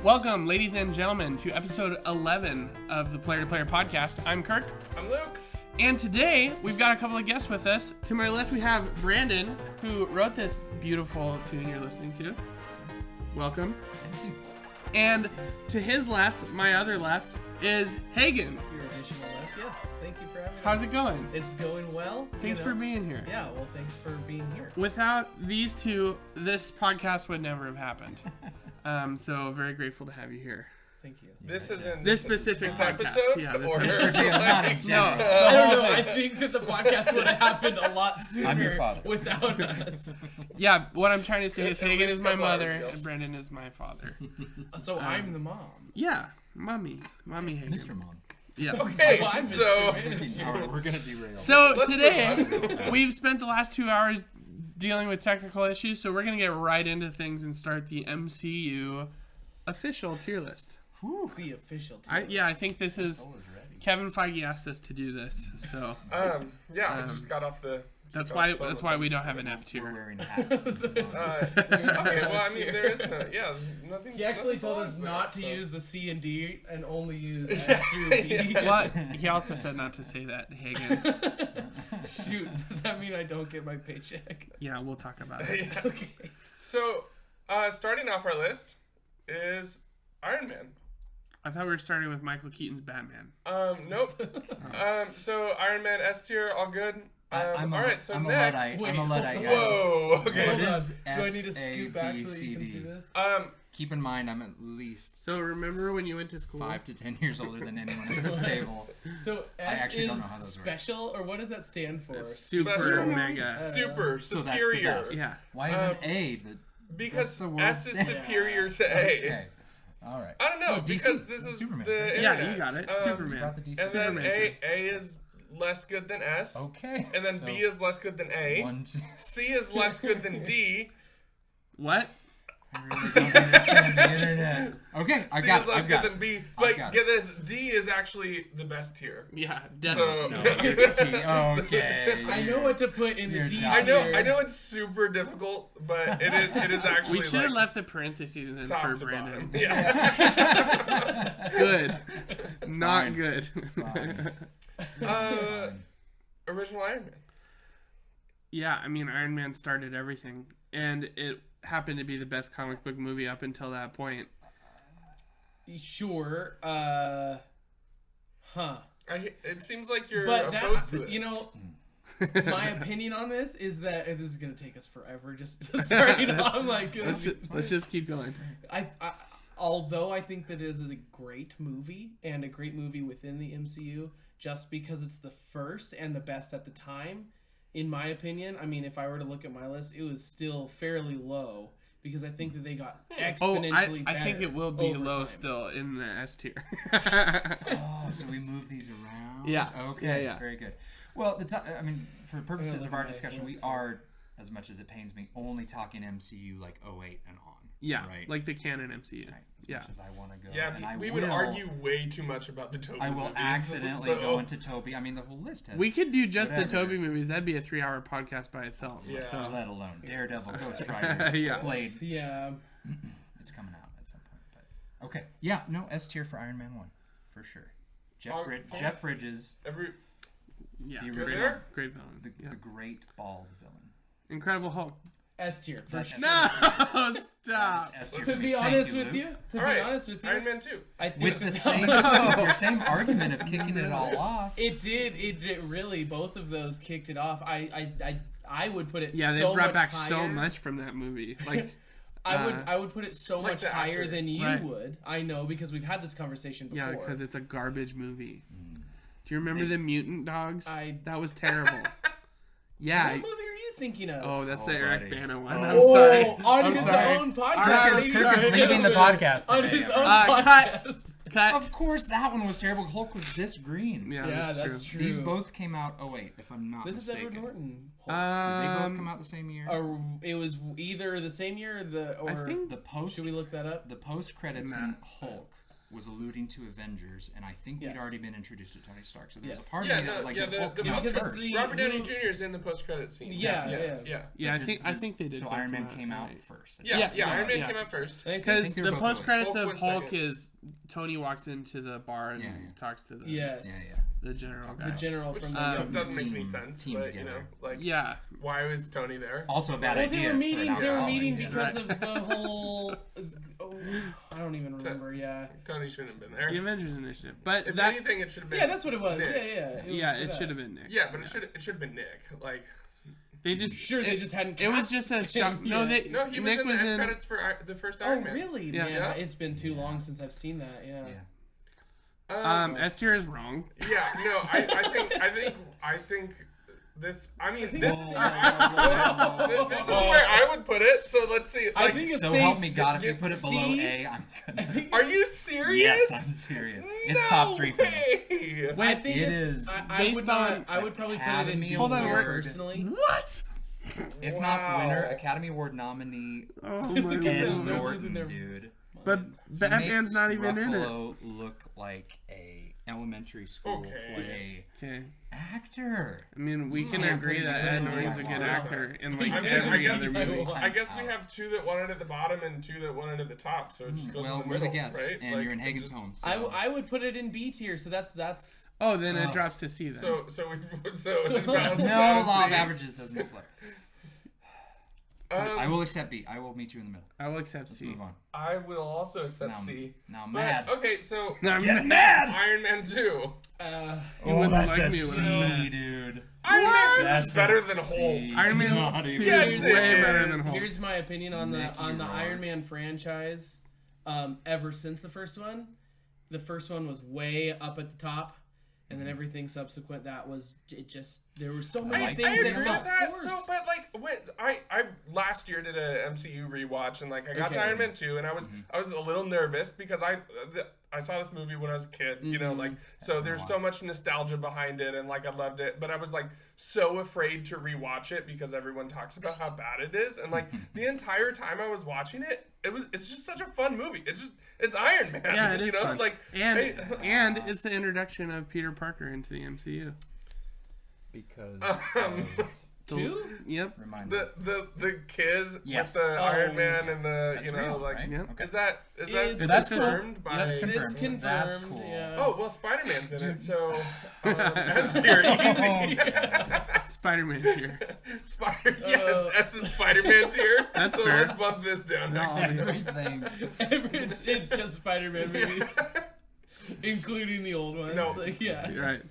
Welcome, ladies and gentlemen, to episode 11 of the Player to Player podcast. I'm Kirk. I'm Luke. And today, we've got a couple of guests with us. To my left, we have Brandon, who wrote this beautiful tune you're listening to. Welcome. Thank you. And to his left, my other left, is Hagen. Your additional left, yes. Thank you for having us. How's it going? It's going well. Thanks for being here. Yeah, well, thanks for being here. Without these two, this podcast would never have happened. So very grateful to have you here. Thank you. This isn't This specific podcast. episode? Yeah, this Or episode. no. I don't know. I think that the podcast would have happened a lot sooner I'm your father. without us. Yeah, what I'm trying to say is At Hagen least is my couple hours mother ago. and Brandon is my father. So I'm the mom. Yeah, mommy Hagen. Mr. Mom. Yeah. Okay, Well, I'm so Mr. Manager. all right, we're gonna derail. So Let's today move on. we've spent the last 2 hours dealing with technical issues, so we're gonna get right into things and start the MCU official tier list. Whew. The official team. I think this is Soul is ready. Kevin Feige asked us to do this, so I just got off the. that's just got why off the that's phone why with we don't have an F We're tier. wearing hats. them. Okay, well, I mean, there is no. Yeah, nothing. He actually nothing told wrong us there, not to so. use the C and D and only use S through B. What? He also said not to say that, Hagen. Shoot, does that mean I don't get my paycheck? Yeah, we'll talk about it. Yeah. Okay. So, starting off our list is Iron Man. I thought we were starting with Michael Keaton's Batman. Nope. So Iron Man S tier, all good. I'm all right. So I'm next. a Luddite. Wait, I'm a Luddite. guys. Whoa. Okay. What Hold on. is Do I need to scoop back so that you can see SABCD? this? Keep in mind, I'm at least So remember when you went to school? 5 to 10 years older than anyone at this table. So I S actually don't is know how those work. special, or what does that stand for? Super Special. mega. Super So that's the superior. best. Yeah. Why isn't A the? Because the world S is standard? superior to A. Okay. All right. I don't know No, DC. because this is Superman. the Yeah, internet. you got it. You Superman. brought the DC. And then Superman A is less good than S. Okay. And then So, B is less good than A. 1, 2. C is less good than D. What? I really don't understand the internet. Okay, I C got is it. less I've got good it. than B. I've But got get this, D is actually the best tier. Yeah, So, definitely. No, you're T. Okay. I know what to put in the You're D not. I know it's super difficult, but it is actually We should have like left the parentheses in top for to Brandon. bottom. Yeah. Good. Not fine. good. Fine. Fine. Original Iron Man. Yeah, I mean, Iron Man started everything, and it happened to be the best comic book movie up until that point. Sure. It seems like you're But opposed to that, this. you know, my opinion on this is that and this is gonna take us forever. Just starting off, like, Let's just keep going. although I think that it is a great movie and a great movie within the MCU, just because it's the first and the best at the time, in my opinion. I mean, if I were to look at my list, it was still fairly low because I think that they got Oh, exponentially I think better it will be over low time. still in the S tier. Oh, so we move these around? Yeah. Okay. Yeah. Very good. Well, I mean, for purposes look of our at my discussion, we list. are, as much as it pains me, only talking MCU like 08 and on. Yeah, Right. like the canon MCU. Right. As Yeah. much as I want to go. yeah, and I we will, would argue way too much about the Tobey I will movies, accidentally so- go into Toby. I mean, the whole list has. We could do just the Whatever. Toby movies. That'd be a 3-hour podcast by itself. Yeah. So. Let alone Daredevil, Ghost Rider, Yeah. Blade. Yeah. It's coming out at some point. But okay. Yeah. No S tier for Iron Man 1 for sure. Jeff Bridges, Yeah, The great, original? great villain. the Yeah. great bald villain. Incredible Hulk. S tier for That's sure. No, stop. S tier To for be me. Thank honest you, with Luke. you, All right, I Iron Man 2. think With the that- same, with your same argument of kicking it all off. It did. It really. Both of those kicked it off. I would put it. Yeah, they so brought much back higher. so much from that movie. Like, I would put it so Like much the higher actor. than you Right. would. I know because we've had this conversation before. yeah, because it's a garbage movie. Do you remember the mutant dogs? That was terrible. Yeah. What movie are you thinking of? Oh, that's Oh, the Eric buddy. Bana one. Oh. I'm sorry. On I'm his sorry. own podcast. Kirk Kirk is leaving the podcast On today, his own everyone. Cut. podcast. Cut. Of course, that one was terrible. Hulk was this green. Yeah, Yeah, that's, that's true. true. These both came out 08, if I'm not This is mistaken. Edward Norton. Did they both come out the same year? It was either the same year or I think The post Should we look that up? the post credits Nah. in Hulk was alluding to Avengers, and I think we'd Yes. already been introduced to Tony Stark. So there was Yes. a part Yeah, of me that was like, yeah, did Hulk the come out because it's first? the- Robert Downey Jr. is in the post-credit scene. Yeah. Yeah, I Does- think they did. So both Iron Man come came out right. first. Yeah, Iron Man yeah. came out first. Because they were the both post credits Hulk of was Hulk second. is Tony walks into the bar and Yeah, yeah. talks to the Yes. the general guy. The general Which from doesn't make any Team- sense, team but you know, together. like, Yeah, why was Tony there? Also a bad Well, idea. they were meeting. for an They were alcoholic. meeting yeah. because of the whole. I don't even remember. Yeah. Tony shouldn't have been there. the Avengers Initiative. But If that anything, it should have been. Yeah, that's what it was. Nick. Yeah. it should have been Nick. Yeah, but it should have been Nick. Like, They just Sure, they just hadn't. It was cast just a shock. him. No, Yeah. they no, he was Nick in was the end in. credits for the first Oh, Iron Man. really? Yeah. Man, Yeah. it's been too long since I've seen that. Yeah. Yeah. S tier is wrong. Yeah, no, I think this. I mean, this. Whoa, This is where I would put it. So let's see. I Like, think it's So safe. help me God, if you get put it below C. A, I'm gonna. are you serious? Yes, I'm serious. It's top 3 for me. way. I Wait, think It it's. is I based would not. on I would probably put it in Academy B Hold on, tier we're- personally. what? If Wow. not winner, Academy Award nominee, Oh my Ed god. They're Norton, losing their dude. But He Batman's makes not even in it. Ruffalo look like a elementary school Okay. play Okay. actor. I mean, we can Yeah, agree pretty that good. Ed Norton's a good Wow. actor in like I mean, every I guess- other movie. I guess we have 2 that wanted at the bottom and 2 that wanted at the top, so it just goes Well, in the we're middle, the guests, right? and Like, you're in it Hagen's just- home. So. I would put it in B tier. So that's. Oh, then it Ugh. drops to C then. So So- it balances no out law of C. averages doesn't apply. I will accept B. I will meet you in the middle. I will accept Let's C. move on. I will also accept Now, C. now I'm But, mad. okay, so No, I'm Get mad. mad! Iron Man 2. You Oh, wouldn't that's like a me when C, I'm mad. dude. Iron Man's That's better a than C. Hulk. Iron Man's Not even Yes, way it better is. than Hulk. Here's my opinion on Nick, the you're Iron wrong. Man franchise. Ever since the first one, was way up at the top, and then everything subsequent that was it. Just there were so many I things agree that with felt that. forced. So, but like, I last year did a MCU rewatch, and like I got to Okay. Iron Man 2, and I was a little nervous because I saw this movie when I was a kid, you know, like so there's so much nostalgia behind it, and like I loved it, but I was like so afraid to rewatch it because everyone talks about how bad it is, and like the entire time I was watching it, it's just such a fun movie. It's Iron Man, Yeah, it you is know, fun. like And it's the introduction of Peter Parker into the MCU. Because Two? Yep. remind me. the kid Yes. with the Oh, Iron Man and the That's you know real, like right? Yep. Okay. is that Is- that's cool. confirmed by That's confirmed. It's confirmed. That's cool. Yeah. Oh well, Spider-Man's in it, so S tier easy. Spider-Man's here. Yes, S is Spider-Man tier. That's so fair. let's bump this down. No. Actually. Everything. it's just Spider-Man movies, including the old ones. No. Like, yeah. You're right.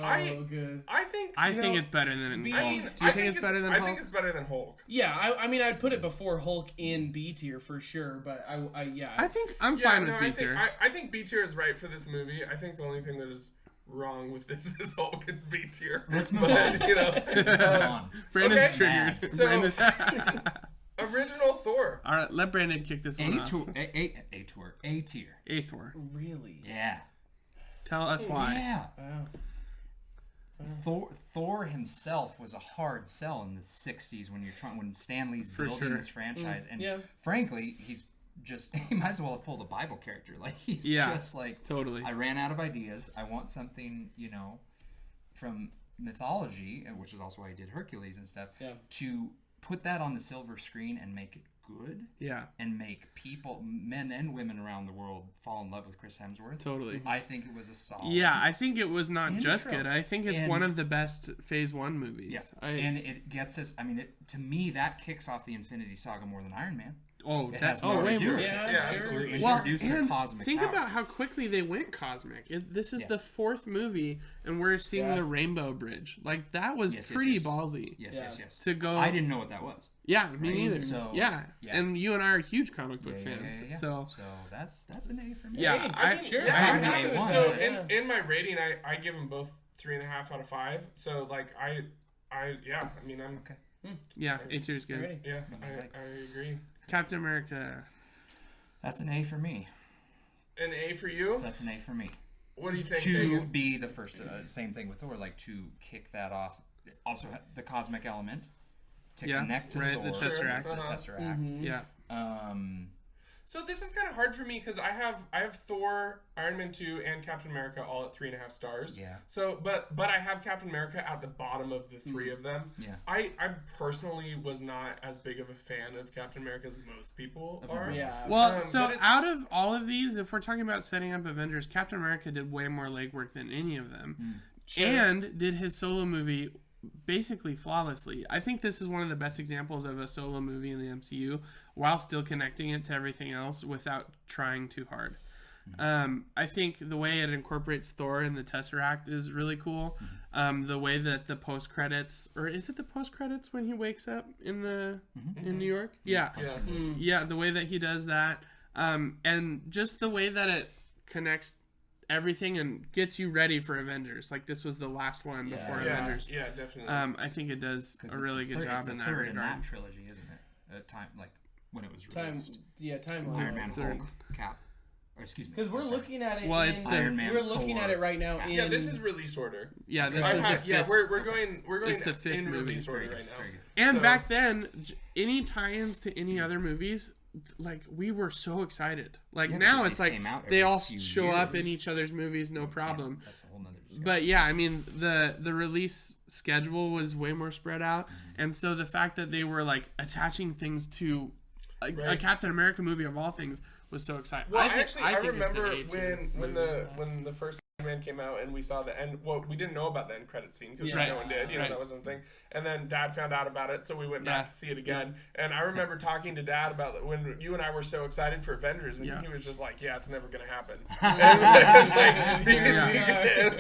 Oh, good. I think I you think know, it's better than B- Hulk. I mean, Do you think it's better than I Hulk? think it's better than Hulk. Yeah, I mean, I'd put it before Hulk in B tier for sure, but I think I'm Yeah, fine no, with B I tier. think I think B tier is right for this movie. I think the only thing that is wrong with this is Hulk and B tier. Let's move But, on. you know, Let's move on. Brandon's okay. triggered. So- Brandon. original Thor. All right, let Brandon kick this one A off. tour, A tier. Eighth war. really. Yeah. Tell us why. Yeah. Wow. Thor himself was a hard sell in the '60s when Stan Lee's For building sure. this franchise, and yeah. frankly, he might as well have pulled a Bible character. Like he's Yeah, just like totally. I ran out of ideas. I want something, from mythology, which is also why he did Hercules and stuff. Yeah. To put that on the silver screen and make it good. Yeah, And make people, men and women around the world, fall in love with Chris Hemsworth. totally. I think it was a solid. Yeah, I think it was not just Intro. good. I think it's And- one of the best Phase 1 movies. Yeah, and it gets us. I mean, to me, that kicks off the Infinity Saga more than Iron Man. oh, has more way to do more. with it. Yeah, Yeah, sure. absolutely. You're Well, introduced to and cosmic think power. about how quickly they went cosmic. This is Yeah. the 4th movie, and we're seeing Yeah. the Rainbow Bridge. Like, that was Yes, yes, pretty yes. ballsy Yes, Yeah. yes, yes. to go. I didn't know what that was. Yeah, me Right? neither. So, yeah. yeah. And you and I are huge comic book Yeah, fans. yeah. So, that's an A for me. yeah, Hey, I, mean, sure. yeah, I'm I'm happy with A1. So that, in my rating, I give them both 3.5 out of 5. So like I mean I'm Okay. yeah, A tier's good. Alrighty. yeah I agree. Captain America. That's an A for me. An A for you. That's an A for me. What do you think? To Hagen? be the first, same thing with Thor, like to kick that off. Also, the cosmic element to Yeah, connect to right, Thor. the Tesseract. The Uh-huh. Tesseract. Mm-hmm. Yeah. So this is kind of hard for me because I have Thor, Iron Man 2, and Captain America all at 3.5 stars. Yeah. So, but I have Captain America at the bottom of the three of them. Yeah. I personally was not as big of a fan of Captain America as most people are. Yeah. Well, so but it's- out of all of these, if we're talking about setting up Avengers, Captain America did way more legwork than any of them, and did his solo movie basically flawlessly. I think this is one of the best examples of a solo movie in the MCU while still connecting it to everything else without trying too hard. I think the way it incorporates Thor and the Tesseract is really cool. The way that the post credits, or is it the post credits when he wakes up in in New York? Yeah. Yeah, the way that he does that, and just the way that it connects everything and gets you ready for Avengers. Like this was the last one before Avengers. Yeah, definitely. I think it does a really good job in that regard. In that trilogy, isn't it? Time like when it was released. Timeline. Iron Man, Third. Hulk, Cap. Or excuse me. Because we're looking at it. Well, it's the- Iron Man, We're looking Thor, at it right now. Cap. In, Yeah, this is release order. Yeah, this I've is the had- fifth. yeah, we're going It's the fifth in movie. release order Very right good, now. very good. And So- back then, any tie-ins to any other movies, like we were so excited. Like Yeah, now because it's they like came out they every all few show up years. in each other's movies, no problem. That's a whole nother discussion. But yeah, I mean the release schedule was way more spread out, and so the fact that they were like attaching things to a Right. Captain America movie of all things was so exciting. Well, I think I it's an remember A tier when movie. the first Man came out and we saw the end. Well, we didn't know about the end credit scene because Right. no one did. You know, Right. that wasn't a thing. And then Dad found out about it, so we went Yeah. back to see it again. And I remember talking to Dad about it when you and I were so excited for Avengers, and Yeah. he was just like, "Yeah, it's never gonna happen." and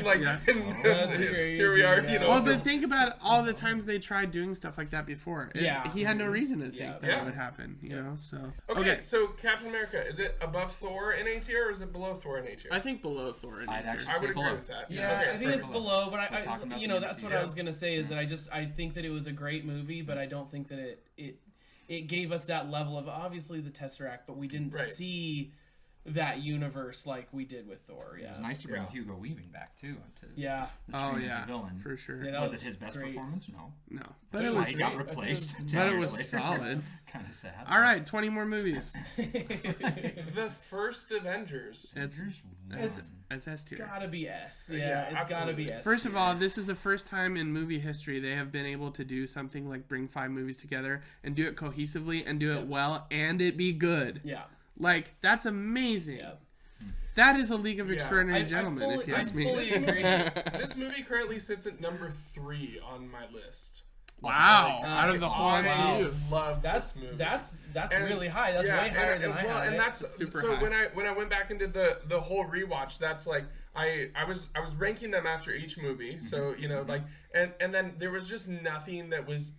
like, Yeah. That's here we are. crazy, You know, Well, but think about all the times they tried doing stuff like that before. Yeah. He had no reason to think that Yeah. it would happen, you know? So okay, so Captain America, is it above Thor in A tier or is it below Thor in A tier? I think below Thor in I'd A tier. actually I would say agree below. with that. Yeah, Okay, I think so- it's below, but We're talking about you the know, that's what MCU. I was gonna say is that I think that it was a great movie, but I don't think that it gave us that level of obviously the Tesseract, but we didn't Right. see that universe like we did with Thor. Yeah, It was nice to bring Yeah. Hugo Weaving back too. To yeah, the Oh screen yeah, as a villain. for sure. Yeah, that was was it his best great. performance? No. No, but That's it why was he got great. replaced. But 10 it years was later. solid. Kind of sad. All right, 20 more movies. The first Avengers. It's Avengers It's- one. S tier. gotta be S. Yeah, Yeah, it's gotta be absolutely. S. First of all, this is the first time in movie history they have been able to do something like bring 5 movies together and do it cohesively and do it well and it be good. yeah, Like, that's amazing. yeah. That is a League of Yeah. Extraordinary Gentlemen, if you I ask me. fully agree. This movie currently sits at number 3 on my list. Wow, Like, out of the whole I MCU. love That's this movie. that's And- really high. That's way higher than I well, had. and it. that's super so high. when I went back and did the whole rewatch, that's like I was ranking them after each movie. So you know like and then there was just nothing that was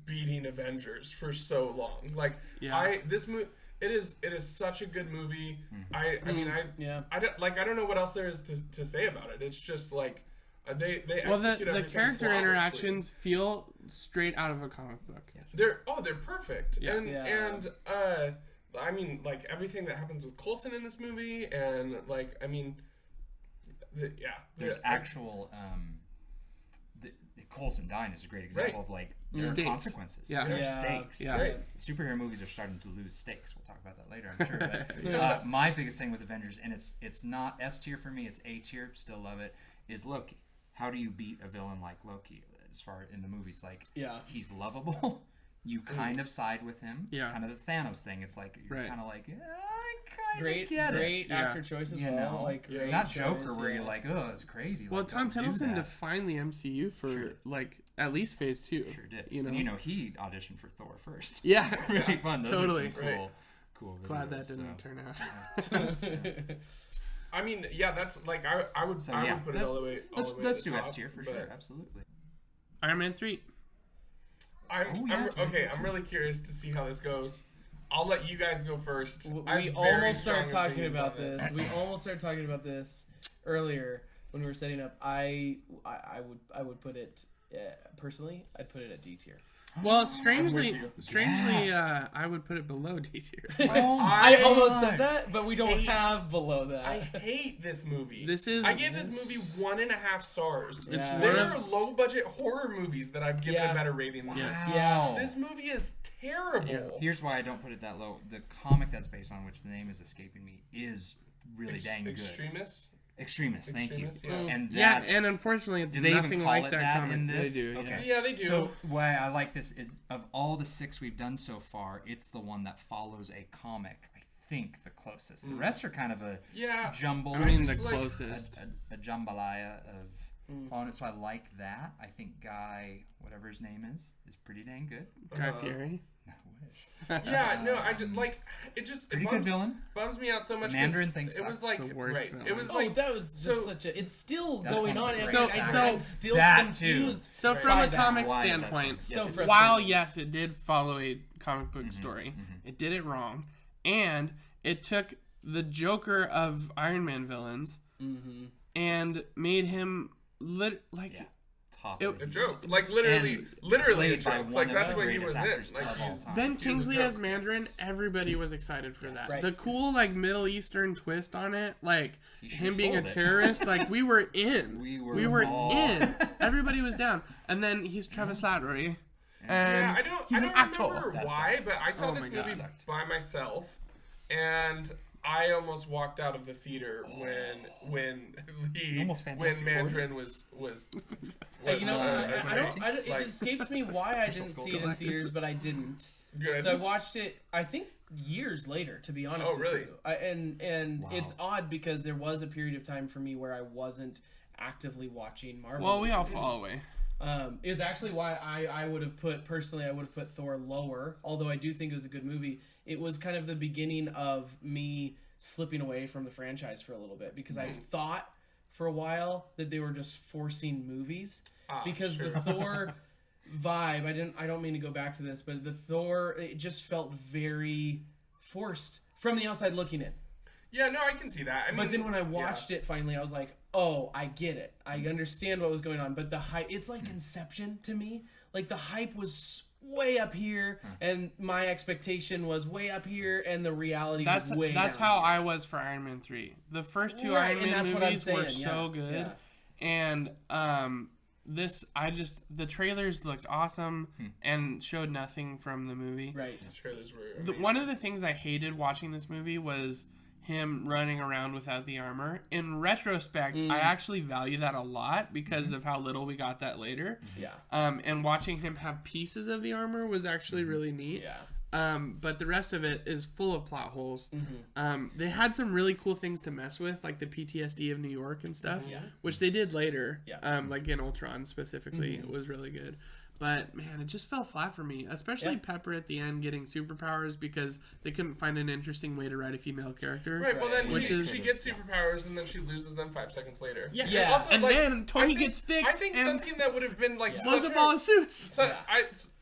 beating Avengers for so long. Like Yeah. this movie. It is such a good movie. I mean yeah. I don't know what else there is to say about it. It's just like they Well, the execute everything character flawlessly. interactions feel straight out of a comic book. They're perfect. Yeah. And I mean like everything that happens with Coulson in this movie and like I mean There's actual. Coulson dying is a great example of like there are Stakes. consequences. Yeah. There are Yeah. stakes. Yeah. Right. Superhero movies are starting to lose stakes. We'll talk about that later, I'm sure. But my biggest thing with Avengers, and it's not S tier for me, it's A tier. Still love it. Is Loki. How do you beat a villain like Loki? As far in the movies, like Yeah. he's lovable. You kind of side with him. Yeah. It's kind of the Thanos thing. It's like you're Right. kind of like, I kind of Great, get it. great Yeah. actor choice as You well. know, Like it's great not choice, Joker where yeah. you're like, oh, it's crazy. Well, like, Tom don't do Hiddleston that. defined the MCU for Sure. like at least phase 2. Sure did. You know, And he auditioned for Thor first. yeah, Really fun. Those Totally. are some Right. cool videos. Glad that didn't turn out. I mean, yeah, that's like I would So I yeah, would put it all the way. let's to the do S top, tier for but sure. Absolutely. Iron Man 3. I'm yeah, okay. I'm really curious to see how this goes. I'll let you guys go first. I We have very almost started strong talking opinions about on this. We almost started talking about this earlier when we were setting up. I would put it personally. I'd put it at D tier. Well, strangely, you. Yes. I would put it below D tier. Oh I my almost God. said that, but we don't Hate- have below that. I hate this movie. I gave this movie 1.5 stars. It's Yeah. one There of are low budget horror movies that I've given Yeah. a better rating than Yes. this. Yeah. This movie is terrible. Here's why I don't put it that low. The comic that's based on, which the name is escaping me, is really dang good. Extremists? Extremist, thank you. Extremist, yeah. And Yeah, that's, and unfortunately, it's do they nothing even call like it that that comic. in this? They do. Okay. Yeah. Yeah, they do. So why I like this, of all the 6 we've done so far, it's the one that follows a comic. I think the closest. The rest are kind of a Yeah. jumble. I mean, the Just like- closest. a jambalaya of following it. So I like that. I think Guy, whatever his name is pretty dang good. Guy Fieri. I wish. Yeah, no, I just like it. Just Pretty it good bums, villain. bums me out so much. 'cause Mandarin thinks it was sucks. like The worst right. film. It was Oh, like that was just so- such a. It's still That's going one on. of the And greatest I'm actors. still That too. confused. So Right. from by a that. comic Why is that standpoint, so- So Yes, frustrating. while yes, it did follow a comic book story, it did it wrong, and it took the Joker of Iron Man villains and made him Yeah. Top It- of a the- joke. Like literally And a played by joke. one Like of that's the what he greatest was in. actors Like of all he's time. Ben He was a Kingsley joke. as Mandarin. Everybody was excited for that. Right. The cool like Middle Eastern twist on it, like He should've him being a sold it. terrorist, like we were in. We We were were all- in. Everybody was down. And then he's Travis Slattery. And Yeah, I don't he's an actor. remember That why, sucked. but I saw Oh this my God. movie Sucked. by myself, and I almost walked out of the theater when Almost Fantastic Mandarin was You know, like, it escapes me why I didn't Skull see it in Galactic. theaters, but I didn't. good. So I watched it, I think, years later, to be honest. Oh, really? With you. And Wow. it's odd because there was a period of time for me where I wasn't actively watching Marvel. well, we all movies. fall away. Is actually why I would have put Thor lower, although I do think it was a good movie. It was kind of the beginning of me slipping away from the franchise for a little bit because I thought for a while that they were just forcing movies because sure. the Thor vibe, I don't mean to go back to this, but the Thor, it just felt very forced from the outside looking in. Yeah, no, I can see that. I mean, But then when I watched it finally, I was like, oh, I get it. I understand what was going on. But the hype, it's like Inception to me. Like the hype was way up here and my expectation was way up here and the reality was way That's down how here. I was for Iron Man 3. The first two Right, Iron and Man that's what I'm movies were saying, so yeah, good. yeah. And the trailers looked awesome and showed nothing from the movie. Right. the trailers were One of the things I hated watching this movie was him running around without the armor. In retrospect, I actually value that a lot because of how little we got that later. Yeah. And watching him have pieces of the armor was actually really neat. Yeah. But the rest of it is full of plot holes. They had some really cool things to mess with, like the PTSD of New York and stuff, Yeah. which they did later. Yeah. Like in Ultron specifically, it was really good. But man, it just fell flat for me, especially Yeah. Pepper at the end getting superpowers because they couldn't find an interesting way to write a female character. Right, well then Which is- she gets superpowers and then she loses them 5 seconds later. Yeah, Yeah. Also, and like, then Tony I think- gets fixed I think and something that would have been like blows such up a- all his suits. So, Yeah.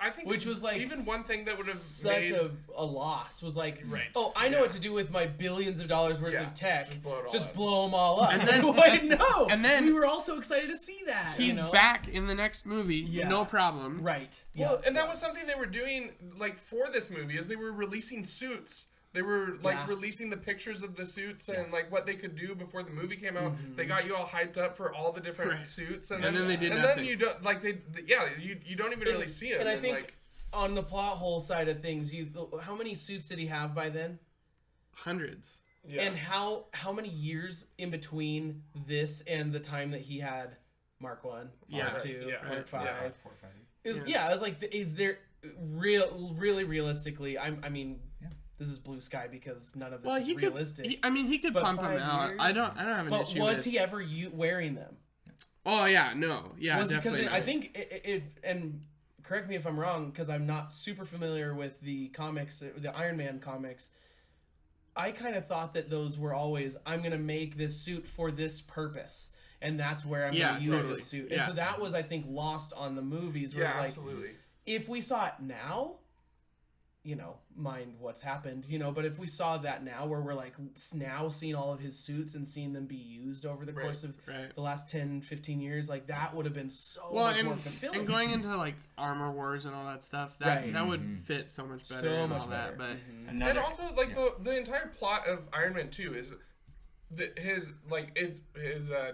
I think Which was like even one thing that would have such made a loss was like, Right. oh, I know Yeah. what to do with my billions of dollars worth Yeah, of tech. just blow it all Just up. blow them all up. And then- Wait, no. and then- we were all so excited to see that. He's you know? back in the next movie, Yeah. no problem. Right. well, Yeah. and that was something they were doing like for this movie is they were releasing suits. They were like Yeah. releasing the pictures of the suits and like what they could do before the movie came out. They got you all hyped up for all the different Right. suits, And then they did and nothing. then you don't like you don't even really see it. And I think like, on the plot hole side of things, how many suits did he have by then? Hundreds. yeah. And how many years in between this and the time that he had Mark 1, Yeah, Mark 2, yeah, Mark 5? yeah. 4, 5. I was like, is there really realistically? I mean, this is blue sky because none of this Well, is he could. realistic. He could But pump 5 them out. years? I don't have an but issue. was with... he ever wearing them? Oh yeah, no, yeah, Was because definitely. I think it and correct me if I'm wrong because I'm not super familiar with the comics, the Iron Man comics. I kind of thought that those were always I'm gonna make this suit for this purpose, and that's where I'm Yeah, gonna use totally. this suit. Yeah. And so that was I think lost on the movies. Where yeah, it's like absolutely. if we saw it now, mind what's happened, but if we saw that now, where we're like now seeing all of his suits and seeing them be used over the course of the last 10-15 years, like that would have been so much more fulfilling. And going into like Armor Wars and all that stuff, that would fit so much better and all that. But and also like the entire plot of Iron Man 2 is his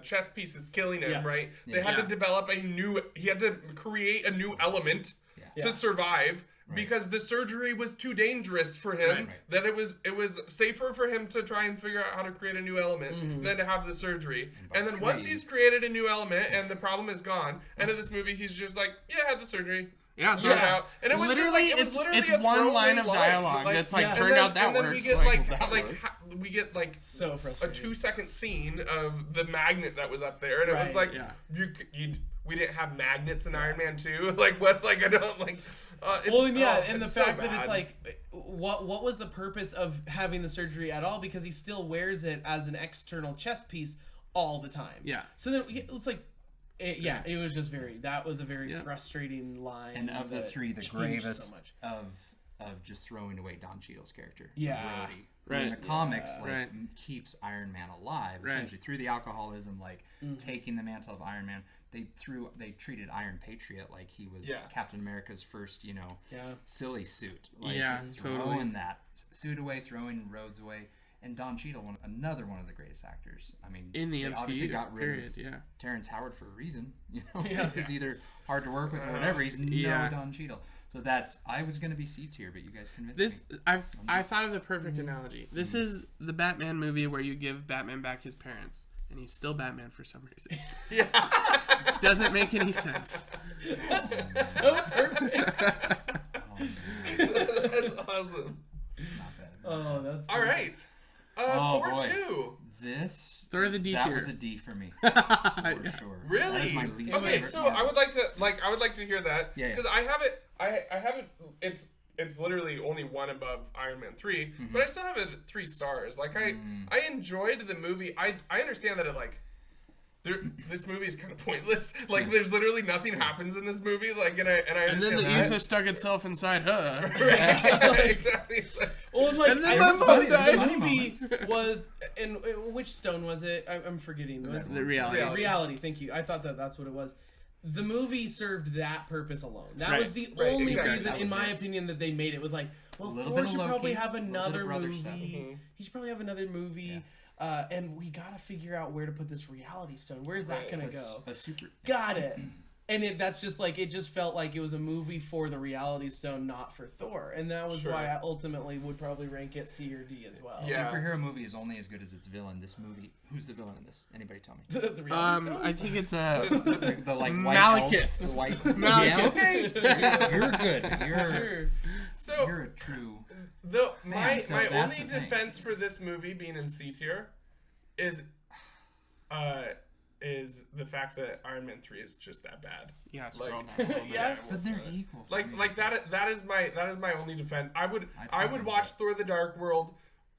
chest piece is killing him, right? They had to develop he had to create a new element to survive. Right. Because the surgery was too dangerous for him, that it was safer for him to try and figure out how to create a new element than to have the surgery. And then once he's created a new element and the problem is gone, end of this movie, he's just like, yeah, I had the surgery. Yeah, so out. And it was literally, it's one line of dialogue that's like turned out that works. We get like so frustrating. A 2-second scene of the magnet that was up there, and it was like we didn't have magnets in Iron Man 2. Like what? Like I don't like. And the fact that it's like, what was the purpose of having the surgery at all? Because he still wears it as an external chest piece all the time. Yeah. So then it's like. It was just that was a very frustrating line. And of the three, the gravest of just throwing away Don Cheadle's character. Yeah. Right. In the comics, keeps Iron Man alive, essentially, through the alcoholism, taking the mantle of Iron Man. They treated Iron Patriot like he was Captain America's first, silly suit. Throwing that suit away, throwing Rhodes away. And Don Cheadle, another one of the greatest actors. I mean, in the MCU, obviously got rid of Terrence Howard for a reason. He's either hard to work with or whatever. He's no Don Cheadle. So I was going to be C tier, but you guys convinced me. I thought of the perfect analogy. This is the Batman movie where you give Batman back his parents, and he's still Batman for some reason. Doesn't make any sense. That's so perfect. That's awesome. Not bad. Oh, that's all right. Thor 2. Thor the D tier. That was a D for me. For sure. Really? That is my least okay, favorite. so I would like to hear that because I haven't. It's literally only one above Iron Man 3, but I still have it at 3 stars. Like I enjoyed the movie. I understand that this movie is kind of pointless. Like, there's literally nothing happens in this movie. Like, and I understand and then the ether stuck itself inside her. Right? Exactly. Well, like, and then my mom died. The movie was, in which stone was it? I'm forgetting. Was the reality? Reality. Thank you. I thought that's what it was. The movie served that purpose alone. That was the only reason, in my opinion, that they made it. Was like, well, Thor should probably have another movie. He should probably have another movie. Yeah. And we gotta figure out where to put this reality stone. Where's that gonna go? Got it. And that's just like, it just felt like it was a movie for the reality stone, not for Thor. And that was why I ultimately would probably rank it C or D as well. Yeah. A superhero movie is only as good as its villain. This movie, who's the villain in this? Anybody tell me? The reality stone? I think it's the like white Malekith. Elf, the white Malekith. Yeah, okay. You're good. You're a true my only defense for this movie being in C tier is the fact that Iron Man 3 is just that bad. Yeah, but they're equal. Like that is my only defense. I would watch Thor: The Dark World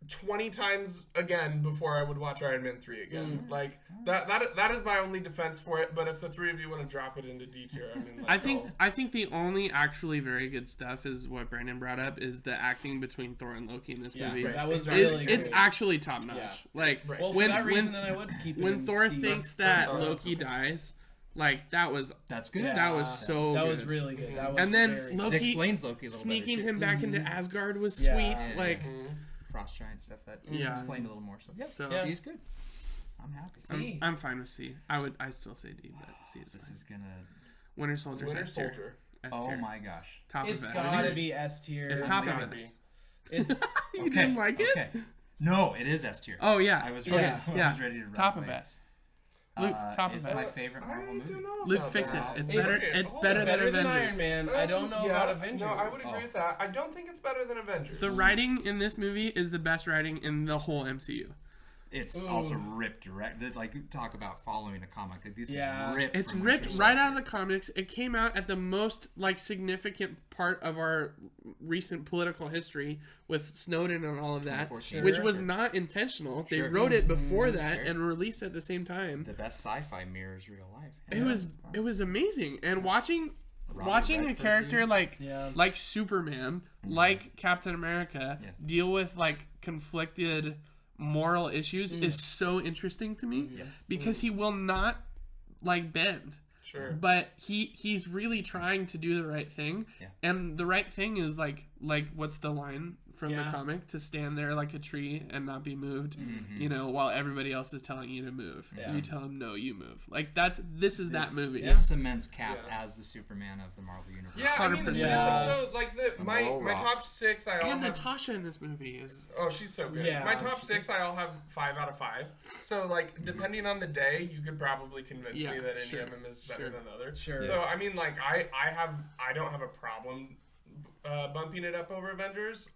20 times again before I would watch Iron Man 3 again. Like that is my only defense for it. But if the three of you want to drop it into D tier, I mean, I think the only actually very good stuff is what Brandon brought up, is the acting between Thor and Loki in this movie. That was really it's great. actually top notch. Yeah. Like well, for that reason, then I would keep it when Thor thinks that Loki dies. Like that's good. Yeah. That was so. That good. was really good. That was and then Loki it explains Loki a little sneaking better, him back into Asgard was sweet. Like. Frost Giant stuff that explained a little more. So C is good. I'm happy. I'm fine with C. I still say D, but C is this fine. is gonna Winter Soldier. Oh my gosh. It's gotta be S tier. It's top of S. It's you didn't like it? Okay. No, it is S tier. Oh yeah. I was ready. I was ready to run top away. of S. Luke, top of S. It's my favorite Marvel movie. Luke, fix it. It's better. It's better than Avengers. Iron Man. I don't know about Avengers. No, I would agree with that. I don't think it's better than Avengers. The writing in this movie is the best writing in the whole MCU. It's also ripped direct. Like, talk about following a comic. Like, this is ripped. It's ripped right out of the comics. It came out at the most significant part of our recent political history with Snowden and all of that, which was not intentional. They wrote it before that and released it at the same time. The best sci-fi mirrors real life. It was amazing. And watching watching a Redford character dude. like Superman, like Captain America, deal with like conflicted moral issues is so interesting to me because he will not like bend. Sure. But he's really trying to do the right thing. And the right thing is like what's the line from the comic? To stand there like a tree and not be moved, you know, while everybody else is telling you to move. You tell them no, you move. Like this is that movie. This cements Cap as the Superman of the Marvel universe. Yeah, I mean, 100%. so like my top 6, I all And have. Natasha in this movie is She's so good. Yeah. My top 6, I all have 5 out of 5. So like, depending on the day, you could probably convince me that any of them is better than the other. Sure. So I mean, like, I don't have a problem bumping it up over Avengers.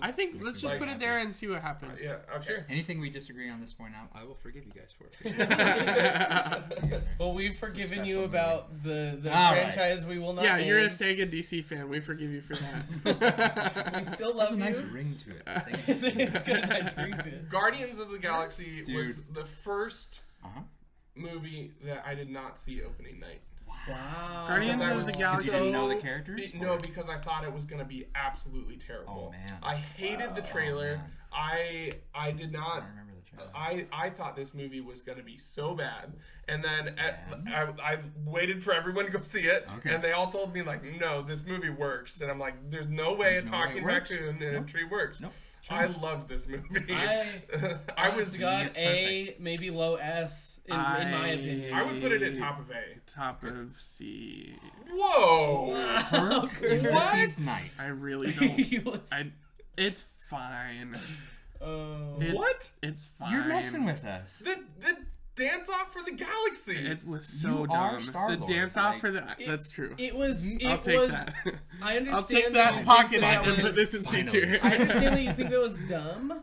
I think let's just put it there and see what happens. Yeah. Okay. Anything we disagree on this point, I will forgive you guys for it. Well, we've forgiven you about the All franchise we will not Yeah, name. you're a Sega DC fan. We forgive you for that. We still love Has a you. nice ring to it. It's got a nice ring to it. Guardians of the Galaxy Dude. was the first Uh-huh. movie that I did not see opening night. Wow. Guardians I of was the Because Galaxy. you didn't know the characters? No, because I thought it was going to be absolutely terrible. Oh, man. I hated the trailer. man. I did not. I remember the trailer. I thought this movie was going to be so bad, and then I waited for everyone to go see it, Okay. and they all told me like, no, this movie works, and I'm like, there's no way There's a no way it talking works. raccoon in a tree works. Nope. I love this movie. I was got it's A, perfect. maybe low S in my opinion. I would put it at top of A. Top of C. Whoa! Kirk Ulysses Knight. I really don't. He was- It's fine. Oh. What? It's fine. You're messing with us. The dance off for the galaxy. It was so You are dumb. Star-Lord, The dance off like- for the. That's true. It was. I'll It take was. that. I understand. I'll take you that, think pocket that it, and put was- this in C Finally. tier. I understand that you think that was dumb.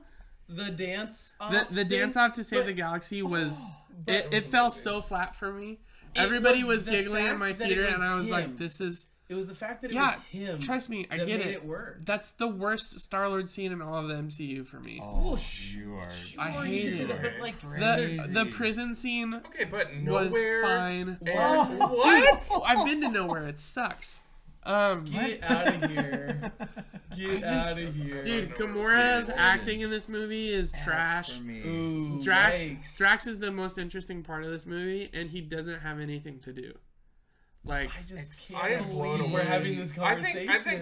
The dance off. The dance off to save but- the galaxy was. but- It fell so flat for me. Everybody was the giggling in fact my that it theater, was and I was him. like, "This is." It was the fact that it Yeah, was him. trust me, I that get made it. it work. That's the worst Star-Lord scene in all of the MCU for me. Oh, you are. I Sure, hate you can say it. that, but like The prison scene Okay, but was nowhere. fine. And, Dude, what? I've been to nowhere. It sucks. get out of here. Get just- out of here. Dude, know. Gamora's Dude, acting in this movie is S trash. for me. Ooh, Drax yikes. Drax is the most interesting part of this movie, and he doesn't have anything to do. Like, I just I can't am blown believe we're away. having this conversation. I think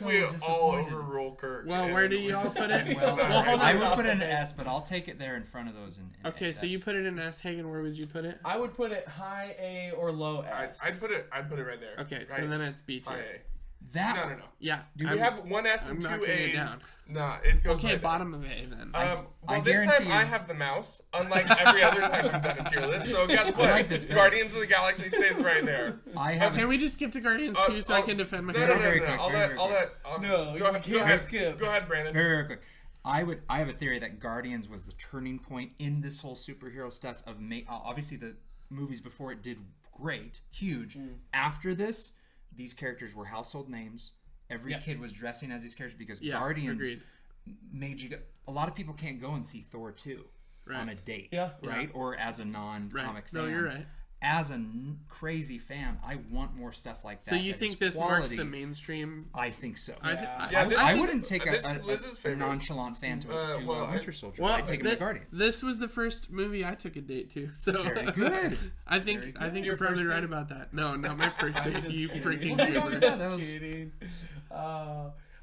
we all disappointed. overrule Kirk. well, and- where do you all put it? Well, Well, hold I on. would put it in an S, but I'll take it there in front of those. In Okay, so you put it in S. Hagen, where would you put it? I would put it high A or low S. I'd put it right there. Okay, so right? then it's B High tier. A. that. No. Yeah. We I'm- have one S I'm and two knocking it A's. down. No, it goes Okay, right bottom of A then. Well, I this time guarantee I you- have the mouse, unlike every other time we've done a tier list. So guess what? like this better. Guardians of the Galaxy stays right there. I have. Can we just skip to Guardians 2 so I can defend No, myself? Very quick, I'll very let. No, you go ahead. can't Go ahead. skip. Go ahead, Brandon. Very quick. I have a theory that Guardians was the turning point in this whole superhero stuff. Obviously the movies before it did great, huge. After this, these characters were household names. Every kid was dressing as these characters because Yeah, Guardians agreed. made you go. A lot of people can't go and see Thor 2 on a date, Yeah. right? Or as a non-comic Right. fan. No, you're right. As a crazy fan, I want more stuff like that. So you that think is this marks quality. the mainstream? I think so. Yeah, this I is- wouldn't take this is a Liz's a favorite. nonchalant fan to well, Winter Soldier. Well, I'd take him to Guardians. this was the first movie I took a date to, so Very good. I think Your you're probably first right date? about that. No, not my first I'm date. just You kidding. freaking I'm goober. just that was- kidding.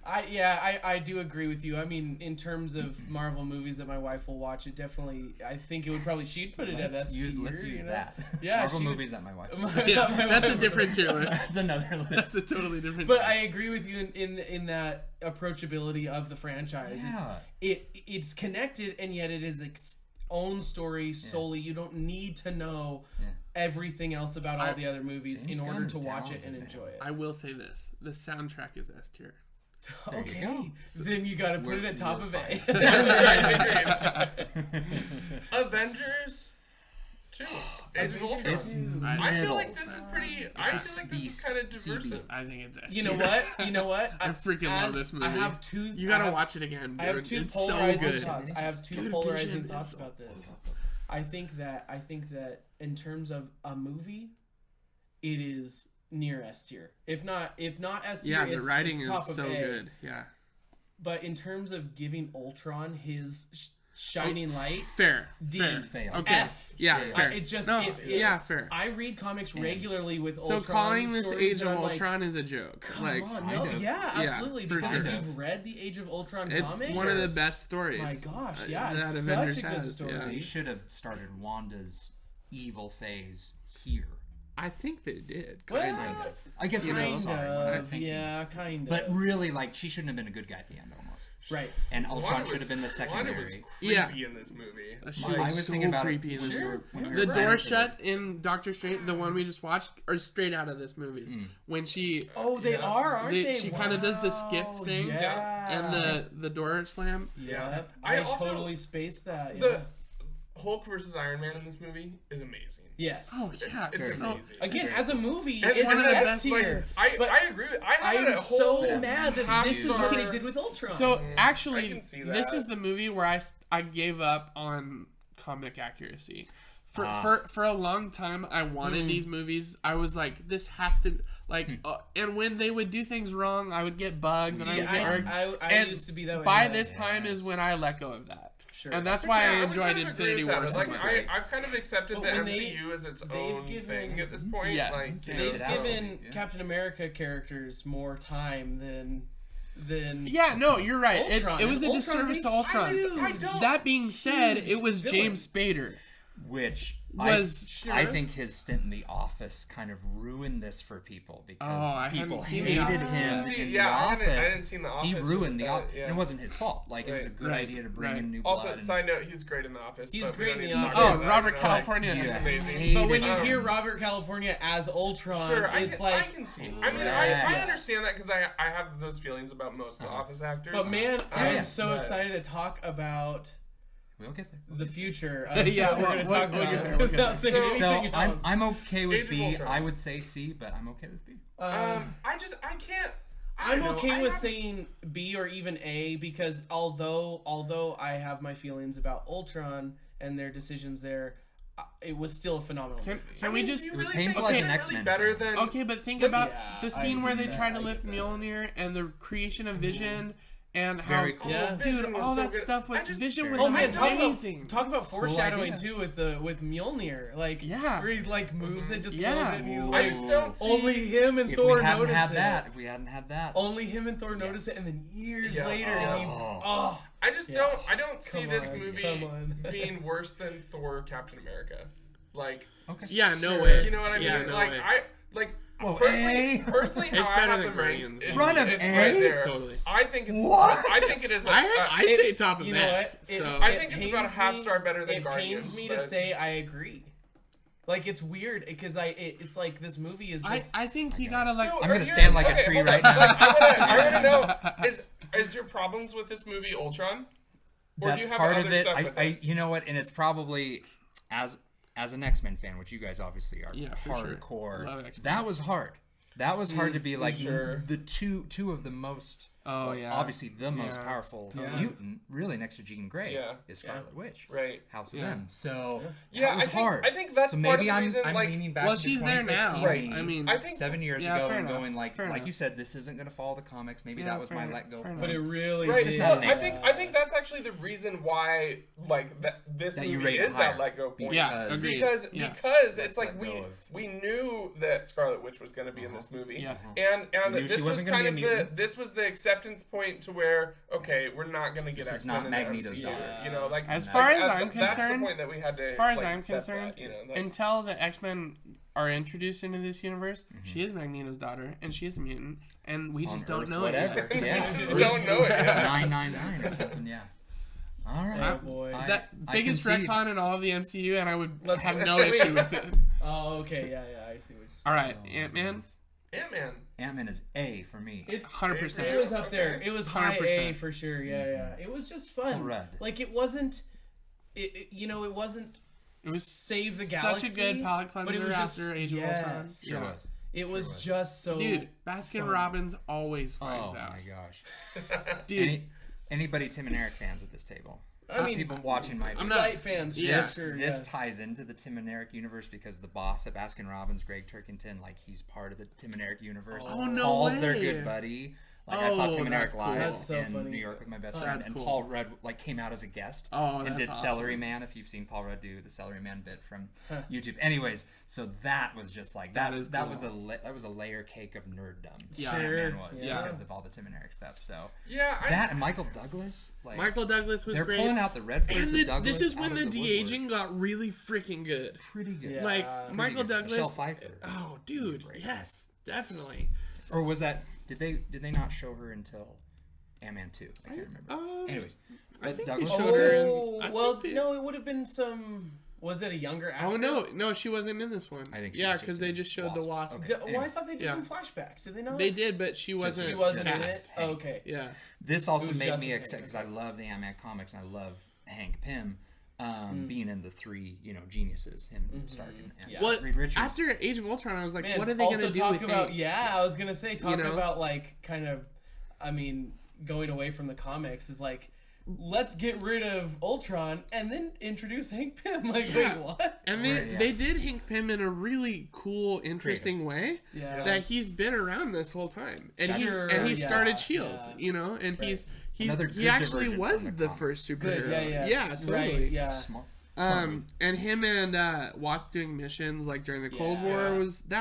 I do agree with you. I mean, in terms of Marvel movies that my wife will watch, it definitely. I think it would probably she'd put it at S tier. Let's use you know? that. Yeah, Marvel she- movies that my wife. Yeah, that's a different tier list. That's another list. That's a totally different. But I agree with you in that approachability of the franchise. Yeah. It's connected, and yet it is its own story solely. You don't need to know everything else about all the other movies James in order Gunn to is watch it talented, and man. enjoy it. I will say this: the soundtrack is S tier. There you Okay, go. then you got to put it at top of A. Avengers 2. Age of Ultron. It's I feel middle. like this is pretty. I a feel like this is C- kind of C- diversive. I think it's S You tier. know what? You know what? I freaking love as- this movie. I have two. You gotta I have- watch it again, dude. I have two it's so polarizing good. thoughts. I have two Dude, polarizing Vision thoughts is- about this. I think that in terms of a movie, it is near S tier. If not S tier, Yeah, the writing it's top is of so A. good. Yeah. But in terms of giving Ultron his shining light, Fair. D. Fair. Fail. Okay. F. Yeah, Yeah. fair. It just no, it- fair. I read comics regularly with So Ultron. calling this stories, Age and of I'm like, Ultron is a joke. Come Like, on, kind no, of. yeah, absolutely. for Because sure. if you've read the Age of Ultron it's comics, one of the best stories. My gosh, yeah, that it's Avengers such a good has, story. yeah. They should have started Wanda's evil phase here. I think they did. Well, Kind of. I guess kind it is. Sorry, what am I of, thinking? yeah, kind of. But really, like, she shouldn't have been a good guy at the end, almost. right. And Ultron Wanda should have been the Wanda secondary. was creepy Yeah. in this movie. She I was so thinking about creepy it in this Sure. when we The were door writing shut in Doctor Strange, the one we just watched, are straight out of this movie. When she Oh, they are, aren't they? she kind of does the skip Wow, thing yeah. and the door slam. Yep. I I also- totally spaced that. Yeah. The Hulk versus Iron Man in this movie is amazing. yes. Oh yeah, It's so amazing. Again, as a movie, And- it's one of an the S best, tier. But I agree. I had I'm a so whole mad that half this is what they star- did with Ultron. So I actually, can see this that. is the movie where I gave up on comic accuracy. For a long time, I wanted these movies. I was like, this has to like, and when they would do things wrong, I would get bugs and I See, would get irked. I And used to be that way. by yeah. this time is when I let go of that. Sure. And that's why I would enjoyed kind of Infinity agree with War that. so Like, much. I've kind of accepted But the when MCU as its they've own given- thing at this point. Yeah. Like, you They've it know, out. given Yeah. Captain America characters more time than Yeah, no, you're right. Ultron. It was a And disservice to Ultron's Ultron. I don't- That being said, huge it was villain. James Spader. Which Was- I think his stint in The Office kind of ruined this for people because Oh, I people hadn't seen hated The Office. him See, in yeah, The I Office. hadn't seen The He Office, ruined The but, Office, yeah. and it wasn't his fault. Like it was a Right. good idea to bring in new Also, blood. and- side note, he's great in The Office. He's but we great don't in need The to talk Office. about Oh, that, Robert you know, California. Yeah. It's amazing. Hated But when you him. hear Robert California as Ultron, Sure, it's I like can see. I mean, Yes. I understand that because I have those feelings about most of the Office actors. But man, I am yeah. so But- excited to talk about We'll get there. the future of Yeah, what we're going to talk we'll about get there, we'll get without there. saying So, anything else. I'm okay with Age of B. Ultron. I would say C, but I'm okay with B. I can't. I I'm don't know, okay I with have- saying B or even A because although I have my feelings about Ultron and their decisions there, it was still a phenomenal movie. Can we just do you It was really painful think as an it's X-Men better fan. than Okay, but think about Yeah, the I scene where they get try that, to I lift get that. Mjolnir and the creation of Vision and how Very cool. Yeah. dude, Vision was all so that good. stuff with I just- Vision was Oh man, amazing. talk about foreshadowing idea. too with Mjolnir, like Yeah. where he like moves it just a Yeah. little bit. And he's I like, just don't see- only him and If Thor we hadn't notice had it. that, if we hadn't had that, Only him and Thor notice it, and then years Yeah. later, Oh. I just Yeah. don't see Come this on, movie come on. being worse than Thor Captain America. Like, okay. Yeah, no Sure. way. you know what I mean? Yeah, no like way. Personally, A? personally, how It's I better have than them ranked, Guardians. it's, Front of it's A? right there. Totally. I think it's. What? I think it is. I say top of you know X. what? It- So I it think it's about a pains half me- star better than it Guardians, pains me to but- say I agree. Like it's weird because it's like this movie is just. I think you gotta like. So, I'm are gonna you- stand like a okay, tree hold right on. now. Like, I wanna know is your problems with this movie Ultron? Or That's do you have part other of it. stuff with it? You know what? And it's probably as an X-Men fan, which you guys obviously are Yeah, for sure. hardcore. Love X-Men. That was hard. That was hard to be like sure. the two of the most. Oh, well, yeah. obviously the most Yeah. powerful Yeah. mutant, really next to Jean Grey, Yeah. is Scarlet Witch, Right. House of Yeah. M. So Yeah, that was I think- hard. I think that's so part maybe of the reason, I'm like- leaning back. Well, to she's there now. 2015, Right. I mean, I think 7 years Yeah, ago, fair and enough, going like fair you enough. said, this isn't going to follow the comics. Maybe Yeah, that was my fair let go enough, point. but it really Right. did. not Well, an I think that's actually the reason why this That you movie rate it is that higher. let go point. Yeah, agreed. Because Yeah. because Let's it's like let we go of- we knew that Scarlet Witch was going to be in this movie. Yeah. And We knew this she was wasn't gonna kind be of a the mutant. this was the acceptance point to where okay, we're not going to get This is X-Men not in the Magneto's MCU. daughter. You know, like As like, far as I'm that's the concerned- point that we had to. as far as like, I'm accept concerned, that, you know, like, until the X-Men are introduced into this universe, Mm-hmm. she is Magneto's daughter, and she is a mutant, and we just On don't Earth, know whatever. it yet. Yeah. we just don't know it yet. 999 or something. Yeah. All right. Oh, boy. That I biggest concede. retcon in all of the MCU, and I would Let's- have no issue with it. Oh, okay, yeah, I see what you're saying. All right, Ant-Man, Ant-Man. Ant-Man is A for me. It's 100%. It was up Okay. there. It was high 100%. A for sure. Yeah. It was just fun. Red. Like it wasn't. It wasn't. It was Save the such Galaxy. a good palate but it cleanser was just, after Age of Ultron. yes. Sure Yeah. was. It was was. just so. Dude, Baskin fun. Robbins always finds Oh out. my gosh. Dude, Anybody Tim and Eric fans at this table? I mean, people watching might be. I'm not- Light fans, Yeah. sure. This ties into the Tim and Eric universe because the boss at Baskin Robbins, Greg Turkington, like he's part of the Tim and Eric universe. Oh, no Paul's their way. good buddy. Like I saw Oh, Tim and Eric that's cool. live That's so in funny. New York with my best friend, That's and cool. Paul Rudd like came out as a guest Oh, and that's did awesome. Celery Man. If you've seen Paul Rudd do the Celery Man bit from YouTube, anyways, so that was just like that. is That cool. was a layer cake of nerddom. Yeah. Ant-Man Sure. was Yeah. because of all the Tim and Eric stuff. So Yeah, that and Michael Douglas, like Michael Douglas was they're great. pulling out the Redfords And of Douglas. this is out when of the woodwork. de-aging got really freaking good. Pretty good. Yeah. Like Pretty Michael good. Douglas. Michelle Pfeiffer. Oh, dude, Great. yes, definitely. Or was that? Did they not show her until Ant-Man 2? I can't remember. Anyways, I think Douglas they was showed her good. in- Oh, I well, think they- no, it would have been some. Was it a younger actor? Oh no, she wasn't in this one. I think she yeah, was because just they in just showed the Wasp. Okay. Well, I thought they did Yeah. some flashbacks. Did they not? They did, but she wasn't. She wasn't in Just it. Hank. Okay. Yeah, This also It was made just me with excited Hank, because I love the Ant-Man comics and I love Hank Pym being in the three, geniuses, him, Stark, and Yeah. well, Reed Richards. after Age of Ultron, I was like, Man, what are they also gonna do talk with about? Hank? Yeah, I was gonna say talk know? about like kind of, I mean, going away from the comics is like, let's get rid of Ultron and then introduce Hank Pym. Like, Yeah. wait, what? And they, Right, yeah. they did Hank Pym in a really cool, interesting way. Yeah. That he's been around this whole time, and Sure, he yeah, started Shield, yeah. and he's Another he good actually divergent was from the the comic. first superhero. Good. Yeah. totally. Right. Yeah. Smart. And him and Wasp doing missions like during the Cold Yeah. War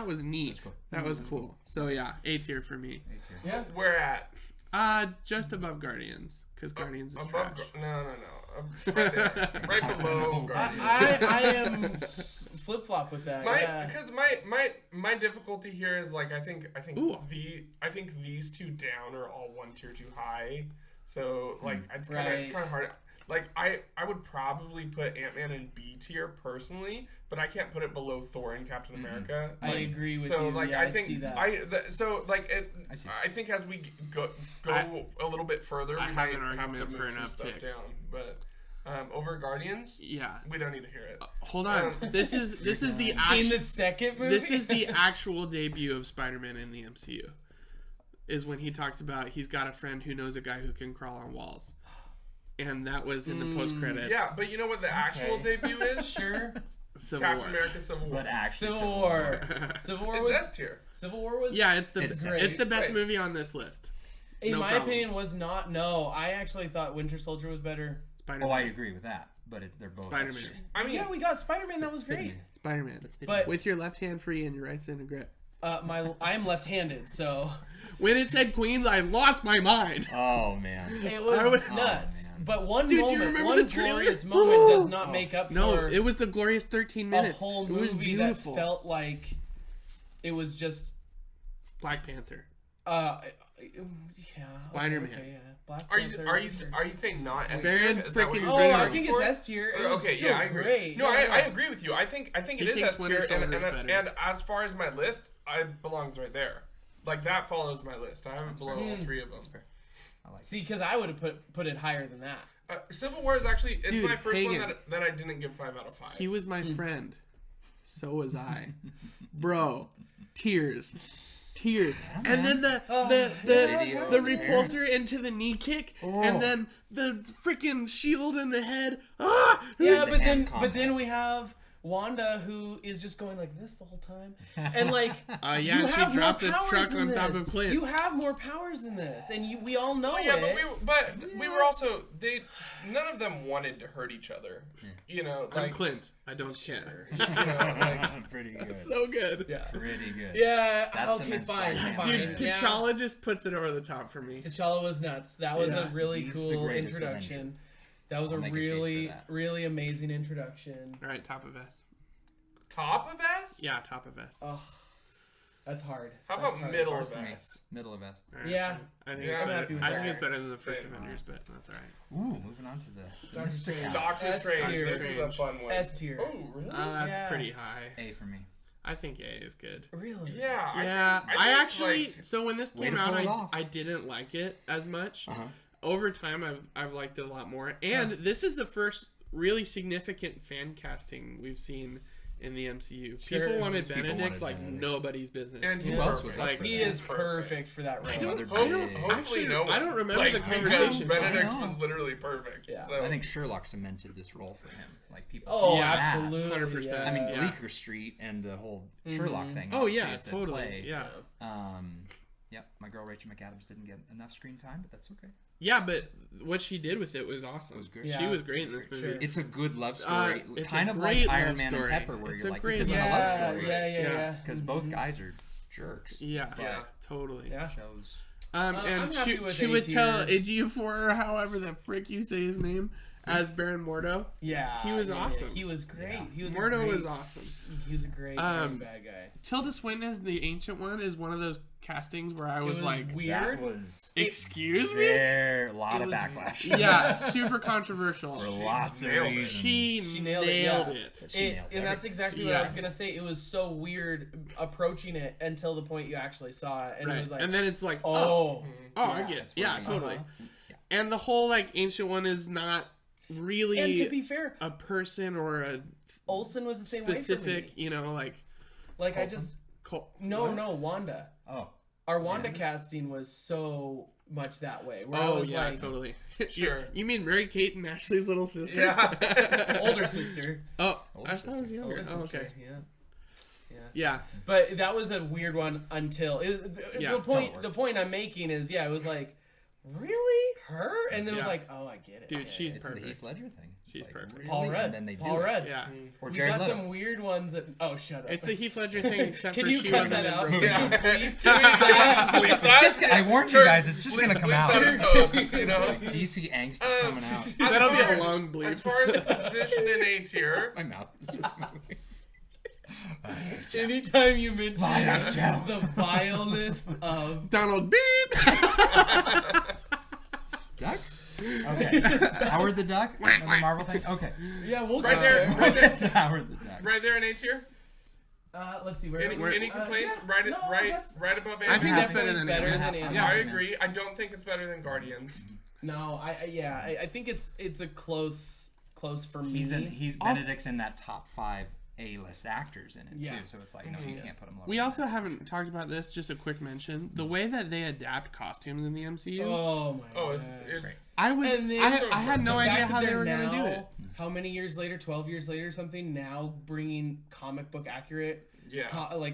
was neat. cool. That was cool. So yeah, A tier for me. Me too. Yeah. Where at? Just above Guardians, because Guardians is Above? trash. No. Right there, right below Guardians. I am flip flop with that. Yeah. Because my difficulty here is like I think Ooh. these two down are all one tier too high. So like it's kind Right. of hard. Like I would probably put Ant-Man in B tier personally, but I can't put it below Thor and Captain America. I agree with so you. like Yeah, I think see that. I see. I think as we go a little bit further, I we have might an have to argument move for an some stuff uptick. down. But over Guardians, Yeah. we don't need to hear it. Hold on. This is the in actual the second movie. this is the actual debut of Spider-Man in the MCU. Is when he talks about he's got a friend who knows a guy who can crawl on walls. And that was in the post credits. Yeah, but you know what the actual debut is? sure. Civil Captain War. America: Civil War. But actually, Civil War. Civil War It's was. S tier. Civil War was. Yeah, it's the It's the best Wait. movie on this list. In no my problem. opinion, was not. No, I actually thought Winter Soldier was better. Spider-Man. Oh, I agree with that. But they're both Spider-Man. S tier. I mean, Yeah, we got Spider-Man. That was great. Spider-Man. But With your left hand free and your right hand in grip. I am left-handed, so When it said Queens, I lost my mind. Oh man. it I was would- nuts. man. But one Dude, do you moment, remember one the trailer? glorious moment, does not make up No, for it was the glorious 13 a minutes. whole It was movie beautiful. that felt like it was just. Black Panther. Yeah. Spider-Man. Okay, yeah. Black are you Panther, are you sure. are you saying not S They're tier? in Is that what freaking you're Oh, saying I think it's for? S tier. It was Okay, still yeah, I agree. great. No, yeah. I agree with you. I think it He is thinks S Winter tier, and, Soldier's and, better. and as far as my list, it belongs right there. Like that follows my list. I have it below all three of them. I like See, because I would have put it higher than that. Civil War is actually it's Dude, my first Hagen. one that I didn't give 5 out of 5. He was my friend. So was I. Bro, tears. And then the Video the there. repulsor into the knee kick, Oh. and then the freaking shield in the head. Ah! Yeah, the hand but then we have Wanda who is just going like this the whole time, and like Yeah, you she have more dropped a powers truck than on top this. of Clint. You have more powers than this, and we all know yeah, it. but we were also none of them wanted to hurt each other. You know, I'm like Clint. I don't care. you know, like Pretty good. So good. Yeah, Pretty good. yeah. That's Okay, some fine, Spider-Man. fine. Dude, yeah. T'Challa just puts it over the top for me. T'Challa was nuts. That was Yeah. a really He's the cool greatest introduction. Avenger. That was I'll a make a case for really, that. really amazing introduction. All right, top of S. top of S. Yeah, top of S. Oh, that's hard. How That's about hard. middle Hard of for me. S? Middle of S. All right, Yeah. I think, Yeah, it's I'm better. happy with I think that. it's better than the first Same. Avengers, but that's all right. Ooh, moving on to the Doctor Strange. Mystic Doctor S Strange. tier. This is a fun one. S tier. Oh, really? That's Yeah. pretty high. A for me. I think A is good. Really? Yeah. Yeah, think, I think, actually. like, So when this Way came to out, pull it off. I didn't like it as much. Uh-huh. Over time, I've liked it a lot more. And this is the first really significant fan casting we've seen in the MCU. Sure. People wanted People Benedict wanted like Benedict. nobody's business. And Who he's else was perfect. up He for is that? perfect for that role. Another Hopefully, big- hopefully no one. I don't remember like, the because conversation. Benedict I know. was literally perfect. Yeah. So. I think Sherlock cemented this role for him. Like people. Oh, see that. absolutely. 100%. Yeah. I mean, Yeah. Bleecker Street and the whole Sherlock thing. Oh obviously yeah, it's a totally. play. Yeah. Yep. My girl Rachel McAdams didn't get enough screen time, but that's okay. Yeah, but what she did with it was awesome. It was good. She Yeah. was great in this movie. Sure. It's a good love story, It's kind a of great like Iron love Man story. and Pepper, where It's you're a like, great this isn't love a love Yeah, story. yeah. Because both guys are jerks. Yeah, Yeah. totally. Yeah. Shows. And I'm happy with Chiwetel A-tier. Ejiofor, or however the frick you say his name, as Baron Mordo. Yeah, He was yeah, awesome. He was great. Yeah. He was Mordo a great, was awesome. He was a great bad guy. Tilda Swinton as the Ancient One is one of those castings where I was, was like, weird. That was excuse me? there. A lot It of was- backlash. Yeah, super controversial. For lots of nailed it. reasons. She nailed nailed it, it. She nails And that's everything. exactly what I was Yes. gonna say. It was so weird approaching it until the point you actually saw it, and Right. it was like, And then it's like, oh, I get it. That's what Yeah, I mean. totally. Yeah. And the whole, like, Ancient One is not really and to be fair, a person or a Olsen was the same way for specific, me. you know, like, Like I Olsen? just what? no Wanda. Oh. Our Wanda casting was so much that way. Where I Oh, was yeah, like, totally. Sure. You mean Mary Kate and Ashley's little sister? Yeah. older sister. Oh, Older I thought it was sister. younger. Older Oh, sister. okay. Yeah. Yeah. But that was a weird one until Yeah, the point. until it The worked. point I'm making is, it was like, really her, and then it was Yeah. like, oh, I get it. Dude, Yeah, she's yeah. It's the perfect. Heath Ledger thing. It's She's like, perfect. really? Paul Rudd. And then they Paul do it. Rudd. Yeah. Or We Jared got Leto. some weird ones that. Oh, shut up. It's the Heath Ledger thing, except Can for you she cut wasn't that in out? Broken. Yeah. Bleep Can we that. bleep It's that? just, I warned you guys, it's just gonna come Bleep out. that in post, you know? Like DC angst is coming out. As That'll be far- a long bleep. As far as the position in A tier, My mouth is just moving. Anytime you mention Liar, Joe. the vileness of Donald Beep! Duck? Okay. Howard the Duck? Another Marvel thing? Okay. we'll right go there, right there, It's Howard the Duck. right there in A tier. Let's see where. Any complaints? Right, no, right, that's- right above A I think tier. it's better than better Ant-Man. than Yeah. Ant-Man. I agree. I don't think it's better than Guardians. No, I think it's a close for me. He's Benedict's in that top 5 A-list actors in it Yeah. too, so it's like, no, you can't put him lower. We also haven't talked about this, just a quick mention. The way that they adapt costumes in the MCU. Oh my Oh, gosh. it's I was And then- I had no The idea fact how that they they're were going to do now, it. How many years later, 12 years later, something, now bringing comic book accurate yeah.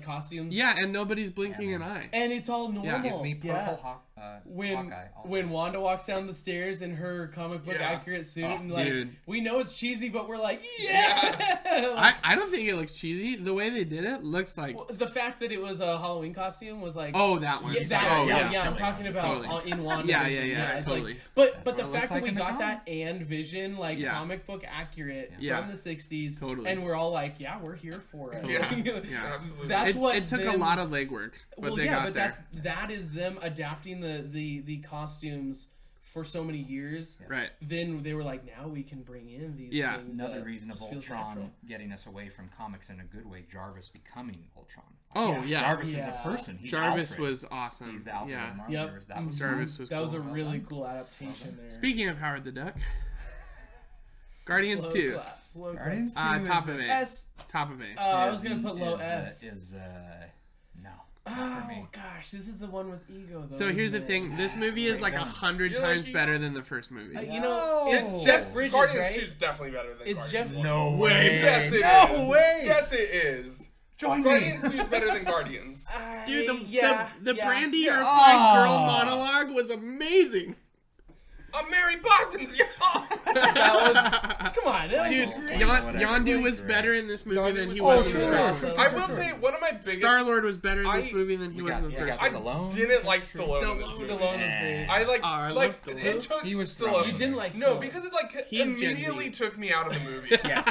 costumes. Yeah, and nobody's blinking Yeah, an man. eye. And it's all normal. Give me purple When Hawkeye. when Wanda walks down the stairs in her comic book Yeah. accurate suit, Oh, and like dude. we know it's cheesy, but we're like, yeah. Like, I don't think it looks cheesy. The way they did it looks like, the fact that it was a Halloween costume was like, oh, that one. yeah, that, oh, yeah, yeah. I'm talking about Totally. in Wanda. Yeah, it's totally. Like, but That's the what it fact looks that like we in the got comic. that and Vision like Yeah. comic book accurate Yeah. from the '60s, Totally. and we're all like, yeah, we're here for it. Yeah. Yeah. Absolutely. That's what It took a them- lot of legwork, but well, they yeah, got but there. that is them adapting the costumes for so many years. Right. Then they were like, now we can bring in these Yeah. things. Another that reason of just feels Ultron natural. getting us away from comics in a good way. Jarvis becoming Ultron. Oh, yeah. Jarvis is Yeah. a person. He's Jarvis Alfred. was awesome. He's the Alfred yeah. of the Marvel Yep. universe. That was Jarvis was That cool. was a Well really done. cool adaptation there. Speaking of Howard the Duck, Guardians Slow 2. clap, slow clap. Guardians 2 Top is, of A. S. Top of A. I was gonna put low S. No. Oh for me. gosh, this is the one with ego though. So here's the isn't it? thing. This movie is like Right. 100 You're times like- better than the first movie. You know, it's No. Jeff Bridges, Guardians right? 2 is definitely better than It's Guardians Jeff- 1. No way. way. Yes, it No is. way. Yes, it is. Join me. Guardians 2 is better than Guardians. Dude, the yeah. Brandy Yeah. or Fine Girl Oh. monologue was amazing. I'm Mary Poppins, y'all. That was, come on, that Dude, was great. Whatever. Yondu It was was better great. in this movie Yondu than he was- was oh, in the sure, first sure. one. I will say one of my biggest. Star-Lord was better in this I- movie than he was in the we first got one. Stallone. didn't like Stallone in this Stallone. movie. Stallone was Yeah. great. I like. Oh, I love like Stallone. it took He was Stallone. throwing You didn't like No, Stallone. because it like He's Gen immediately Z. took me out of the movie. Yes.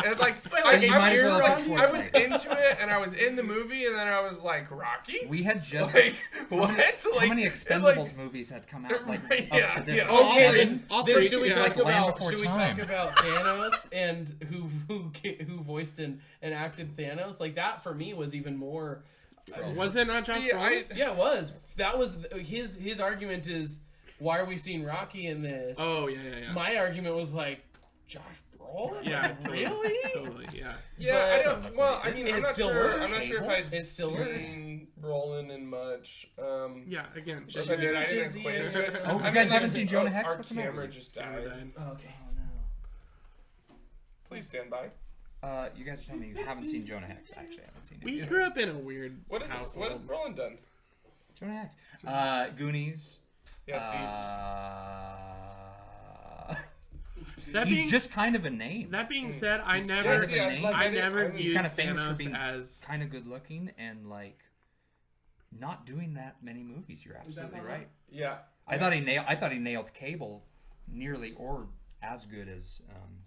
And like he might as well have been I was Schwarzenegger. into it and I was in the movie and then I was like, Rocky? We had just Like what? how many and, Expendables movies had come out like Yeah, up to this? yeah. All Okay, three. then, all then three, should we yeah. talk Like Land about Before should we Time. talk about Thanos and who voiced and acted Thanos? Like that for me was even more. Was it not Josh See, Brolin? Yeah, it was. That was his argument is why are we seeing Rocky in this? Oh, yeah. My argument was like Josh Brolin. girl? Yeah, Really? Totally, yeah. Yeah, I don't. But- Well, I mean, It I'm not still sure. works. I'm not sure if I'd It still works. seen Brolin in much. Yeah, again. If I did, I didn't Jizzy equate and- to it. Oh, you I guys mean, haven't seen Jonah oh, Hex? Our What's the matter camera with just Camera died. died. Oh, okay. Oh Please stand by. no. You guys are telling me you haven't seen Jonah Hex. Actually, I haven't seen it. We either. grew up in a weird What has household. Brolin done? Jonah Hex. Goonies. Yeah, That He's being, just kind of a name. that being said, I He's never, kind of a name. I never He's viewed kind of famous for Thanos being as. kind of good looking and like not doing that many movies. You're absolutely not right. Yeah. I thought he nailed Cable nearly or as good as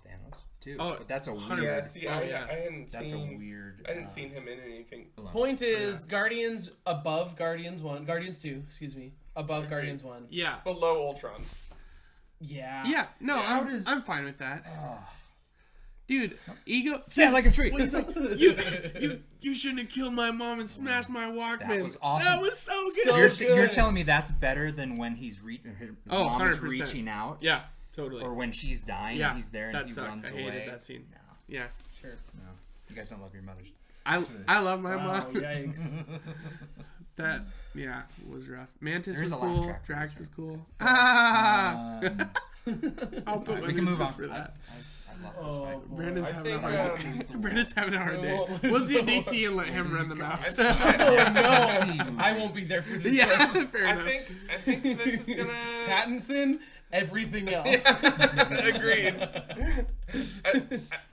Thanos too. Oh, but that's a 100%. weird. Yeah, see, Oh, I yeah. hadn't That's seen. a weird. I hadn't seen him in anything. Point is, Guardians above Guardians 1. Guardians 2, excuse me. Above Agreed. Guardians 1. Yeah. Below Ultron. Yeah. Yeah, no, How does- I'm fine with that. Dude, ego. Stand like a tree. What do you think? You shouldn't have killed my mom and smashed my Walkman. That was awesome. That was so good. So You're good. telling me that's better than when he's her Oh, mom is 100%. reaching out, Yeah, totally. or when she's dying Yeah, and he's there and that he sucked. runs I away. hated that scene. No, Yeah, Sure. no, you guys don't love your mothers. I love my Wow, mom. yikes. That was rough. Mantis There is was a laugh cool. track for Drax this, was right? cool. Ah! I'll put my we can move music on. for that. I've lost Oh, this fight. boy. Brandon's I having a think, hard day. Brandon's having a hard day. We'll- We'll do DC and let him run the mouse. Oh, See, no. I won't be there for this Yeah, one. fair I enough. think this is gonna. Pattinson, everything else. Agreed.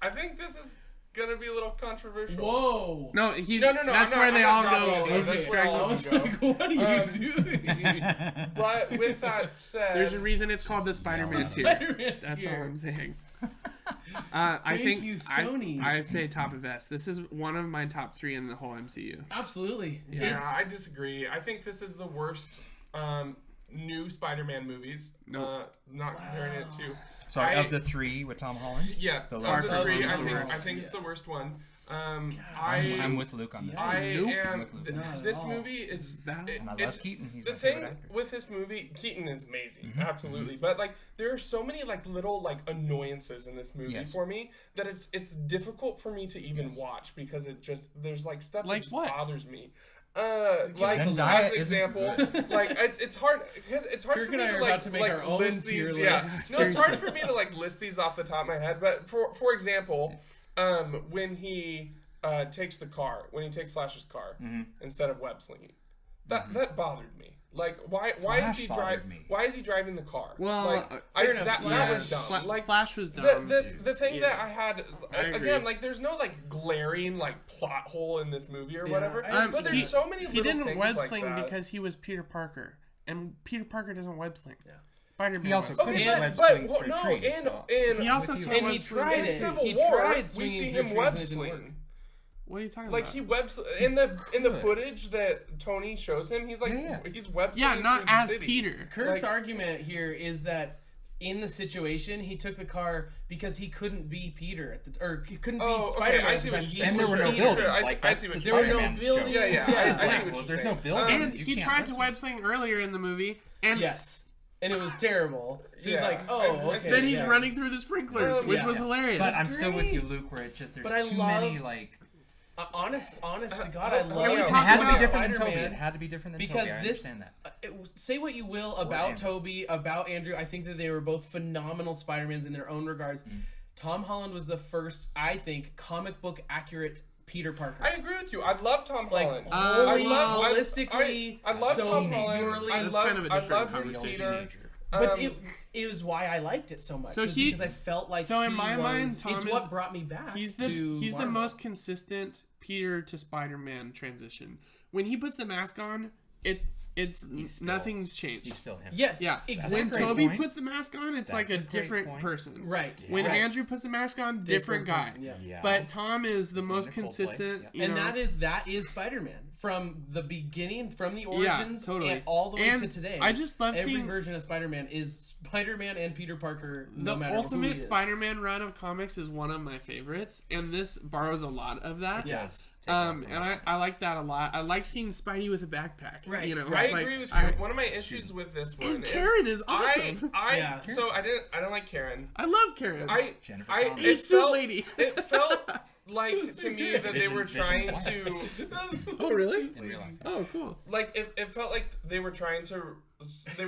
I think this is gonna be a little controversial. Whoa. No, he's No, that's I'm where they all not go. dropping it. He's That's just where drags all I them. was go. like, what are you doing? But with that said, There's a reason it's called the Spider-Man tier. Spider-Man That's all tier. I'm saying. I Thank think you, Sony. I say top of S. This is one of my top 3 in the whole MCU. Absolutely. Yeah. It's, I disagree. I think this is the worst new Spider-Man movies. Nope. Not comparing it to. Sorry, I- of the 3 with Tom Holland. Yeah, The of last the one. three, Far I from think the worst. it's the worst one. I'm with Luke on this. Yeah. I Nope. am. I'm with Luke. Not at This all. movie is. Valid. it- And I it's- love Keaton. He's the my thing favorite actor. with this movie, Keaton is amazing, absolutely. But like, there are so many like little like annoyances in this movie Yes. for me that it's difficult for me to even watch because it just there's like stuff Like that just what? bothers me. Like Zendaya as an isn't example, like it's hard because it's hard Kirk for and me I to are like about to make our own list tier these. Yeah, list. no, it's hard for me to like list these off the top of my head. But for example, when he takes the car, when he takes Flash's car instead of web slinging, that bothered me. Like why is Flash he bothered me. why is he driving the car? Well, like fair enough. that Yeah. was dumb. Like Flash was dumb. the thing Yeah. that I had I agree. again, like there's no like glaring like plot hole in this movie or Yeah, whatever. I But there's so many He little didn't things web like sling that. because he was Peter Parker, and Peter Parker doesn't web sling. Yeah. Spider-Man. He also web could sling. Okay, web but swing through no, trees, and so- He also with you. can't And he web swing. tried in it. Civil He War, tried we swinging see through him trees web and it didn't work. sling. What are you talking Like about? he web in the footage that Tony shows him, he's like Yeah. he's web Yeah, slinging not through the as city. Peter. Kirk's Like- argument here is that in the situation, he took the car because he couldn't be Peter or he couldn't be Oh, okay, Spider-Man. I at see the what time. you're He saying. And there was were no Peter. buildings. I Like, see that's what the you're saying. There were no Spider-Man buildings. joke. Yeah, Yeah, I see like, what Well, you're there's saying. no buildings. And You he can't tried web to swing. web sling earlier in the movie, and Yes. And it was terrible. So he's Yeah. like, oh, I okay. see. then he's yeah. running through the sprinklers, which Yeah. was hilarious. But I'm still with you, great. Luke. Where it just there's But I too many loved- like. Honest to God, I Can we love talk It had to about be different than Toby. Spider-Man It had to be different than because Toby. I this. understand that. Say what you will about Andrew. Toby, about Andrew. I think that they were both phenomenal Spider-Mans in their own regards. Tom Holland was the first, I think, comic book accurate Peter Parker. I agree with you. I love Tom Like, Holland. wholly, I holistically, I love so Tom Holland. purely. I That's love, kind of a I different love his conversation. Peter. But it was why I liked it so much. So was he- because I felt like so in he my was, mind, Tom it's is- what brought me back. He's to the Marvel. most consistent Peter to Spider-Man transition. When he puts the mask on, it's still- nothing's changed. He's still him. Yes, Yeah, exactly. when great Toby point. puts the mask on, it's That's like a a great different point. person. Right. When right. Andrew puts the mask on, different guy. person, yeah. Yeah. But Tom is the Same most with Coldplay. consistent. Yeah. You And know? that is Spider-Man from the beginning, from the origins, totally. and all the way And to today. I just love every seeing- version of Spider-Man is Spider-Man and Peter Parker. No The matter who he Ultimate is. Spider-Man run of comics is one of my favorites, and this borrows a lot of that. Yeah. Yes. And I like that a lot. I like seeing Spidey with a backpack. Right. You know, I like, agree with you. One of my issues with this one and is Karen is awesome. So I don't like Karen. I love Karen. Jennifer it She's felt, so lady. It felt like to me that they were trying to. Oh really? In real life. Oh cool. Like it felt like they were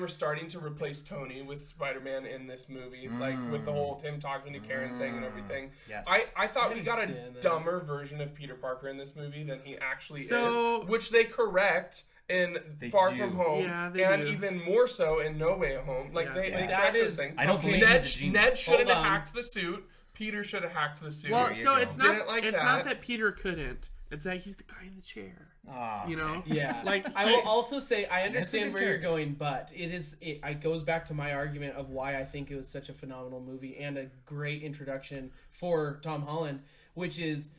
starting to replace Tony with Spider-Man in this movie, like with the whole him talking to Karen thing and everything. Yes. I thought we got a understand that. dumber version of Peter Parker in this movie than he actually So- is, which they correct in Far do. From Home, Yeah, they and do. even more so in No Way Home. Like Yeah. they That correct those is- things. I don't believe Ned, he's a genius. Ned shouldn't Hold have on. hacked the suit. Peter should have hacked the suit. Well, you so go. it's not. Didn't like it's that. not that Peter couldn't. It's that he's the guy in the chair. Oh, You know. Yeah, Like, I will also say I understand good where you're character. going, but it goes back to my argument of why I think it was such a phenomenal movie and a great introduction for Tom Holland, which is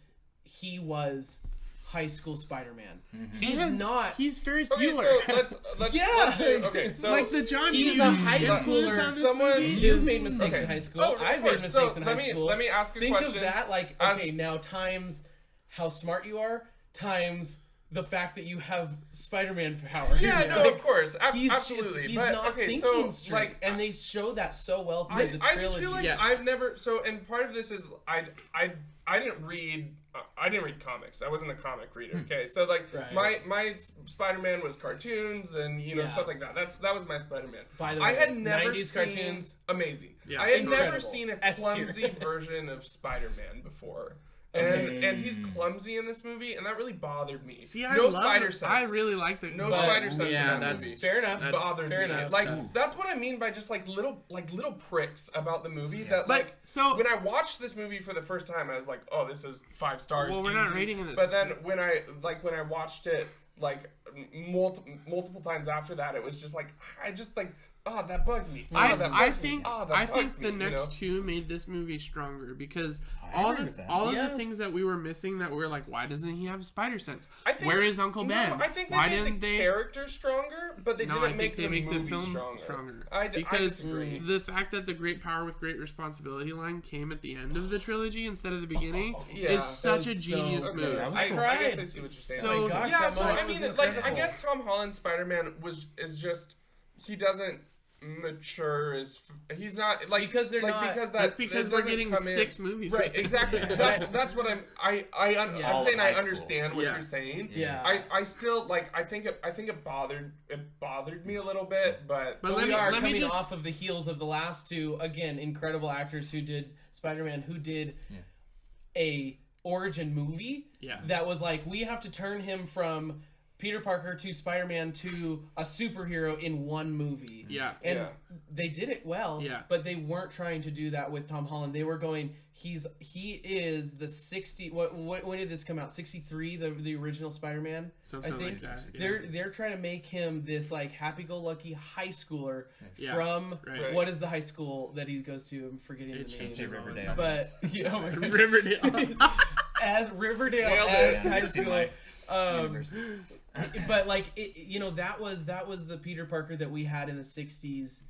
he was high school Spider-Man. He's And not. He's Ferris Okay, Bueller. so let's Yeah. let's do, okay, so like the John He's Hughes a high influence schooler. on this Someone- movie You've is- made mistakes okay. in high school. Oh, of I've made course. mistakes So in let high me- school. let me ask a Think question of that like as- okay, now times how smart you are times the fact that you have Spider-Man powers. Yeah, no, of course, He's absolutely. He's but not okay, thinking so straight, like, and they show that so well through the trilogy. I just feel like Yes. I've never. So, and part of this is I didn't read. I didn't read comics. I wasn't a comic reader. Okay, so like Right. my Spider-Man was cartoons and Yeah. stuff like that. That was my Spider-Man. By the I way, had never 90s seen cartoons, amazing. Yeah. I had never incredible. seen a S tier. clumsy version of Spider-Man before. Okay. And he's clumsy in this movie, and that really bothered me. See, I no love spider it. sense. I really like the No But- spider sense yeah, in that that's movie. Fair enough. Bothered fair me. enough. Like that's what I mean by just like little pricks about the movie that But, like so- when I watched this movie for the first time I was like, oh, this is 5 stars. Well, we're not easy. rating it. But then when I watched it like multiple times after that, it was just like that bugs me. I That think bugs the me, next two made this movie stronger because I all agree the with that. all of Yeah. the things that we were missing that we were like, why doesn't he have spider sense? I think, Where is Uncle no, Ben? I think they why made didn't the they? character stronger, but they No, didn't I think make they the make the movie film stronger. I because disagree. the fact that the great power with great responsibility line came at the end of the trilogy instead of the beginning Yeah. is such a That's genius Okay, move. That was I cool. guess I Cried. see what you're saying. So- Oh my gosh, yeah, that so moment I was mean, like, I incredible. guess Tom Holland Spider-Man is just he doesn't mature as he's not like Because they're like not- because that That's because that we're doesn't getting come in- 6 movies. Right, with it. exactly. That's what I'm Yeah. I'm saying I High school. understand what Yeah. you're saying. Yeah. I still like I think it bothered me a little bit, but But let we me- are let me coming just- off of the heels of the last two, again, incredible actors who did Spider-Man, who did a origin movie Yeah. that was like, we have to turn him from Peter Parker to Spider-Man to a superhero in one movie. Yeah. And Yeah. they did it well, Yeah. but they weren't trying to do that with Tom Holland. They were going, he is the 60, when did this come out? 63, the original Spider-Man? Something I think like that. Yeah. they're trying to make him this like happy-go-lucky high schooler Yeah. from Right. what is the high school that he goes to? I'm forgetting It the name. changes all the Riverdale. time. But yeah, oh my gosh. Riverdale. As Riverdale Nailed as it. high See school. my Um, but like that was the Peter Parker that we had in the 60s,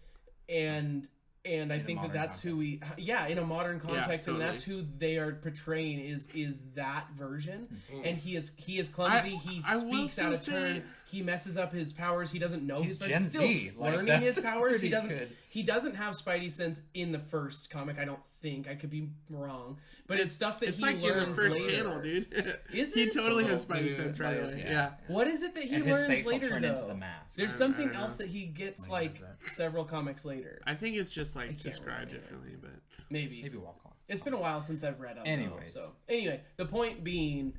and I a think modern that's who we in a modern context, totally. and that's who they are portraying is that version. And he is clumsy. He I will speaks out of still turn. say- He messes up his powers. He doesn't know. He's but Gen still Z. Like, learning that's his powers. He pretty doesn't. good. He doesn't have Spidey sense in the first comic. I don't think. I could be wrong. But it's stuff that It's he like in learns the first later. panel, dude. Is He it? totally It's a has little Spidey bit- sense right it is, away. yeah. Yeah. What is it that he And his learns face will later turn though? into the mask. There's I something don't else know. that he gets When he like does that. several comics later. I think it's just like can't described remember. differently, but Maybe. Maybe wall clock. It's been a while since I've read up. Anyways. So anyway, the point being,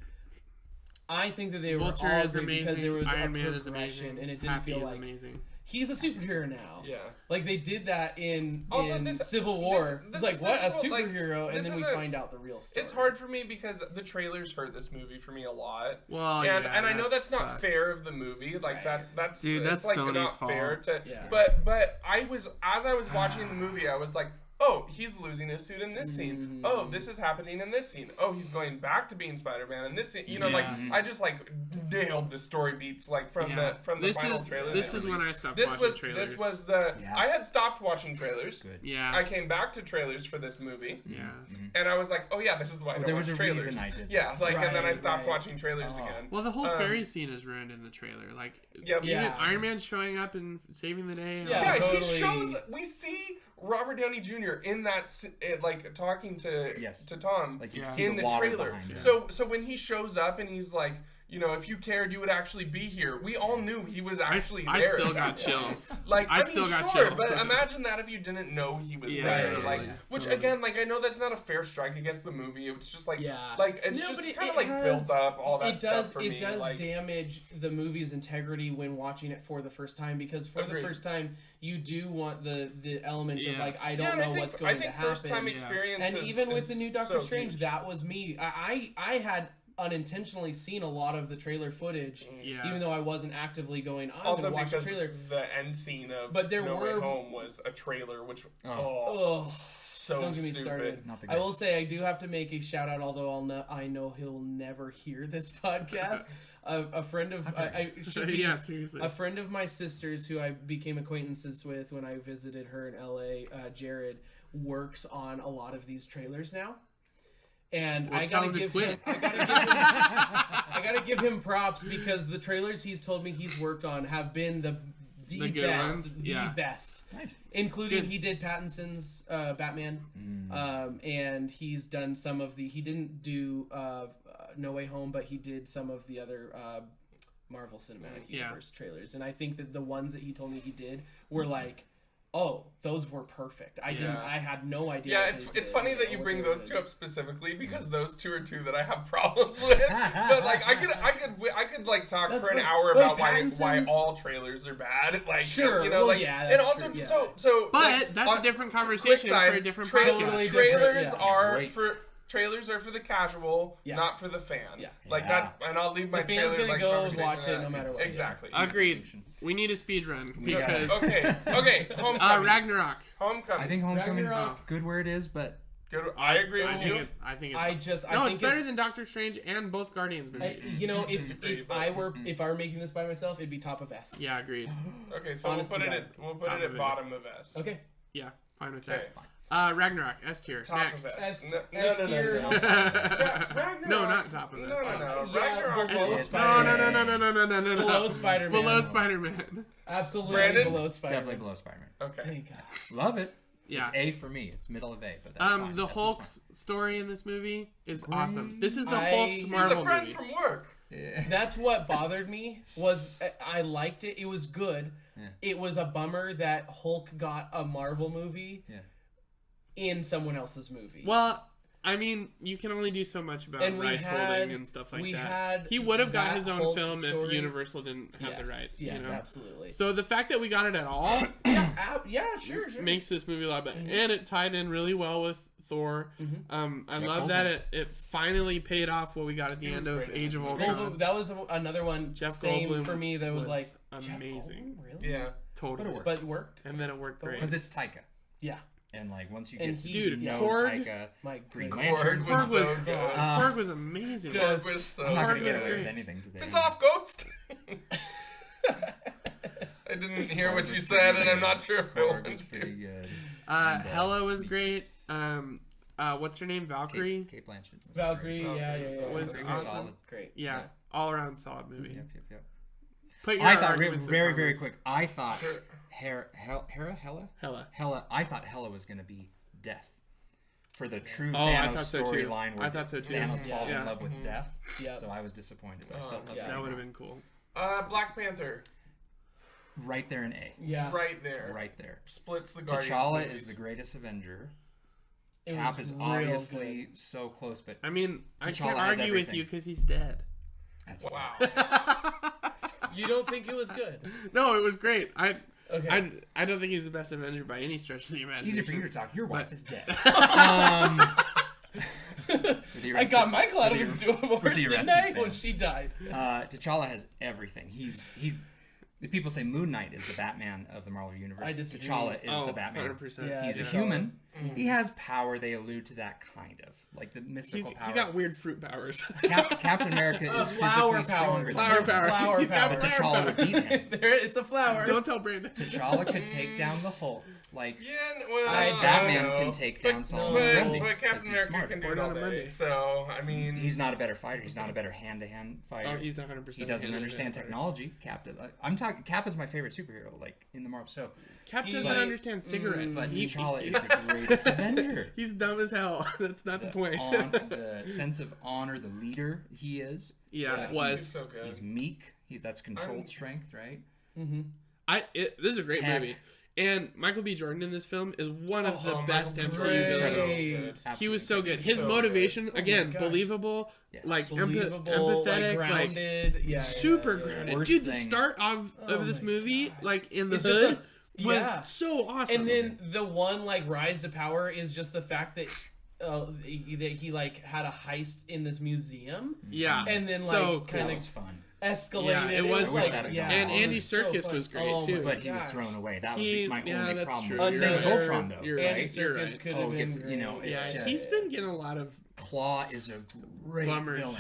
I think that they were Vulture all is great because there amazing. was Iron a Man is progression, amazing. and it didn't Happy feel is like amazing. he's a superhero now. yeah. Like they did that in Also, in this- Civil War. this It's like is what a difficult, like, superhero, and this then we isn't- find out the real story. It's hard for me because the trailers hurt this movie for me a lot. Well, and yeah, I know that that's not sucks. fair of the movie. Like Right. that's Dude, it's that's like Sony's not fair fault. to. Yeah. But I was as I was watching the movie, I was like, oh, he's losing his suit in this scene. Oh, this is happening in this scene. Oh, he's going back to being Spider-Man in this scene. You know, like I just like nailed the story beats like from the final trailer. This is when I stopped watching trailers. This was the I had stopped watching trailers. Good. Yeah. I came back to trailers for this movie. Yeah. And I was like, oh yeah, this is why I don't watch trailers. Reason I did. Yeah, like and then I stopped watching trailers again. Well, the whole fairy scene is ruined in the trailer. Like, Yep. even Iron Man showing up and saving the day. Yeah, Yeah, totally. he shows. We see Robert Downey Jr. in that, like talking to Tom, Like you see in the the water trailer. behind him. So when he shows up and he's like, you know, if you cared, you would actually be here. We all knew he was actually I there. still got chills. Like I mean, still got sure, chills. but imagine that if you didn't know he was Yeah, there. totally. Like, which again, like I know that's not a fair strike against the movie. It's just like, like it's No, just but kind of it like has- built up all that it stuff does for it me. does like, damage the movie's integrity when watching it for the first time, because for Agreed. the first time you do want the element of like I yeah, don't and know I think, what's going I think to happen. first time experience And even with the new Doctor so Strange, huge. that was me. I had unintentionally seen a lot of the trailer footage, even though I wasn't actively going, I'm also going to watch the because trailer. the end scene of But there No were- Way Home was a trailer, which Ugh. so Don't get me stupid. started. Not the I will greatest. say I do have to make a shout out, although I know he'll never hear this podcast. A friend of I should be, Yeah, seriously. a friend of my sister's who I became acquaintances with when I visited her in LA, Jared, works on a lot of these trailers now. And Well, I tell gotta him to give quit. him I gotta give him props, because the trailers he's told me he's worked on have been the The good best, ones? the Yeah. best. Nice. Including Good. he did Pattinson's Batman, and he's done some of the. He didn't do No Way Home, but he did some of the other Marvel Cinematic Universe trailers. And I think that the ones that he told me he did were like, oh, those were perfect. I had no idea. Yeah, what it's they it's did funny that or you what bring they were those gonna two do. up specifically because those two are two that I have problems with. But like I could like talk That's for an what- hour wait, about why Pattinson's- all trailers are bad. Like Sure, you know, well, like yeah, and that's also true, yeah. so But like, that's on- a different quick conversation side, for a different Totally podcast. different. trailers yeah. are Great. for trailers are for the casual, Yeah. not for the fan. Yeah. Like Yeah. that, and I'll leave my The fan's trailer gonna like go conversation watch to it that. no matter what. Exactly. Agreed. We need a speed run because Okay. Homecoming. Ragnarok. Homecoming. I think Homecoming's Ragnarok. good where it is, but Good. I agree with you. I think I it's just no, I it's think better than Doctor Strange and both Guardians movies. you know, Disagree, if but- I were making this by myself, it'd be top of S. Yeah, agreed. Okay, so Honest we'll to put God. it Top at of it. bottom of S. Okay. Yeah, fine with Okay. that. Ragnarok, S tier. Top Next. of S. S- No. S tier. Ragnarok. No, not top of No, this. no. Yeah, Ragnarok. below is- It's Spider-Man. No. Below Spider-Man. Below Spider-Man. Absolutely Brandon? below Spider-Man. definitely below Spider-Man. Okay. Thank God. Love it. Yeah. It's A for me. It's middle of A, but that's fine. The S is Hulk's story in this movie is awesome. This is the I- Hulk's He's a He's Marvel a friend movie. from work. fine. That's what bothered me was I liked it. It was good. Yeah. It was a bummer that Hulk got a Marvel movie Yeah. in someone else's movie. Well, I mean, you can only do so much about And we rights had- holding and stuff like we that. had He would have got that his own Hulk film if story. Universal didn't have the rights. Yes, you know? absolutely. So the fact that we got it at all Yeah, sure. makes this movie a lot better, and it tied in really well with Thor. I Jeff love Goldblum. that it finally paid off what we got at the He end was of great in Age of this Ultron. Well, that was another one. Jeff same Goldblum for me. That was like amazing. Jeff Goldblum, really? Yeah. Totally, But it worked. But it worked. and then it worked great. Because it's Taika. Yeah. And like once you And get to he- know Korg- Taika, My Green goodness. Lantern. Korg was so was- good. Korg was amazing. Yes. Korg was so I'm not Korg gonna was get away great. with anything today. It's off, Ghost. I didn't hear what you said, and I'm not sure if I Korg want was to. pretty good. Hela was great. What's her name? Valkyrie. Kate Blanchett. was Valkyrie, great. yeah. Was Pretty awesome. solid. Great. Yeah, all around solid movie. Yep. Put your I thought arguments in the very comments. quick. I thought Sure. Hela. Hela. I thought Hela was gonna be death for the true Oh, I Thanos thought so too. storyline. Where I thought so too. Thanos falls Yeah. in love with death. Yep. So I was disappointed, but I still thought yeah. That would have been cool. Black Panther. right there in A. Yeah. Right there. Right there. Splits the Guardians. T'Challa movies. is the greatest Avenger. It Cap was is real obviously so close, but I mean, I T'Challa can't has argue with everything. you because he's dead. that's Wow. You don't think it was good? No, it was great. Okay. I don't think he's the best Avenger by any stretch of the imagination. easy for you to talk. Your wife is dead. I got Michael out of his duel for before the Sydney arrested when fans. she died. T'Challa has everything. He's People say Moon Knight is the Batman of the Marvel Universe. I disagree. T'Challa is the Batman. 100%. Yeah, He's a T'Challa. human. He has power. They allude to that kind of. Like the mystical power. He got weird fruit powers. Captain America is Flower physically power. stronger than Flower him. power. Flower He's got power. But T'Challa would beat him. It's a flower. Don't tell Brandon. T'Challa could take down the Hulk. Like, Yeah, well, Batman I don't can know. take But- down Solomon Grundy. But 'cause Captain he's America smarter. can do Born it all on a day. Monday. So, I mean... He's not a better fighter. He's not a better hand-to-hand fighter. Oh, he's 100%. He doesn't understand technology. Cap is my favorite superhero, like in the Marvel. So, Cap doesn't But- understand cigarettes. but He- T'Challa is the greatest Avenger. He's dumb as hell. That's not the point. The sense of honor, the leader he is. Yeah, He's was. so good. He's meek. That's controlled strength, right? This is a great Tech. movie. And Michael B. Jordan in this film is one of the Oh, best Michael B. MCU Jordan. villains. Great. He was so good. He's His so motivation, good. Oh my again, gosh. believable, Yes. like Believable, empathetic, like like grounded. Yeah, super yeah, yeah. grounded. Worst Dude, the thing- start of this my movie, gosh. like in the It's just hood, a- was yeah. so awesome. And then the one like rise to power is just the fact that he like had a heist in this museum, yeah, and then so like That kind was of fun. escalated. Yeah, it was I wish like, that had yeah, gone. And Oh, Andy it so Serkis fun. was great, Oh too. my But he was gosh. thrown away. That He- was my yeah, only that's problem. true. With You're Same right. with Ultron, though, You're right? Andy right. You're Serkis right. could have Oh, been gets, great. you know, it's Yeah, just he's been getting a lot of Claw is a great Bummers. villain.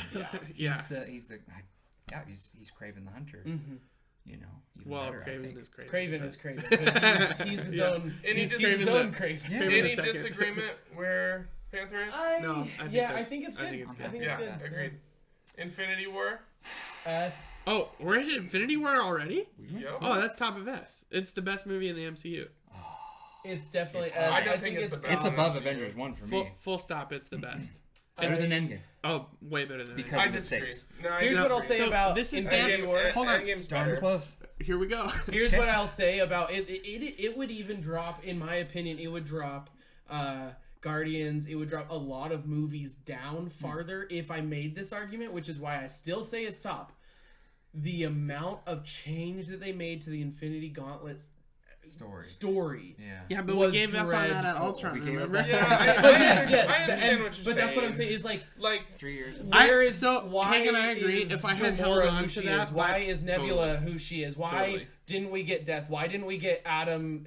Yeah, Yeah. he's Craven the Hunter. Mm-hmm. You know, even well, better, I Craven think. is Craven. Craven but- is Craven. But he's his Yeah. own. Any He's his Craven own the- Craven. Yeah. Craven the Any second. disagreement where Panther is? No, I think yeah, I that's- think it's I good. think it's good. I think it's Yeah, good. agreed. Infinity War? S. Oh, we're at Infinity War already? Yep. Oh, that's top of S. It's the best movie in the MCU. It's definitely It's S. high. I don't think it's the best. It's above MCU. Avengers 1 for Full, me. full stop. It's the best. Better than Endgame. Oh, way better than Because that. I of the disagree. stakes. No, I Here's what I'll disagree. say So, about this is Infinity Dan- War. Hold on. Endgame's Darn better. close. Here we go. Here's what I'll say about it. It would even drop, in my opinion, it would drop Guardians. It would drop a lot of movies down farther if I made this argument, which is why I still say it's top. The amount of change that they made to the Infinity Gauntlet story. Yeah. Yeah, but we was gave up on that at dreadful. Ultron, We gave up remember? on Yeah, I understand what you're but that's what I'm saying. saying is like 3 years. where is so, why Hank and I agree, is if I had Gamora held on who to she that, is? Why but- is Nebula who she is? Why Totally. didn't we get Death? Why didn't we get Adam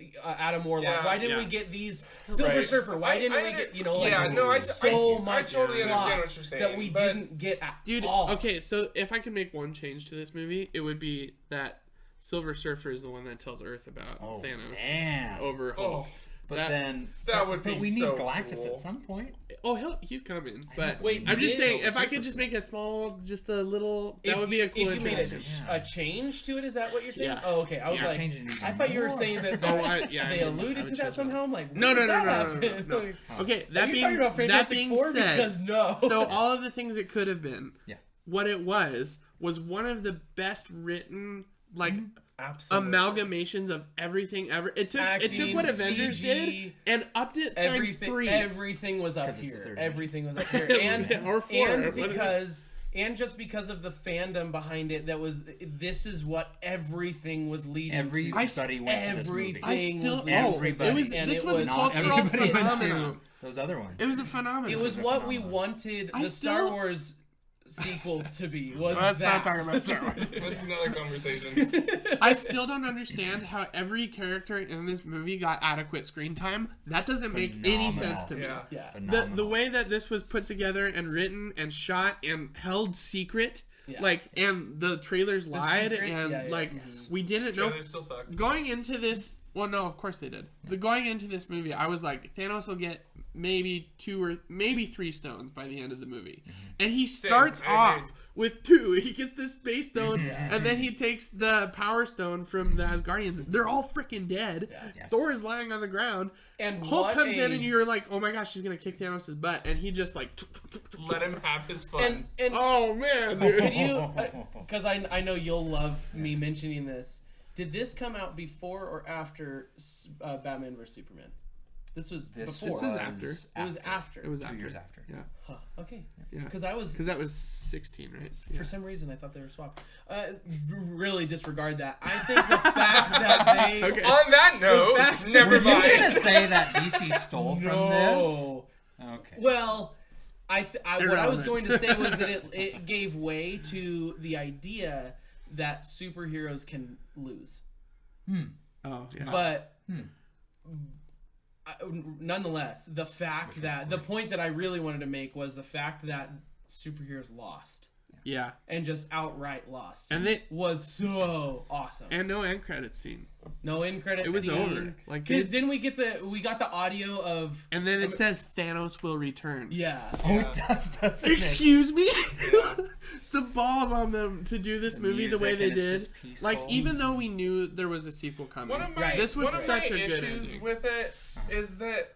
Warlock? Yeah. Why didn't Yeah. we get these Silver Surfer? Why didn't we get like yeah, no, I so much totally plot understand what you're saying. that we but didn't get at Dude, all. okay, so if I could make one change to this movie, it would be that Silver Surfer is the one that tells Earth about Oh, Thanos man. over Hulk. Oh, But that- then... that would But be we need so Galactus cool. at some point. Oh, he's coming. But Wait, I'm just did- saying, if I Silver could just make a small, just a little, that If would be a cool if you made introduction. a change to it, is that what you're saying? Yeah. Oh, okay. I was Yeah, like, changing it even I thought you were more. saying that Oh, yeah, they I would alluded to change that somehow. I'm like, No, when no, did no, that no, happen? no, no. Like, Okay, are that you being, talking about that Fantastic being Four? said, Because no. so all of the things it could have been, Yeah. what it was one of the best written, like, Absolutely. amalgamations of everything ever. It took Acting, what Avengers CG, did and upped it times everything, 3. everything was up 'Cause it's the here. third Everything was up here, and Or 4, and whatever. because and just because of the fandom behind it, that was this is what everything was leading to. Everybody went to this movie. Everything. I thing still was everybody. it was and this it was a was Not cultural everybody went to phenomenon. those other ones. It was a phenomenon. It was a what we phenomenon. wanted I the Star still- Wars sequels to be. Was Let's that. not talk about Star Wars. That's another conversation. I still don't understand how every character in this movie got adequate screen time. That doesn't make any sense to me. Yeah. Yeah. The Phenomenal. way that this was put together and written and shot and held secret, Yeah. like, and the trailers lied, secrets, and yeah, yeah. like we didn't know. Trailers still suck. Going into this, well, no, of course they did. But going into this movie, I was like, Thanos will get maybe 2 or maybe 3 stones by the end of the movie, and he starts I off agree. with 2. He gets the space stone, and then he takes the power stone from the Asgardians. They're all freaking dead. Yes. Thor is lying on the ground. And Hulk what comes in, a- and you're like, oh my gosh, she's gonna kick Thanos' butt, and he just like, Let him have his fun. And oh man, dude. could you? Because I know you'll love me mentioning this. Did this come out before or after Batman vs Superman? This was before. This was after. It was after. It was 2 after. years after. Yeah, Huh, okay. yeah. Because I was Because that was 16, right? for some reason I thought they were swapped. Really disregard that. I think the fact that they Okay. On that note, fact- never Were you gonna mind. say that DC stole from this? No. Okay. Well, what I was Irrelevant. going to say was that it gave way to the idea that superheroes can lose. Oh, yeah. But nonetheless, the fact that the point that I really wanted to make was the fact that superheroes lost. Yeah. And just outright lost. And they was so awesome. and no end credits scene. No end credits. It was scene. over. Like, Didn't we get the audio of? and then it says Thanos will return. Yeah. Oh, it does, doesn't it? Excuse me. The balls on them to do this movie the way music, they and it's did. just peaceful. Like, even though we knew there was a sequel coming, One of my, this was one of such my a good issues ending. with it is that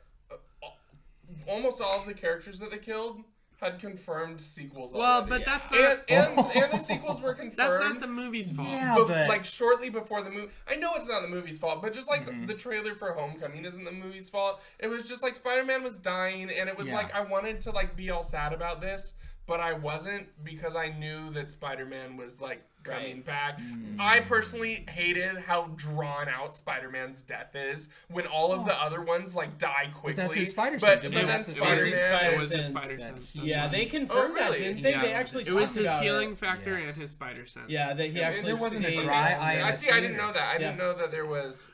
almost all of the characters that they killed had confirmed sequels. Well, already. but that's not and the sequels were confirmed. that's not the movie's fault. Yeah, but like shortly before the movie. I know it's not the movie's fault, but just like the trailer for Homecoming isn't the movie's fault. It was just like Spider-Man was dying, and it was like I wanted to like be all sad about this, but I wasn't because I knew that Spider-Man was like coming back. I personally hated how drawn out Spider-Man's death is when all of the other ones like die quickly. that's his spider but, sense, but isn't then it? Spider-Man It was the sense. spider sense. Yeah, they confirmed Oh, really? that, didn't they? Yeah. They actually It was talked his about healing it. factor Yes. and his spider sense. Yeah, that he Yeah, actually. there wasn't a stayed dry on eye there. in I the see. I didn't theater. know that. I didn't Yeah. know that there was,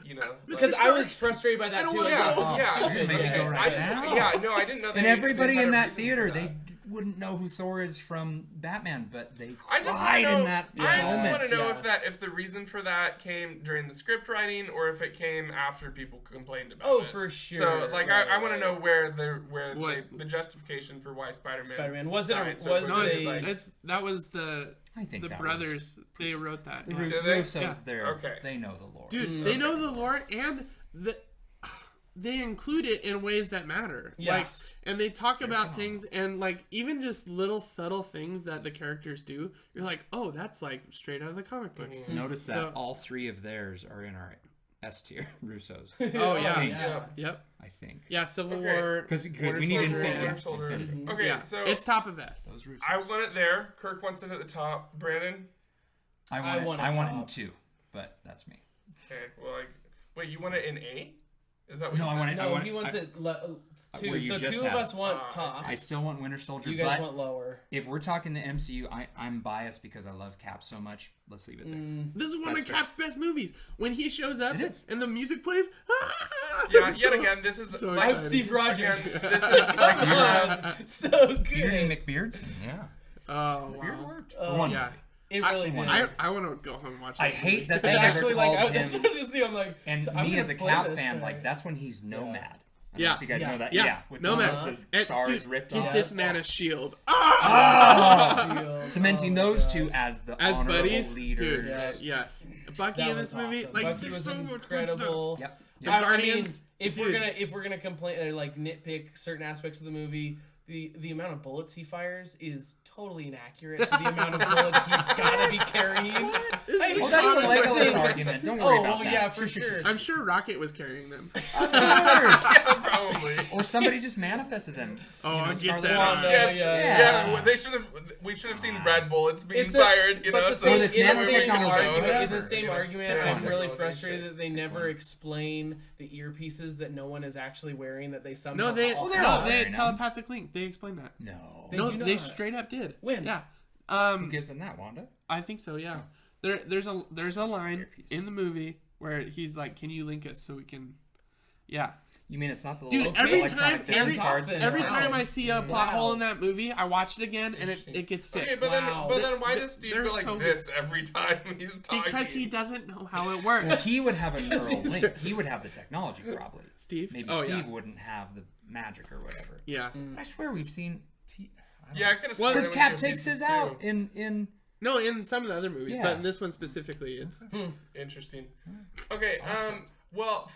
Because I was frustrated by that too. wanna I was go. like, Yeah, oh, stupid. Maybe Yeah. go right now. Yeah, no, I didn't know that. And everybody had in a that reason theater, for they that. wouldn't know who Thor is from Batman, but they I just cried want to know. in that I just moment. want to know Yeah. if the reason for that came during the script writing or if it came after people complained about Oh, it. for sure. So like I want to know where What? the justification for why Spider-Man. Spider-Man. Was it a- died so was No, it quickly. a- it's that was the I think the that brothers. They wrote that. was, Yeah. Did they? Russo's Yeah. there. Okay. They know the lore. Dude, they know the lore and they include it in ways that matter. Yes. Like, and they talk about things and like even just little subtle things that the characters do. You're like, oh, that's like straight out of the comic books. Notice that So- all three of theirs are in our S tier, Russo's. Oh yeah. Yeah. Yep. I think. Yeah. Civil Okay. War. Because Winter we need Soldier, Infinity. Winter Soldier. Infinity. Okay, Yeah. so It's top of S. Those Russo's. I want it there. Kirk wants it at the top. Brandon. I want it it in top. 2, but that's me. Okay. Well, like, wait, you want it in A? Is that what? No, you I said? want it. No, he wants it two. where you So just two of have- us want I top. I still want Winter Soldier, You guys but want lower. if we're talking the MCU, I'm biased because I love Cap so much. Let's leave it there. This is one That's of fair. Cap's best movies. When he shows up It is. and the music plays. Yeah. Yet again, this is So like I'm exciting. Steve Rogers. Again, this is like Come on. So Beardy good. McBeardson, yeah. Oh Beard wow. worked. Oh, For one Yeah. movie. It really did. I want to go home and watch. I this hate movie. that they And never actually, called like, that's him. what I just see. I'm like, And I'm me gonna as a play Cap this, fan, right? like that's when he's nomad. I don't know Yeah. if you guys Yeah. know that. Yeah. With Nomad. the And, stars dude, ripped Get off. this man a shield. Cementing those two as the As honorable buddies, leaders. dude. Yeah. Yes, Bucky That in this was movie, awesome. like Bucky there's was so much good stuff. incredible. Yep. The I mean, Guardians, if dude. we're gonna complain or like nitpick certain aspects of the movie, the amount of bullets he fires is totally inaccurate to the amount of bullets he's gotta be carrying. Oh, that's the Legolas argument. Don't worry Oh, about well, that. yeah, for sure. I'm sure Rocket was carrying them. Yeah, probably. Or somebody just manifested them. Oh, You know, I get Scarlet that. Witch. Yeah, Yeah, Yeah. they should have. We should have seen red bullets being It's a- fired. You but know, the so same, it's in the nanotechnology, same argument, whatever, in the same you know. argument, Yeah. I'm really Technology frustrated shit. that they never explain the earpieces that no one is actually wearing. That they somehow No, they all they're no, all have. they wearing them. telepathic link. They explained that. No. They No, do they not. straight up did. When? Yeah. Who gives them that, Wanda? I think so. Yeah. There's a line in the movie where he's like, "Can you link us so we can?" Yeah. You mean it's not the Dude, little every electronic time- business every- cards? often- Every Wow. time I see a plot Wow. hole in that movie, I watch it again and it gets fixed. Okay, but Wow. then why does Steve They're go like so- this every time he's talking? Because he doesn't know how it Well, works. he would have a neural link. He would have the technology, probably. Steve? Maybe Oh, Steve yeah. wouldn't have the magic or whatever. Yeah. I swear we've seen. Yeah, I could have. Well, Because Cap takes his out in. No, in some of the other movies, Yeah. but in this one specifically, it's Interesting. Okay. Well,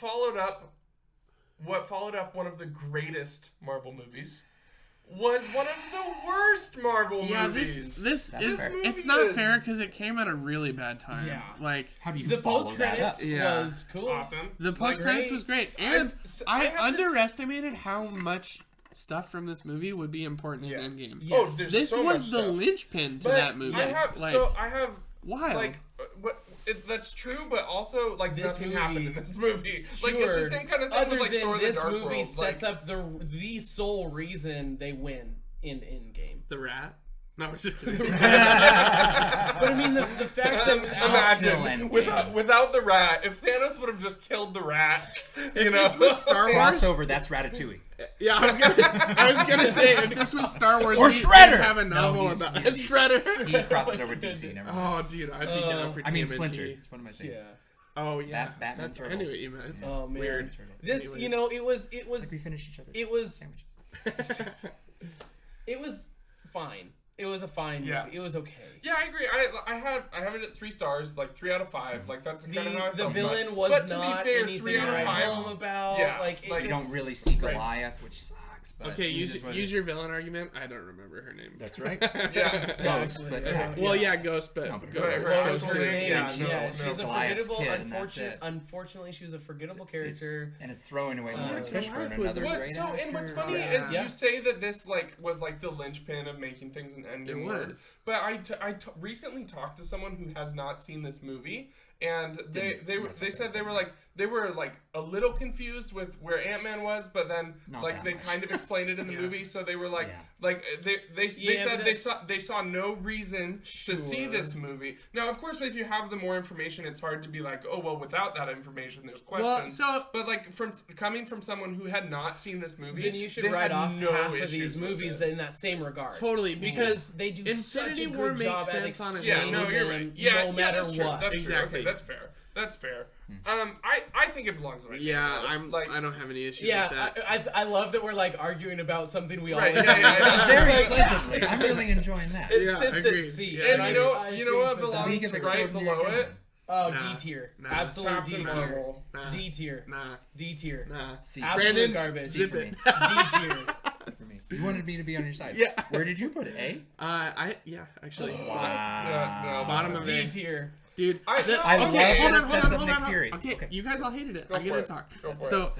what followed up one of the greatest Marvel movies was one of the worst Marvel yeah. movies. This That's is fair. it's movie not is- fair because it came at a really bad time. Yeah. Like How do you The follow post that up? credits Yeah. was cool. Awesome. the post credits great. was great, and I I have this- underestimated how much stuff from this movie would be important Yeah. in Endgame. Yes. Oh, there's This so was much the stuff. linchpin to But that movie. I have like, wild. like that's true, but also like This nothing movie- happened in this movie. Like Sure. it's the same kind of thing Other with like than Thor: this The Dark movie World. sets up the sole reason they win in Endgame. the rat. No, I was just kidding. But I mean, the fact that Imagine without the rat, if Thanos would have just killed the rats, If this was Star Wars, Crossover, that's Ratatouille. yeah, I was gonna say if this was Star Wars, Or he'd Shredder! have a novel about it. Shredder. He crosses over DC. Never mind. Oh, dude, I'd be down for TMNT. I mean, Splinter. What am I saying? yeah. Oh yeah, Batman I knew Turtles. what you meant. Oh man. Weird. This, Anyways. you know, it was Like we finish each other's it was sandwiches. it was fine. It was a fine Yeah. movie. It was okay. Yeah, I agree. I have it at 3 stars, like 3 out of 5. Like that's kind of how I The felt villain about it. was But to not be fair, anything 3 out to of write 5. home about. Yeah, Like, it like, You just, don't really see Right. Goliath, which sucks. But Okay, you use just wanna- your villain argument. I don't remember her name. That's right. Yeah. Ghost, but yeah. Well, yeah, Ghost, but No, but go her- ahead. her what Ghost was her Rider. name? Yeah, She's a Goliath's forgettable. kid, and that's it. Unfortunately, she was a forgettable It's- character. and it's throwing away Lawrence Goliath Fishburne, was- another What? great So, actor. and what's funny Yeah. is Yeah. you say that this like was like the linchpin of making things an ending. It was. But I recently talked to someone who has not seen this movie, and they said they were like a little confused with where Ant-Man was, but then Not like that they much. kind of explained it in the movie, so they were like Yeah. they Yeah, said but they saw no reason to see Sure. this movie. Now, of course, if you have the more information, it's hard to be like, oh well, without that information, there's questions. Well, so But like coming from someone who had not seen this movie, Then you should they write had off no half of issues these with movies it. that in that same regard. totally Because they do such Infinity a War good makes job at sense on its Yeah, explaining own. no, you're them right. Yeah, no matter that's true. what. That's Exactly. True. Okay, that's fair. I think it belongs right yeah, there. I'm like I don't have any issues Yeah, with that. I love that we're like arguing about something we all Right, agree yeah, yeah, on. Very Like, pleasantly. I'm really enjoying that. It Yeah, sits agreed. at C. Yeah, and I you know what belongs League of right Extraordinary below it? Gentlemen. Oh, Nah, D tier. nah. Absolute Captain D tier. Marvel. Nah, D tier. nah, D tier. nah. C. Absolute Brandon, garbage. C zip for it. me. D tier. For me. You wanted me to be on your side. Yeah. Where did you put it? A? Actually, Wow. Yeah, no, Bottom this of is- A. D tier. dude. I I love okay, hold that on, it sets hold up on, Nick hold on. Fury. Okay, Okay. you guys all hated it. Go I get for to it. talk. Go for So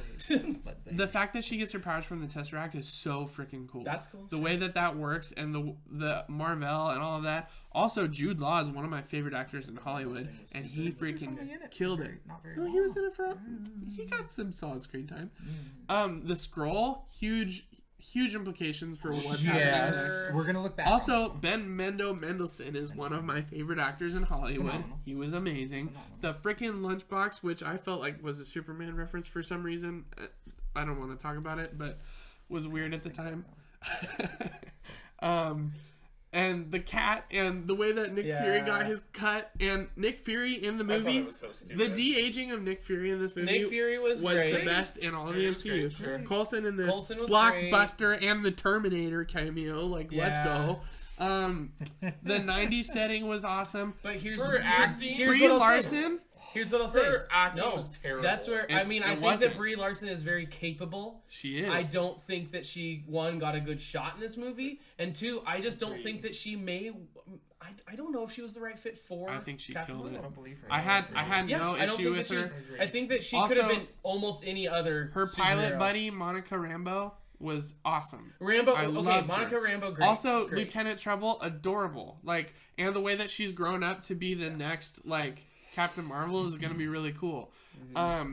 But the fact that she gets her powers from the Tesseract is so freaking cool. That's cool. The way that works and the Marvel and all of that. Also, Jude Law is one of my favorite actors in Hollywood, and he only freaking in it. killed it. Not very No, he was in it for. He got some solid screen time. The scroll, huge implications for what's happening Yes. there. We're gonna look back. on Also, this one. Ben Mendelsohn is one of my favorite actors in Hollywood. Phenomenal. He was amazing. The freaking lunchbox, which I felt like was a Superman reference for some reason. I don't want to talk about it, but was weird at the time. And the cat and the way that Nick Fury got his cut, and Nick Fury in the I thought movie, it was so stupid. the de-aging of Nick Fury in this movie Nick Fury was the great. best in all of the Fury was MCU. great, sure. Coulson in this Coulson was blockbuster and the Terminator cameo. Like, let's Yeah. go. The 90s setting was awesome. But here's Her acting- here's Brie what I'll say. Larson, Here's what I'll say. Her acting No, was terrible. that's where I It's- mean. it I think wasn't. that Brie Larson is very capable. she is. I don't think that she one got a good shot in this movie, and two, I just don't think that she may. I don't know if she was the right fit for. I think she Captain killed it. I Marvel. don't believe her. I had Yeah, no I don't issue think with that she was. her. I think that she Also, could have been almost any other. Her pilot superhero. buddy, Monica Rambeau, was awesome. Rambo. I Okay, loved Monica her. Rambeau. Great. Also, great. Lieutenant Trouble, adorable. Like, and the way that she's grown up to be the next like Captain Marvel is gonna be really cool. I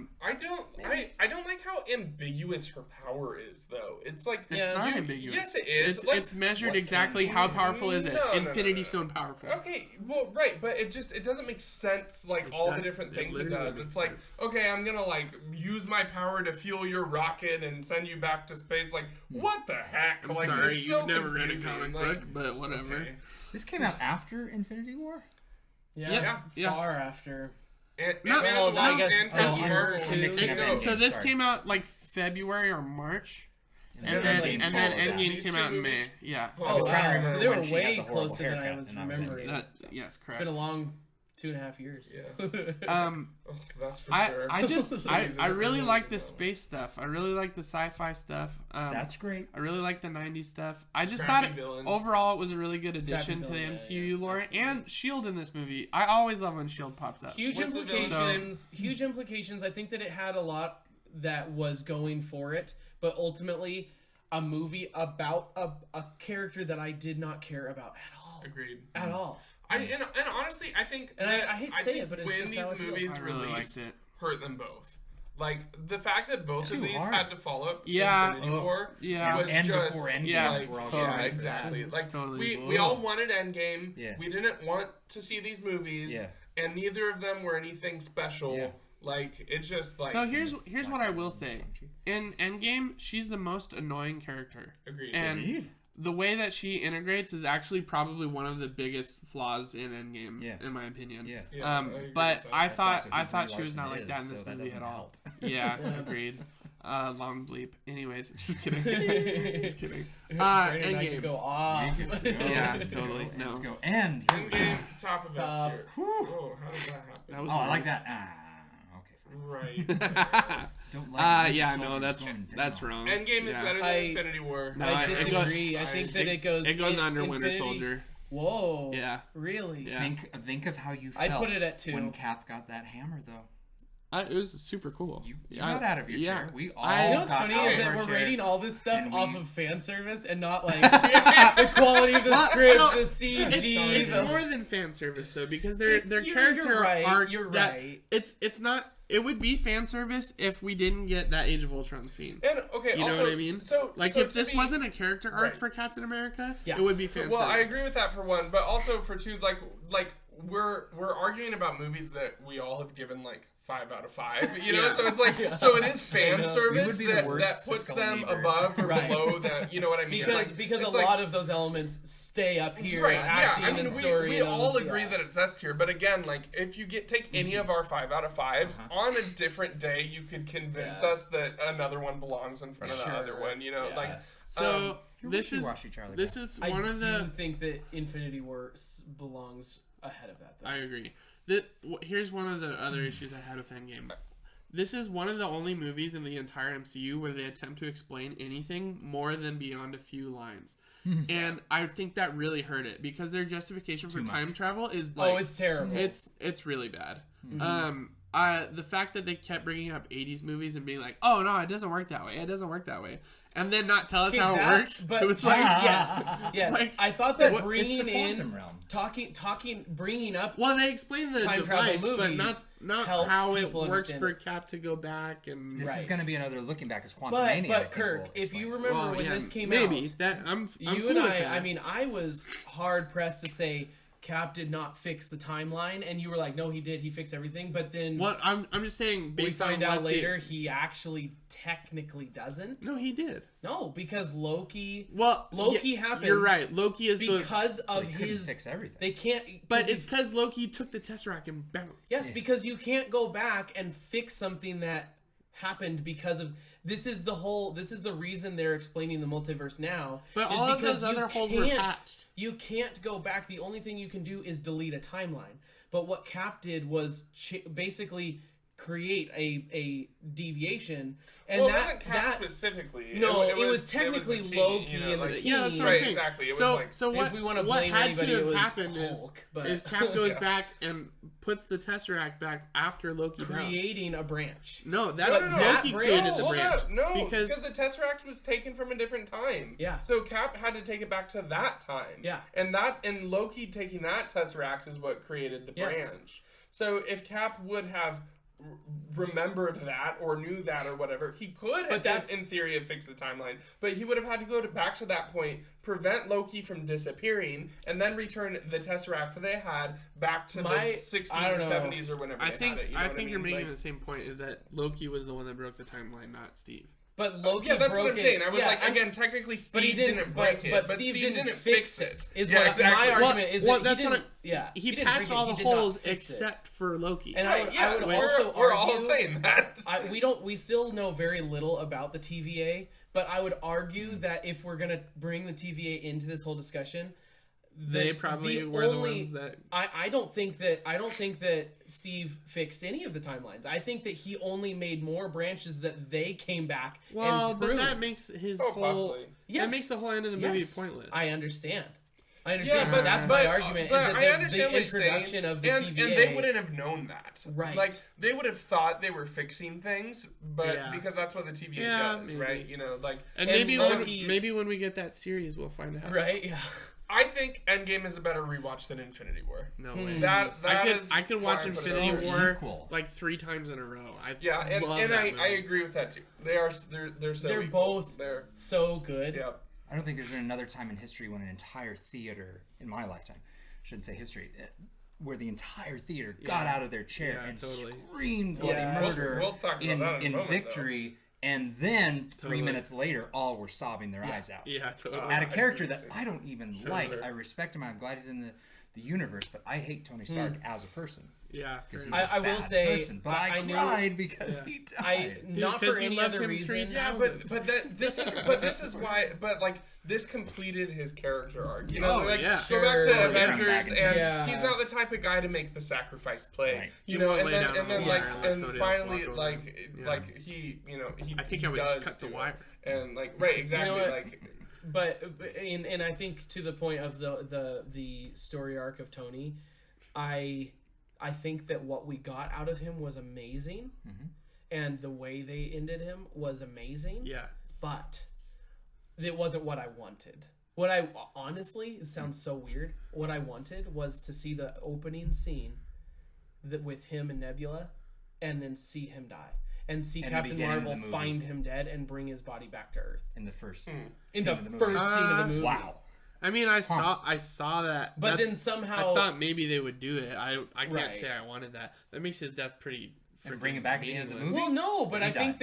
don't like how ambiguous her power is, though. It's like It's Yeah. not ambiguous. Yes, it is. It's, Like, it's measured what- exactly how powerful is it. No, no, no, Infinity no. Stone powerful. Okay, well, right, but it doesn't make sense. Like It all does. the different It things it literally does. makes It's like, sense. okay, I'm gonna like use my power to fuel your rocket and send you back to space. Like, what the heck? I'm like, sorry, it's so you've never read a confusing. comic Like, book, but whatever. okay. This came out after Infinity War. Yeah, Yeah. far after. No, Well, no, I guess and a Captain year Marvel. or two. And mixing up No, Endgame So this started. came out like February or March, and Yeah, then these and two- then yeah. Endgame These came two out in May. movies- Yeah. Oh, I was wow. trying to So remember they were when she way had the horrible closer than I haircut, was and was remembering. Endgame. Yes, correct. It's been a long 2.5 years. Yeah. Oh, that's for sure. I just Movies I is really really like the good. space stuff. I really like the sci-fi stuff. That's great. I really like the 90s stuff. I just Crappy thought villain. overall it was a really good addition to the villain, yeah, MCU yeah, lore. absolutely. And S.H.I.E.L.D. in this movie. I always love when S.H.I.E.L.D. pops up. Huge What's the villain? implications. Huge implications. I think that it had a lot that was going for it, but ultimately, a movie about a character that I did not care about at all. Agreed. At all. And honestly, I think And I hate to say think it, but it's when just these how I feel. movies I really released liked it. hurt them both. Like, the fact that both of Too these hard. had to follow up Yeah. Infinity War Yeah. was And just... before Endgame, yeah, like, we're all totally. yeah, getting ready for exactly. that. Like, Totally. we all wanted Endgame. Yeah. We didn't want to see these movies. Yeah. And neither of them were anything special. Yeah. Like, it's just like... So here's what I will say. In Endgame, she's the most annoying character. Agreed. And Indeed. the way that she integrates is actually probably one of the biggest flaws in Endgame, Yeah. in my opinion. Yeah. Yeah, I agree But with that. I That's thought also who Brie she was not Larson like that in is, this so that movie at doesn't all. help. Yeah, agreed. Long bleep. Anyways, just kidding. Just kidding. Brandon and I could Endgame. go off. Yeah, totally. And No. go. And Endgame, top of S Top. tier. Oh, how did that happen? That was oh, I weird. like that. Okay, fine. Right. Don't like Winter Yeah, no, Soldier's that's going down. wrong. Endgame is Yeah. better than Infinity War. No, I it goes- disagree. I think that it goes. It goes in- under Winter Infinity- Soldier. Whoa. Yeah. Really? Yeah. Think of how you felt I'd put it at 2. when Cap got that hammer, though. It was super cool. You got out of your yeah. chair. We all I- You know what's got funny out is of that our we're chair. rating all this stuff and off we- of fan service and not like the quality of the script, so- the CG. It's the- more than fan service though, because their You're character right, arcs. you're that right. It's not. It would be fan service if we didn't get that Age of Ultron scene. And okay, You know also, what I mean? So Like so if to this be- wasn't a character arc Right. for Captain America, Yeah. it would be fan Well, service. I agree with that for one, but also for two, like we're arguing about movies that we all have given like 5 out of 5. You know, Yeah. so it's like so it is fan know. service We would be the that worst puts Siskel them Niebuhr. above or Right. below that. You know what I mean? because Like, because a it's like- lot of those elements stay up here, Right, acting yeah. I mean, and story. we and all this, agree yeah. that it's S tier, but again, like if you take any of our 5 out of 5s Uh-huh. on a different day, you could convince Yeah. us that another one belongs in front of the Sure. other one. You know, Yeah. like Yes. So You're this is wishy-washy, Charlie this Brown. is I one of do the. think that Infinity War belongs ahead of that. Though. I agree. Here's one of the other issues I had with Endgame. This is one of the only movies in the entire MCU where they attempt to explain anything more than beyond a few lines. And I think that really hurt it because their justification for Too much. time travel is like it's terrible. it's really bad. The fact that they kept bringing up 80s movies and being like, "Oh no, it doesn't work that way. It doesn't work that way." And then not tell us Okay, how that- it works. But It was like, yes. Like, I thought that It's bringing the in quantum realm. talking, bringing up well, they explained the Time travel device, but movies not helps how it people works understand for it. Cap to go back and. This is Right. going to be another looking back as Quantumania. But I think, Kirk, will if you explain. remember Well, when yeah, this came maybe out, that I'm you cool and with I, that. I mean, I was hard pressed to say Cap did not fix the timeline, and you were like, no, he did. He fixed everything. But then What I'm just saying, we based find on out what later he actually technically doesn't. No, he did. No, because Loki. Well, Loki yeah, happens. You're right. Loki is the. Because of They couldn't his. fix everything. They can't. But it's because Loki took the Tesseract and bounced. Yes, because you can't go back and fix something that happened because of this is the reason they're explaining the multiverse now. But is all of because those you other holes were can't- patched. You can't go back. The only thing you can do is delete a timeline. But what Cap did was basically create a deviation, and well, it that wasn't Cap that specifically. no, it was technically the team, Loki you know, and the like- team. Yeah, that's what Right, I'm saying. exactly. It was So, like- so If what, we wanna what blame had to anybody, it have was happened Hulk, but- is Cap goes Yeah. back and puts the Tesseract back after Loki bounced. creating a branch. No, that's No, no, no. Loki That created branch- the Hold branch. up, no, because because the Tesseract was taken from a different time. Yeah. So Cap had to take it back to that time. Yeah. And Loki taking that Tesseract is what created the Yes. branch. So if Cap would have remembered that or knew that or whatever, he could have, that's- in theory, have fixed the timeline. But he would have had to go back to that point, prevent Loki from disappearing, and then return the Tesseract they had back to the I 60s don't or know. 70s or whenever I they think had it. You know I what think mean? you're making Like- the same point is that Loki was the one that broke the timeline, not Steve. But Loki Yeah, that's broke what I'm it. saying. I was Yeah, like, I'm- again, technically Steve But he didn't break it, but Steve didn't fix it. Is Yeah, what exactly. my argument is. Well, that that's he what didn't. Yeah, He didn't patched break it, all he the did not holes fix it. except for Loki. And Right, I would we're also we're argue, all saying that. we still know very little about the TVA, but I would argue that if we're gonna bring the TVA into this whole discussion, They probably were the ones that. I don't think that Steve fixed any of the timelines. I think that he only made more branches that they came back Well, and but proved. that makes his Oh, whole. possibly. Yes. That makes the whole end of the movie Yes. pointless. I understand. Yeah, but that's my argument. But is that I understand the what you're introduction saying, of the and TVA, they wouldn't have known that. Right. Like they would have thought they were fixing things, but Yeah. because that's what the TVA Yeah, does, maybe. right? You know, like and and maybe Loki- maybe when we get that series, we'll find out. right? Yeah. I think Endgame is a better rewatch than Infinity War. No way. I could watch Infinity War equal. like 3 times in a row. I agree with that too. They're so They're equal. both They're so good. yeah. I don't think there's been another time in history when an entire theater, in my lifetime, shouldn't say history, where the entire theater got out of their chair and screamed bloody murder We'll talk about that in a moment, victory, and then 3 minutes later, all were sobbing their eyes out. Yeah, totally. At a character that I don't even like. I respect him. I'm glad he's in the universe, but I hate Tony Stark as a person. Yeah, I will say, person, but I cried because he died. Not for any other reason. Yeah, this is why. But like this completed his character arc. You know, go back to Avengers, and he's not the type of guy to make the sacrifice play. Right. You know, and then finally, he, you know, he. I think I would just cut the wire. And like, right, exactly, you know like. But and I think to the point of the story arc of Tony, I think that what we got out of him was amazing, and the way they ended him was amazing. Yeah, but it wasn't what I wanted. What I honestly, it sounds so weird. What I wanted was to see the opening scene with him and Nebula, and then see him die. And see Captain Marvel find him dead and bring his body back to Earth. In the first scene of the movie. Wow. I mean, I saw that. But then somehow I thought maybe they would do it. I can't say I wanted that. That makes his death pretty. And bring it back at the end of the movie. Well, no, but I think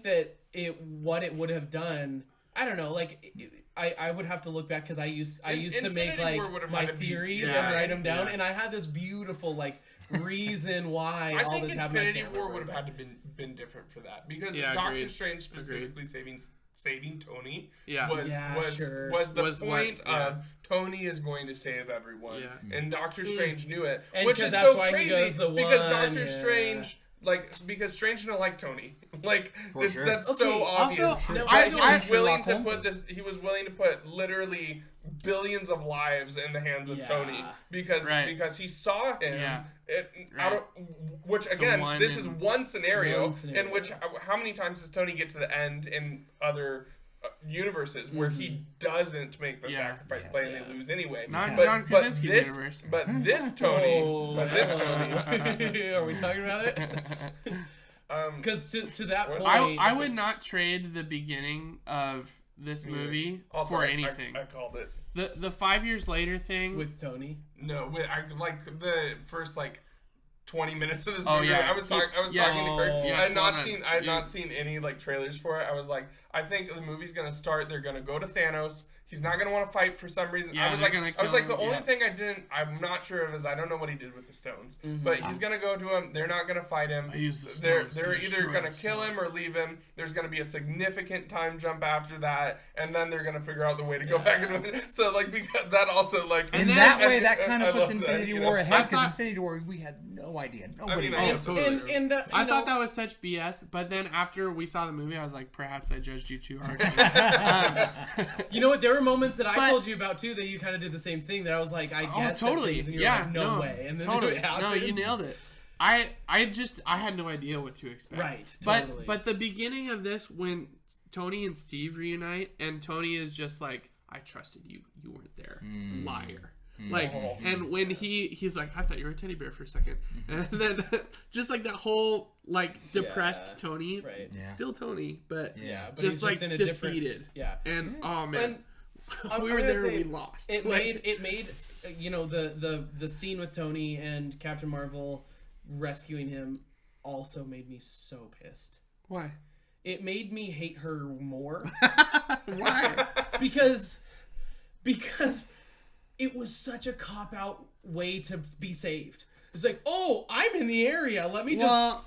that what it would have done. I don't know. Like I would have to look back because I used to make like my theories and write them down, and I had this beautiful like reason why all this happened. I think Infinity War would have had to been different for that because Doctor Strange specifically saving Tony was the point of Tony is going to save everyone, and Doctor Strange knew it, and which is that's so why crazy he goes the because one, Doctor Strange. Because Strange didn't like Tony. That's so obvious. Also, he was willing to put literally billions of lives in the hands of Tony because he saw him. Which again, this is one scenario in which how many times does Tony get to the end in other universes where he doesn't make the sacrifice play and they lose anyway. John Krasinski's universe. But this Tony, are we talking about it? Because to that point, I would not trade the beginning of this movie for anything. I called it the 5 years later thing with Tony. No, I like the first 20 minutes of this movie. I was talking to Kirk. I had not seen any trailers for it. I was like, I think the movie's gonna start. They're gonna go to Thanos. He's not gonna want to fight for some reason. I was like, the only thing I'm not sure of is I don't know what he did with the stones. But he's gonna go to him. They're not gonna fight him. They're either gonna kill him or leave him. There's gonna be a significant time jump after that, and then they're gonna figure out the way to go back and win. So because that also in that way that kind of puts Infinity War ahead because Infinity War we had no idea. Nobody knows. I thought that was such BS, but then after we saw the movie, I was like, perhaps I judged you too harshly. You know what? There were moments that I told you about too that you kind of did the same thing. That I was like, I guess totally. And you're like, no way. And then totally. it happened. No, you nailed it. I had no idea what to expect. Right. Totally. But the beginning of this, when Tony and Steve reunite, and Tony is just like, I trusted you. You weren't there. Liar. And when he's like, I thought you were a teddy bear for a second, and then just that whole depressed Tony, still Tony, but just in a defeated, and oh man, we were there, we lost. It made the scene with Tony and Captain Marvel rescuing him also made me so pissed. Why? It made me hate her more. Why? Because it was such a cop-out way to be saved. It's like, oh, I'm in the area. Let me just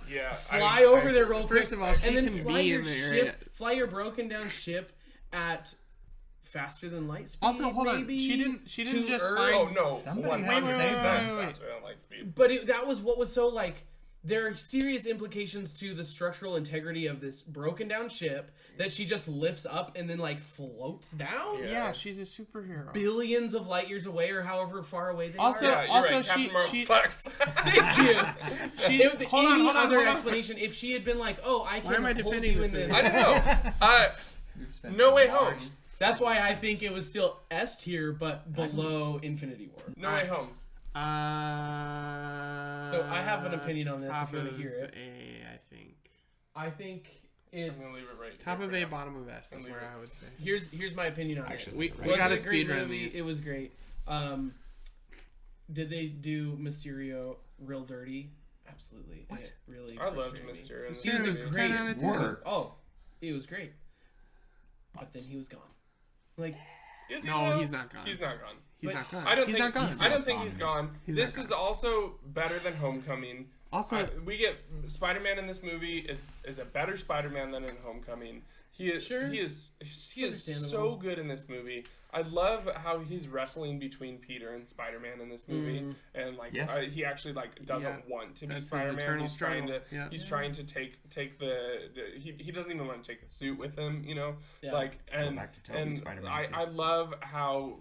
fly over there real quick. First of all, she and then can fly be your in the ship, area. fly your broken down ship at faster than light speed. Also, hold on. She didn't just Earth. find. Oh no! Somebody had to say faster than light speed. But that was what was so there are serious implications to the structural integrity of this broken down ship that she just lifts up and then floats down. Yeah, she's a superhero. Billions of light years away, or however far away they also, are. You're also, right. Captain Marvel sucks. Thank you. Hold on. Explanation. If she had been like, "Oh, I can hold you in this," I don't know. No Way Home. That's why I think it was still S tier, but below Infinity War. No Way Home. So I have an opinion on this if you want to hear it. A, I think. I think it's I'm gonna leave it right Top here of for A, now. bottom of S is where I would say. here's my opinion on Actually, it. We Was got it to a great speed run movie? these. It was great. Did they do Mysterio real dirty? Absolutely. What? It really I loved frustrated me. Mysterio. He was Mysterio's a great 10 out of 10. Worked. Oh, it was great. But then he was gone. Like, Is he No, though? he's not gone. He's not gone. He's But not gone. I don't he's think not gone. I don't He's think gone. he's gone. He's This not is gone. also better than Homecoming. Also, We get Spider-Man in this movie is a better Spider-Man than in Homecoming. He is Sure. he is so understandable. good in this movie. I love how he's wrestling between Peter and Spider-Man in this movie, and like Yes. he actually like doesn't Yeah. want to be That's his Spider-Man. eternal He's trying to struggle. Yeah. he's trying to take the he doesn't even want to take the suit with him, you know, Yeah. like and back to Tobey and Spider-Man too. I love how.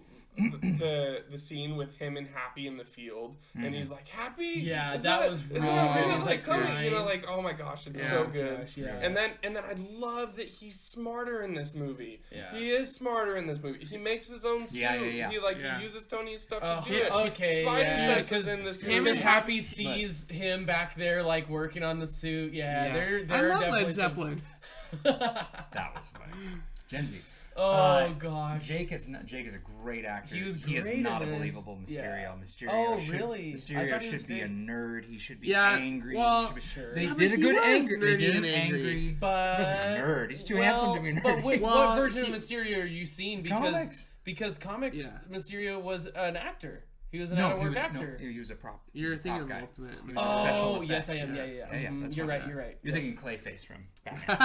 the scene with him and Happy in the field, and he's like, Happy, Yeah, is that was is really that good. really He's, like, coming? You know, crying. like, oh my gosh, it's Yeah. so Oh good. gosh, yeah. And then I love that he's smarter in this movie. Yeah. He is smarter in this movie. He makes his own suit. Yeah. He Yeah. he uses Tony's stuff to do yeah, it. okay, Spider yeah, Sense is because in this him movie. and Because Happy sees him back there, like, working on the suit. Yeah, they're I love definitely Led Zeppelin. That was funny. Gen Z. Oh, gosh. Jake is a great actor. He was He is great not a in this. believable Mysterio. Yeah. Mysterio Oh, should, really? I Mysterio thought he was should be a great. nerd. He should be Yeah, angry. well, He should be, Sure. They Yeah, did but a he good was angry. They nerdy did and an angry. angry. But He wasn't a nerd. He's too handsome to be a nerd. But wait, Well, what version he- of Mysterio are you seeing? Comics. Because comic Yeah. Mysterio was an actor. He was an no, out-of-work actor. he was a prop. he You're was a thinking prop of guy. Ultimate. He was a special Oh, yes, I effects. am. Yeah. Yeah, Mhm, that's you're fine. right. You're right. You're Yeah. thinking Clayface from Batman.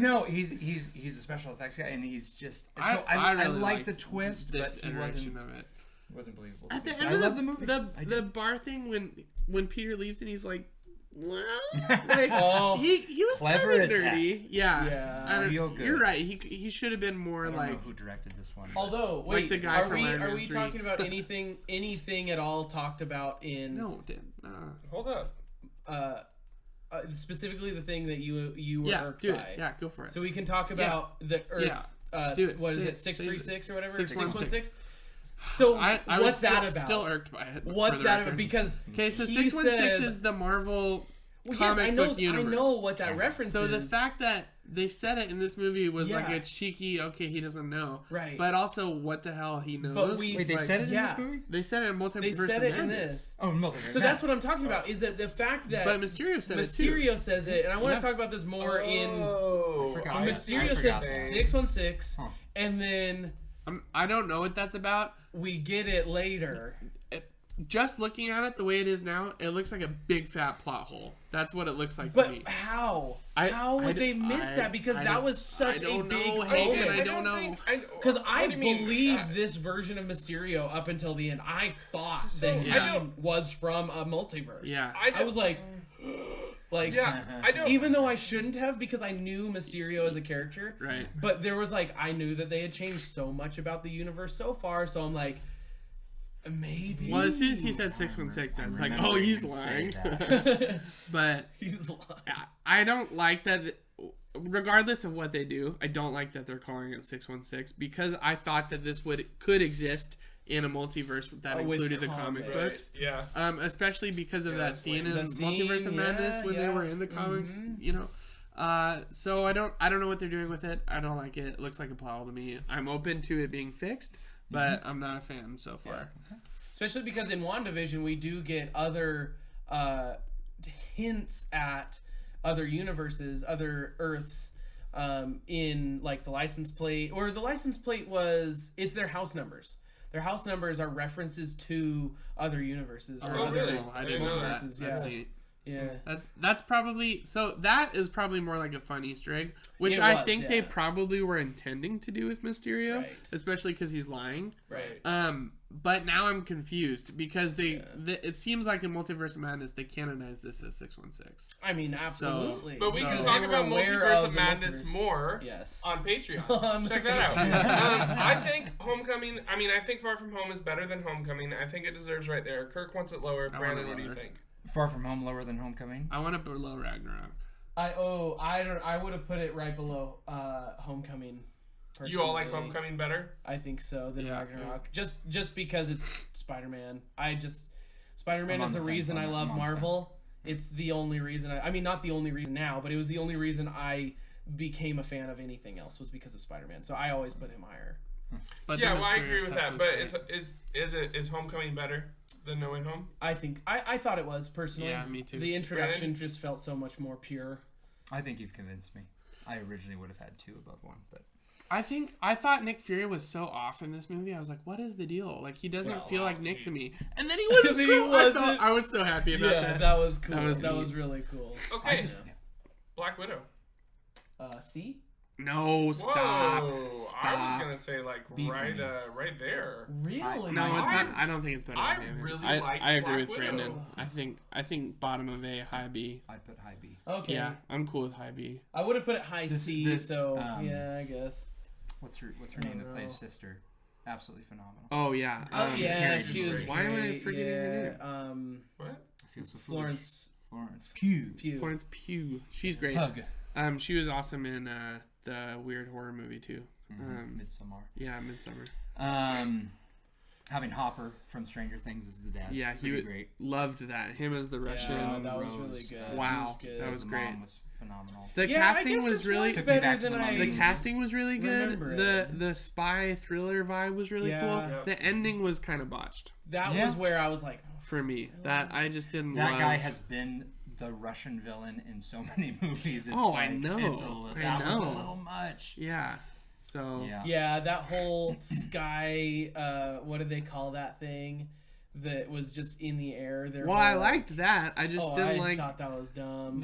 No, he's a special effects guy, and he's just. So I really like the liked twist, this but he iteration wasn't of it. believable. At to the me. end I of love the movie. I The did. bar thing when Peter leaves and he's like, well, like Oh. he was Clever kind of as dirty. Yeah. Yeah. I don't- Real good. You're right. He should have been more I don't know like. who directed this one. but- Although, Like wait, the guy are from we Iron Man are we 3. talking about anything at all talked about in No, Hold up. specifically the thing that you were yeah, irked do by? it. Yeah, go for it. So we can talk about the Earth. Yeah. Do it. What is Say it? it. 636 or whatever. 616. 616. So I what's was that still, about? Still irked by it. What's for the that record. about? Because Okay, so he 616 says- is the Marvel well, yes, comic I know, book universe. I know what that reference So is. the fact that they said it in this movie was like Yeah. it's cheeky. Okay, he doesn't know. Right. But also, what the hell he knows? But we- Wait, they Like, said it in yeah. this movie? They said it in Multiverse they said of it in Madness. this. Oh, Multiverse. So that's what I'm talking about. Is that the fact that But Mysterio said it Mysterio too. says it, and I want Yeah. to talk about this more in. Oh, forgot. I- Mysterio I says forgot. 616, Huh. and then I don't know what that's about. we get it later. Just looking at it the way it is now, it looks like a big fat plot hole. That's what it looks like to But me. how? I- How would I- they miss I- that? Because I that don't- was such I a don't big know, moment. Hagen, I don't know. Because What I do you mean? believed this version of Mysterio up until the end. I thought So, that I he don't- was from a multiverse. Yeah. I was like, Yeah, I don't. even though I shouldn't have, because I knew Mysterio as a character. Right. But there was like, I knew that they had changed so much about the universe so far, so I'm like, maybe. Well, as soon as he said 616, I was like, remember oh, he's him lying. saying that. But He's lying. I don't like that. Regardless of what they do, I don't like that they're calling it 616 because I thought that this could exist in a multiverse that with included the comic comics. books. Yeah. Especially because of that that's scene lame. in The Multiverse scene, of Madness yeah, when they yeah. were in the comic, you know. So I don't know what they're doing with it. I don't like it. It looks like a plot hole to me. I'm open to it being fixed, but I'm not a fan so far. Especially because in WandaVision we do get other hints at other universes, other Earths, in like the license plate, or the license plate it's their house numbers. Their house numbers are references to other universes or Oh, other really? I didn't know that. multiverses. That's Yeah, neat. yeah. That's probably so. That is probably more like a fun Easter egg, which It I was, think yeah. they probably were intending to do with Mysterio, Right. especially because he's lying. Right. But now I'm confused because it seems like in Multiverse of Madness they canonized this as 616. I mean, absolutely. But we So- can Because talk they were about aware Multiverse of of the Madness multiverse. more Yes. on Patreon. Check that out. I think Homecoming, I think Far From Home is better than Homecoming. I think it deserves right there. Kirk wants it lower. Brandon, what do you lower. think? Far From Home lower than Homecoming? I want it below Ragnarok. I would have put it right below Homecoming. You all like personally. Homecoming better? I think so than Yeah. Ragnarok. Just because it's Spider-Man. Spider-Man I'm is on the the reason fence I on that. love I'm on the Marvel. It's the only reason I mean, not the only reason now, but it was the only reason I became a fan of anything else was because of Spider-Man. So I always put him higher. But Yeah, the well, I Mysterio agree with stuff that. was But great. is Homecoming better than No Way Home? I think I thought it was personally. Yeah, me too. The introduction just felt so much more pure. I think you've convinced me. I originally would have had 2 above 1, but I thought Nick Fury was so off in this movie. I was like, what is the deal? Like, he doesn't Well, feel like I Nick mean- to me. And then he wasn't. Then he Screw- wasn't. I was so happy about Yeah, that. that was cool. That That was was, neat. really cool. Okay, yeah. Black Widow. See? No, stop. Whoa, Stop. I was gonna say like B for right me. Right there. Really? No, it's I- not. I don't think it's better. I than Ant-Man. really I liked agree Black with Widow. Brandon. I think bottom of A, high B. I'd put high B. Okay. Yeah, I'm cool with high B. I would have put it high C, this, so yeah, I guess. What's her I name that don't plays know. sister? Absolutely phenomenal. Oh yeah. Oh she yeah, carried she it was great. Why am I great, forgetting her yeah. What? I feel so Florence Florence Pugh. Pugh. Florence Pugh. She's great. Pug. She was awesome in the weird horror movie too. Midsommar. Yeah, Midsummer. Having Hopper from Stranger Things as the dad. Yeah, pretty he great. loved that. Him as the Russian. Yeah, that was Rose, really good. Wow, He was good. that was the great. Mom was phenomenal. The Yeah, I casting guess was this really was Took me better back to than the I. Mummy. the casting was really good. Remember The spy thriller vibe was really Yeah. cool. Yeah. The ending was kind of botched That Yeah. was where I was like, for me. That I just didn't That love. guy has been the Russian villain in so many movies. It's Oh, like, I know. That was a know. little much. Yeah. So Yeah. yeah, that whole sky. What did they call that thing? That was just in the air. Their well, I whole- liked that. I just Oh, didn't I like thought that was dumb.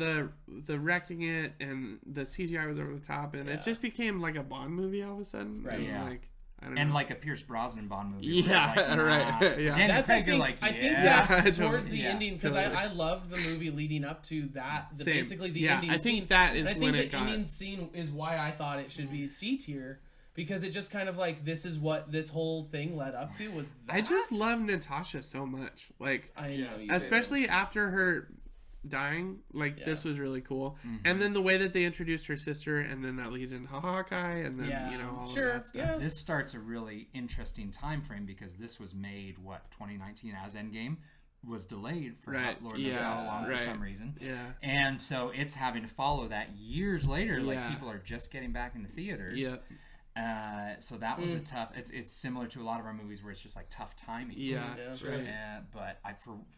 the wrecking it, and the CGI was over the top, and Yeah. it just became like a Bond movie all of a sudden. Right. And, Yeah. like, I don't And know. like a Pierce Brosnan Bond movie. Yeah, where like, right, nah. yeah. Daniel That's Craig, I you're think like, I think yeah. that towards Totally. the Yeah, ending because totally. I loved the movie leading up to that. Same. Basically the Yeah, ending I think scene. that is And I think when the it got- ending scene is why I thought it should be C tier because it just kind of like this is what this whole thing led up to was. That? I just love Natasha so much. Like, I know you especially after her dying, like this was really cool. And then the way that they introduced her sister, and then that leads into Hawkeye, and then Yeah. you know all Sure, of that stuff. yeah. This starts a really interesting time frame because this was made 2019 as Endgame was delayed for Right, Lord knows yeah, how long right. for some reason. Yeah. And so it's having to follow that years later. Like Yeah. people are just getting back into theaters. Yeah. So that was a tough. It's similar to a lot of our movies where it's just like tough timing. Yeah. Yeah, Right. But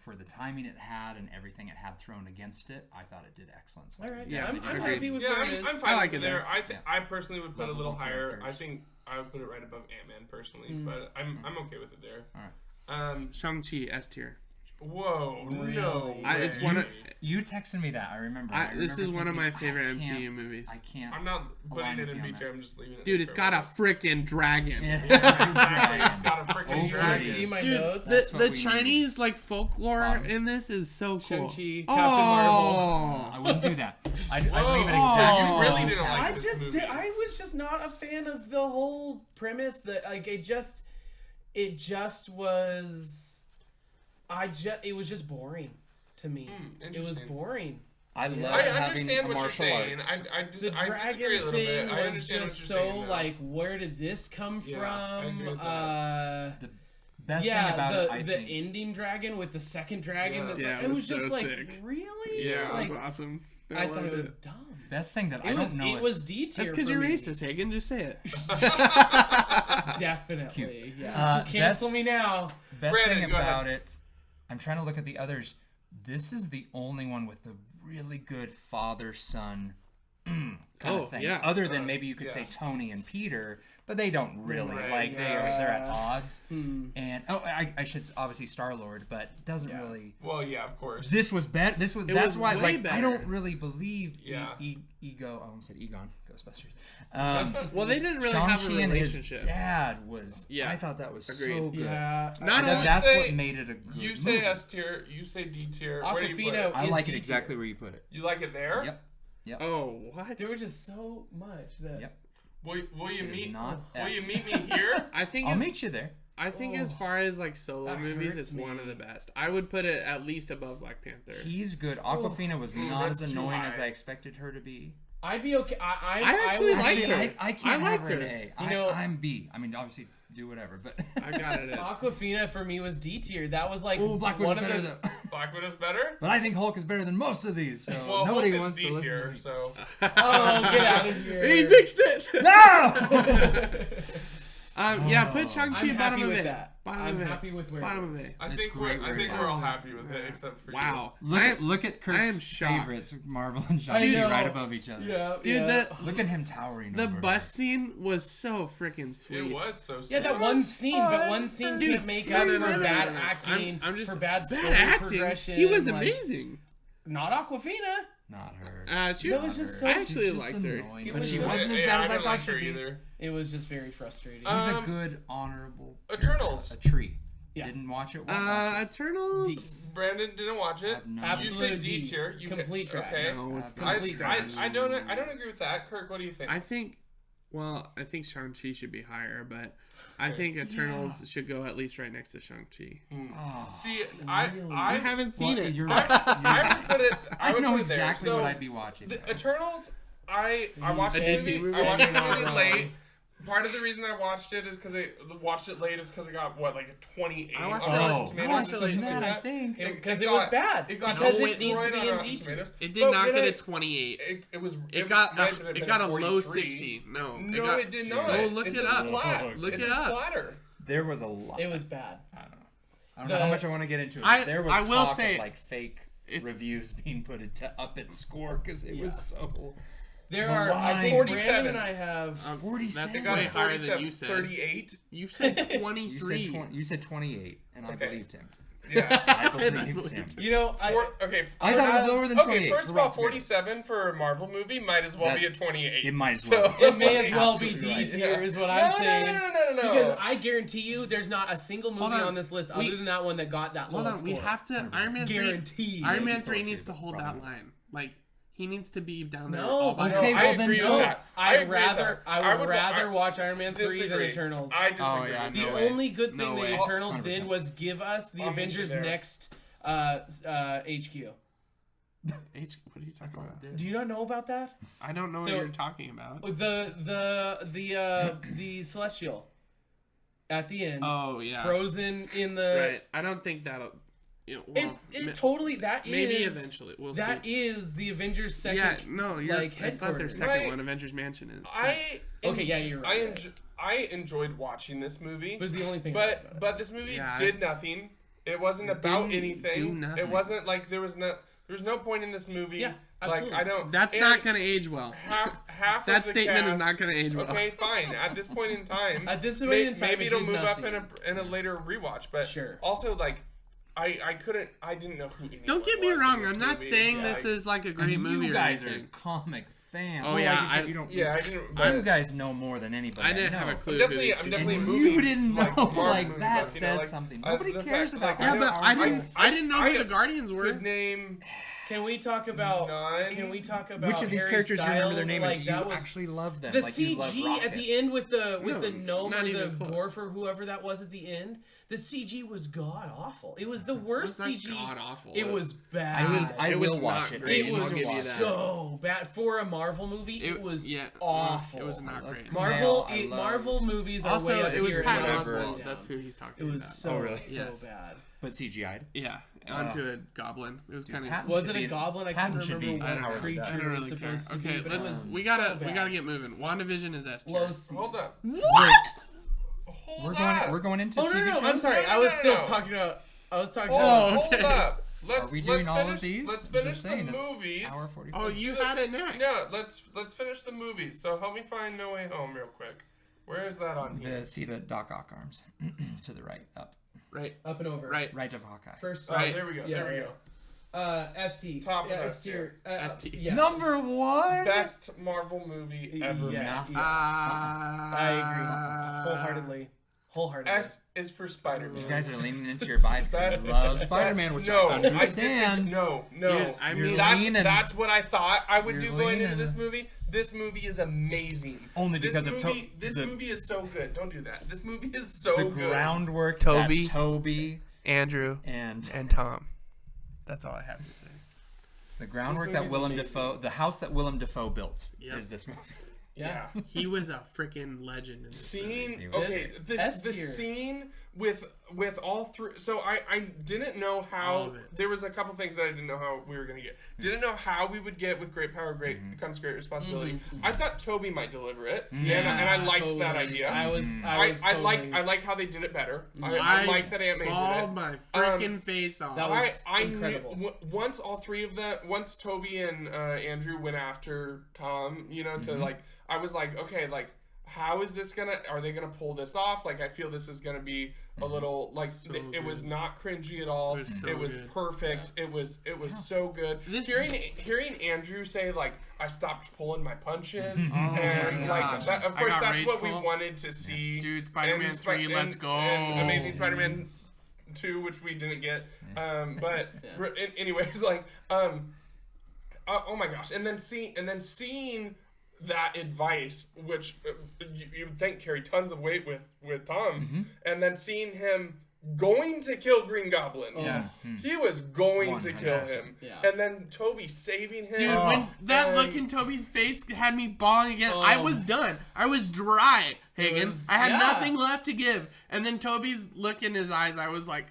for the timing it had and everything it had thrown against it, I thought it did excellent. So All right, Yeah, I'm agreed. happy with Yeah, where it is. I'm fine I like with it it there. there. I personally would put it a little Lovable higher. characters. I think I would put it right above Ant-Man personally, but I'm okay with it there. All right. Shang-Chi S tier. Whoa, Really? no. It's way. one of You texted me that. I remember. this is one of my thinking, favorite I can't- MCU movies. I can't. I'm not putting align it with in you B on that. tier. I'm just leaving it. Dude, there it's for got a moment. freaking dragon. It's got a freaking Oh, You dragon. see my Dude, notes? That's the what we Chinese like folklore Fun. in this is so cool. Shang-Chi, Oh. Captain Marvel. I wouldn't do that. I'd Whoa, leave it so exactly. you where really it didn't was. like this movie. I was just not a fan of the whole premise. That like it just was. It was just boring to me. It was interesting. boring. I love I having understand a what you're martial saying. arts. I The disagree a dragon little thing bit. I was understand just what so you're saying. though. like, where did this come Yeah, I agree from? with that. The best Yeah, thing about it, I the think, ending dragon with the second dragon. Yeah. That's Yeah, like, it it was was just so like, sick. really? Yeah, like, it was awesome. I thought loved it was dumb. best thing that I It was don't know. it if- was D tier. That's because for you're me. racist, Hagen. Just say it. Definitely. Cute. Yeah. Cancel best- me now. Best Brandon, thing go ahead. about it, I'm trying to look at the others. This is the only one with the really good father-son kind Oh, of thing. yeah. Other than maybe you could yeah. say Tony and Peter, but they don't really Right, like they're at odds. Hmm. And I should obviously Star-Lord, but doesn't really. Well, yeah, of course. This was bad. That's was why way like I better. don't really believe Yeah. Ego. I almost said Egon Ghostbusters. Well, they didn't really have a Shang-Chi and his relationship. dad was. Yeah. I thought that was Agreed. so good. Yeah. Not That- only- that's say- what made it a good You say movie. S tier. You say D tier. Where do you put Aquafina it? I is like D it tier. exactly where you put it. You like it there? Yep. Oh, what? There was just so much that. Yep. Will you It is meet? not Will you S. meet me here? I think I'll if- meet you there. I think as far as like solo That movies, hurts it's one me. of the best. I would put it at least above Black Panther. He's good. Aquafina was not as that's too annoying as high. I expected her to be. I'd be okay. I actually liked her. I can't I have liked her in her. A. You know- I'm B. I mean, obviously, do whatever, but I got it. Aquafina for me was D tier. That was like oh, Black Widow's one of better the. though. Black Widow's better. But I think Hulk is better than most of these. So Well, nobody Hulk wants is to D listen tier, to me. so Oh, get out of here! He fixed it. No. Yeah, put Shang-Chi I'm bottom happy of with A. that. Bottom I'm of A. happy with where Bottom it of is. A. I It's think great I think where we're it all is. happy with it, except for Wow. Look at I am Kirk's shocked. favorites, Marvel and I Shang-Chi, know. right above each other. Yeah, Dude, yeah. Look at him towering the over her. bus scene was so freaking you. sweet. It was so sweet. Yeah, that one scene, but one scene Dude, can't make up for no. bad I'm acting, just for bad story acting. progression. He was like, amazing. Not Aquafina. Not her. She That was just so- I actually She's just liked her. annoying, It but was she just- wasn't as Yeah, bad as I didn't like thought her she'd be. either. It was just very frustrating. He's a Um, good, honorable. Eternals. A tree. Yeah. Didn't watch it. Won't watch it. Eternals. Brandon didn't watch it. Have no You Absolute said D D. tier. You Complete trash. Okay. No, it's I- not. Complete trash. I don't agree with that. Kirk, what do you think? I think Shang-Chi should be higher, but I think Eternals should go at least right next to Shang-Chi. Oh. See, I I haven't seen Well, it. you're right. I would put it. I would know put it there. exactly So, what I'd be watching. The though. Eternals. I watched A this DC movie. movie? I watched this You're not movie wrong. late. Part of the reason I watched it is because I watched it late is because I got like a 28 I watched on it Rotten late. Tomatoes. I watched it or late something too. like I that. think. Because it was bad. It got Because No, it needs to destroyed be on in Rotten D tier. Tomatoes. It did But not when get I- a 28. It was. It might got have been it got a low 43. 60. No, No, it did not. Go look it's it a up. Splat. Look it's it a up. splatter. There was a lot. It was bad. I don't know how The- much I want to get into it. I- But there was I will talk say of like fake it's- reviews being put up its score because it was so. There are, I think 47. Brandon and I have. 47. That's It got way a higher 47, than you said. 38. You said You 23. said, you said 28, and I Okay. believed him. Yeah. I believed him. You know, I I thought it was lower than 28. Okay, first for of all, Rotten Tomatoes. 47 for a Marvel movie might as well be a That's- 28. It might as So- well. it may as well be Absolutely D right. tier, is what No, I'm no, saying. no. Because I guarantee you, there's not a single movie Hold on. on this list We- other than that one that got that Hold low on, score. we have to. Iron Man 3. Guaranteed. Iron Man Maybe 3 Thor needs 2, to hold probably. that line. Like he needs to be down there. No, all by okay, himself. well then agree with no. that. I I'd agree with that. I would would rather watch Iron Man 3 than disagree. Eternals. I disagree. Oh, yeah, with The no you. way. only good thing No that way. Eternals 100%. did was give us the I'll meet you Avengers there. next HQ. What are you talking about? Do you not know about that? I don't know what So- you're talking about. The Celestial at the end, Oh yeah. frozen in the. Right. I don't think that'll. It Well, totally that is maybe eventually we'll that see. is the Avengers second. Yeah, no, you're like, it's not their headquarters. second Right. one. Avengers Mansion is. Okay, yeah, you're right. I enjoyed watching this movie, It was the only thing. I liked about it. but this movie Yeah, did nothing. It wasn't about didn't anything. do nothing. It wasn't like there was no point in this movie. Yeah, like absolutely. I don't. That's and not gonna age well. half That of the statement is cast- not gonna age well. Okay, fine. At this point in time, At this point in time, maybe it it'll did move up nothing. in a later rewatch. But Sure. also like, I didn't know who. Anyone Don't get me was in wrong. this I'm not movie. saying Yeah, this is like a great And movie you or guys are anything. comic fans. Oh, Well, yeah, like you said, I- you don't. Yeah, I didn't. You But guys know more than anybody. I didn't have a know. clue. I'm who definitely, these I'm people definitely And moving. you didn't like, know, Marvel like, movie that buff, you know, says like, something. the Nobody fact, cares about Yeah, that. but I didn't know who the Guardians were. Could name Can we talk about? none. Can we talk about Which of these Harry characters do you remember their Styles? name Like and do you that was actually love them? the like you love CG at Rocket? the end with the No, gnome not or the even close. dwarf or whoever that was at the end. The CG was god awful. It was the worst It was CG. not god-awful. It was bad. I It was will watch not it. great. It I'll was give you that. so bad for a Marvel movie. It was awful. It was not love great. Marvel. I love- Marvel movies are Also, way up it was here. Patton and ours Oswalt. way That's down. who he's talking It was about. so really? so Yes. bad. But CGI'd. Yeah, onto a goblin. It was kind of. Patton Was should it be a in- goblin? I Patton can't should remember be in what Howard the creature Duck. I don't it was really care. supposed to Okay, be, but it let's. was We so gotta bad. get moving. WandaVision is S tier. Low C. Hold up. What? Hold We're up. going into Oh TV no, no, shows? I'm sorry. No, I was no, still no. talking about. I was talking Oh, about. okay. hold up. Let's, Are we doing let's all finish, of these? Let's I'm finish just saying, the it's movies. Hour 45. Oh, you had it next. No, let's finish the movies. So help me find No Way Home real quick. Where is that on here? See the Doc Ock arms to the right, up, Right. Up and over. Right. right of Hawkeye. First. Oh, Right. there we go. Yeah, there we yeah. go. ST. Top of yeah, S tier. ST. Yeah. Number one. Best Marvel movie ever. Yeah. Nah. yeah. I agree. Wholeheartedly. S is for Spider-Man. You guys are leaning into your bias. 'Cause That's- you love Spider-Man, which no, I understand. No. Dude, I You're mean, leaning. That's what I thought I would You're do going into leaning. this movie. This movie is amazing. Only because this of movie, this the movie is so good. Don't do that. This movie is so the good. groundwork. Toby. that Toby Andrew and and Tom. That's all I have to say. The groundwork This that movie's Willem amazing. Dafoe, the house that Willem Dafoe built, Yep. is this movie. Yeah. He was a freaking legend in this movie. Scene. movie. Okay, S the tier. scene with all three. So I didn't know All how. of it. There was a couple things that I didn't know how we were gonna get. Didn't know how we would get with great power, comes great responsibility. I thought Toby might deliver it, and I liked that Totally. idea. I like how they did it better. I I like that Aunt May did bawled it. my freaking face off. that was I incredible. knew once all three of them, once Toby and Andrew went after Tom, to like, I was like, okay, like, how is this are they gonna pull this off? Like, I feel this is gonna be a little, like, So it was good. not cringy at all. It was so It was good. perfect. It was so good. Hearing Andrew say, like, I stopped pulling my punches, and my like, gosh. that, of I course, got that's what we rageful. wanted to see. Dude, Spider-Man 3, let's go. And Amazing Spider-Man 2, which we didn't get. Anyways, like, oh my gosh, and then seeing that advice, which you would think carried tons of weight with Tom, and then seeing him going to kill Green Goblin. Yeah. He was going to kill 100%. him. Yeah. And then Toby saving him. Dude, when that look in Toby's face had me bawling again, I was done. I was dry, Hagen. I had nothing left to give. And then Toby's look in his eyes, I was like,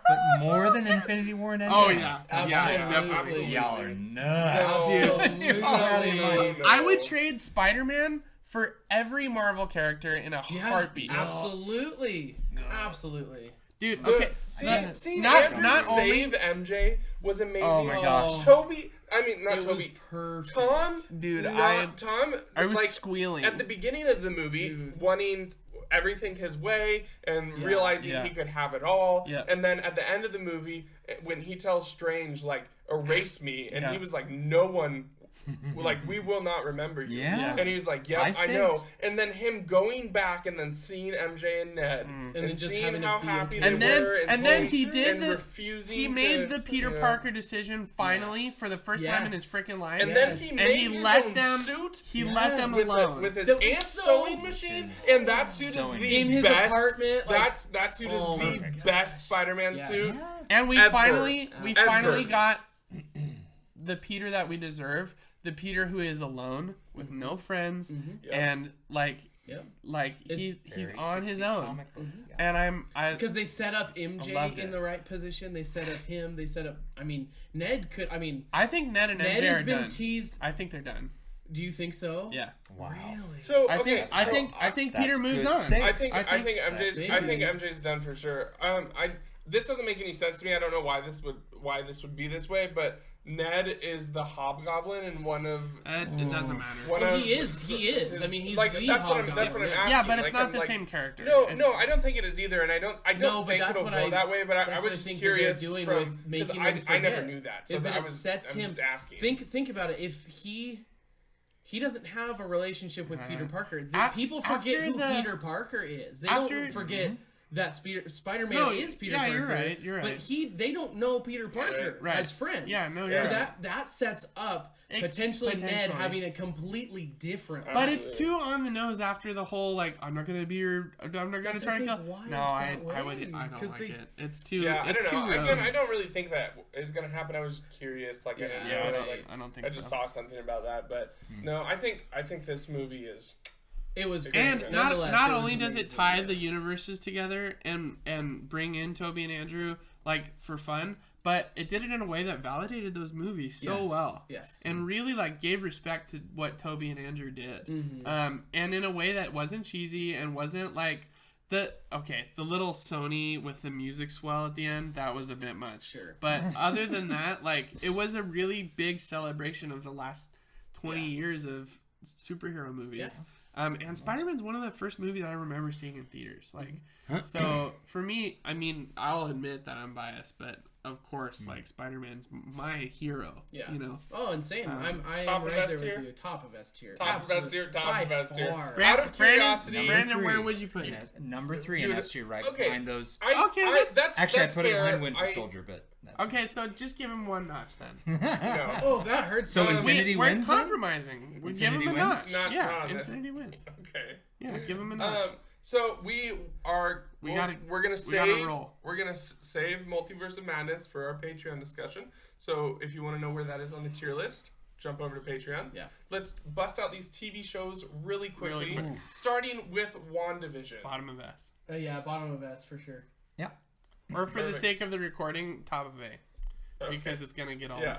But more than Infinity War and Endgame. oh yeah. Absolutely. Yeah, definitely. Y'all are nuts. Absolutely. No. I would trade Spider-Man for every Marvel character in a heartbeat. Absolutely. Absolutely. Dude, okay. Seeing not Andrew only save MJ was amazing. Oh my gosh. Toby, I mean, not It was Toby. perfect. Tom, Dude, Tom, I was like, squealing. at the beginning of the movie, wanting everything his way and realizing Yeah. he could have it all. Yeah. And then at the end of the movie, when he tells Strange, like, erase me, and Yeah. he was like, no one, like, we will not remember you. Yeah. And he was like, yep, High I know. stakes. And then him going back and then seeing MJ and Ned And and then just seeing having to how be happy okay. they And then, were. and then seeing- he did and the. refusing He to, made the Peter Parker decision finally Yes. for the first time in his Yes. freaking life. And then Yes. he And made he his let own them- suit. He let them with, alone. with his That was aunt's so- sewing machine, and that suit is Sewing the in his best. apartment, like- that suit is Oh my the gosh. best Spider-Man Yes. suit. And we Ever. finally Ever. got the Peter that we deserve. The Peter who is alone with no friends and like Yep. he's Very on his 60s own. comic book. Yeah. And Because they set up I MJ loved in it. the right position. They set up him. They set up. I mean, Ned could. I mean, I think Ned and Ned MJ has are been done. teased. I think they're done. Do you think so? Yeah. Wow. Really? So I okay, think that's Peter moves good on. stakes. I think that's MJ's done for sure. This doesn't make any sense to me. I don't know why this would be this way, but Ned is the Hobgoblin in one of It doesn't matter. one Well, of he is. I mean, he's like the that's what Hobgoblin. I'm asking. Yeah, but it's Like, not I'm the like, same character. No, It's- I don't think it is either, and I don't No, but think that's it'll what go that way. But I that's was what just think curious they're doing from with making because him I never forget, knew that. So is that I it was sets I'm him. just asking. Think about it. If he doesn't have a relationship with Peter Parker, Af- people forget after who the- Peter Parker is. They after- don't forget that Spider-Man No, is Peter yeah, Parker. you're right, you're But right. they don't know Peter Parker Right. as friends. Yeah, no, So you're right. that sets up potentially Ned potentially. having a completely different. But it's too on the nose after the whole like I'm not gonna That's try to the kill. thing, why No, it's I that would way? I don't 'Cause like they- it. It's too Yeah, I it's don't too know. Again, rogue. I don't really think that is gonna happen. I was curious, like I didn't Yeah, know, I don't- like I don't think I just so. saw something about that, but no, I think this movie is. It was And great. not Nonetheless, not it was only does it amazing. tie the universes together and bring in Toby and Andrew like for fun, but it did it in a way that validated those movies so Yes, well. yes. And really like gave respect to what Toby and Andrew did. Mm-hmm. And in a way that wasn't cheesy and wasn't like the little Sony with the music swell at the end, that was a bit much. Sure. But other than that, like it was a really big celebration of the last 20 years of superhero movies. And Spider-Man's one of the first movies I remember seeing in theaters. Like, so for me, I mean, I'll admit that I'm biased, but of course, like Spider-Man's my hero. Yeah. You know. Oh, and same. I am Top of right S there tier? with you. Top of S tier. Top of S tier, top By of S tier. far. Out of curiosity, Brandon, Number where three. would you put it? Yes, number 3 in Dude, S tier, right okay. behind those. Okay, that's Actually, that's I put it fair. behind Winter Soldier, but that's Okay, so just give him one notch then. No. Oh, that hurts. So so Infinity We're wins then? compromising. We give him Infinity a wins? notch. Not yeah, on this. Infinity wins. Okay. Yeah, give him a notch. So we're gonna roll. save Multiverse of Madness for our Patreon discussion. So if you want to know where that is on the tier list, jump over to Patreon. Yeah. Let's bust out these TV shows really quickly, Really quick. starting with WandaVision. Bottom of S. Yeah, bottom of S for sure. Yeah. Or for the Perfect. sake of the recording, top of A. Okay. Because it's gonna get all. Yeah,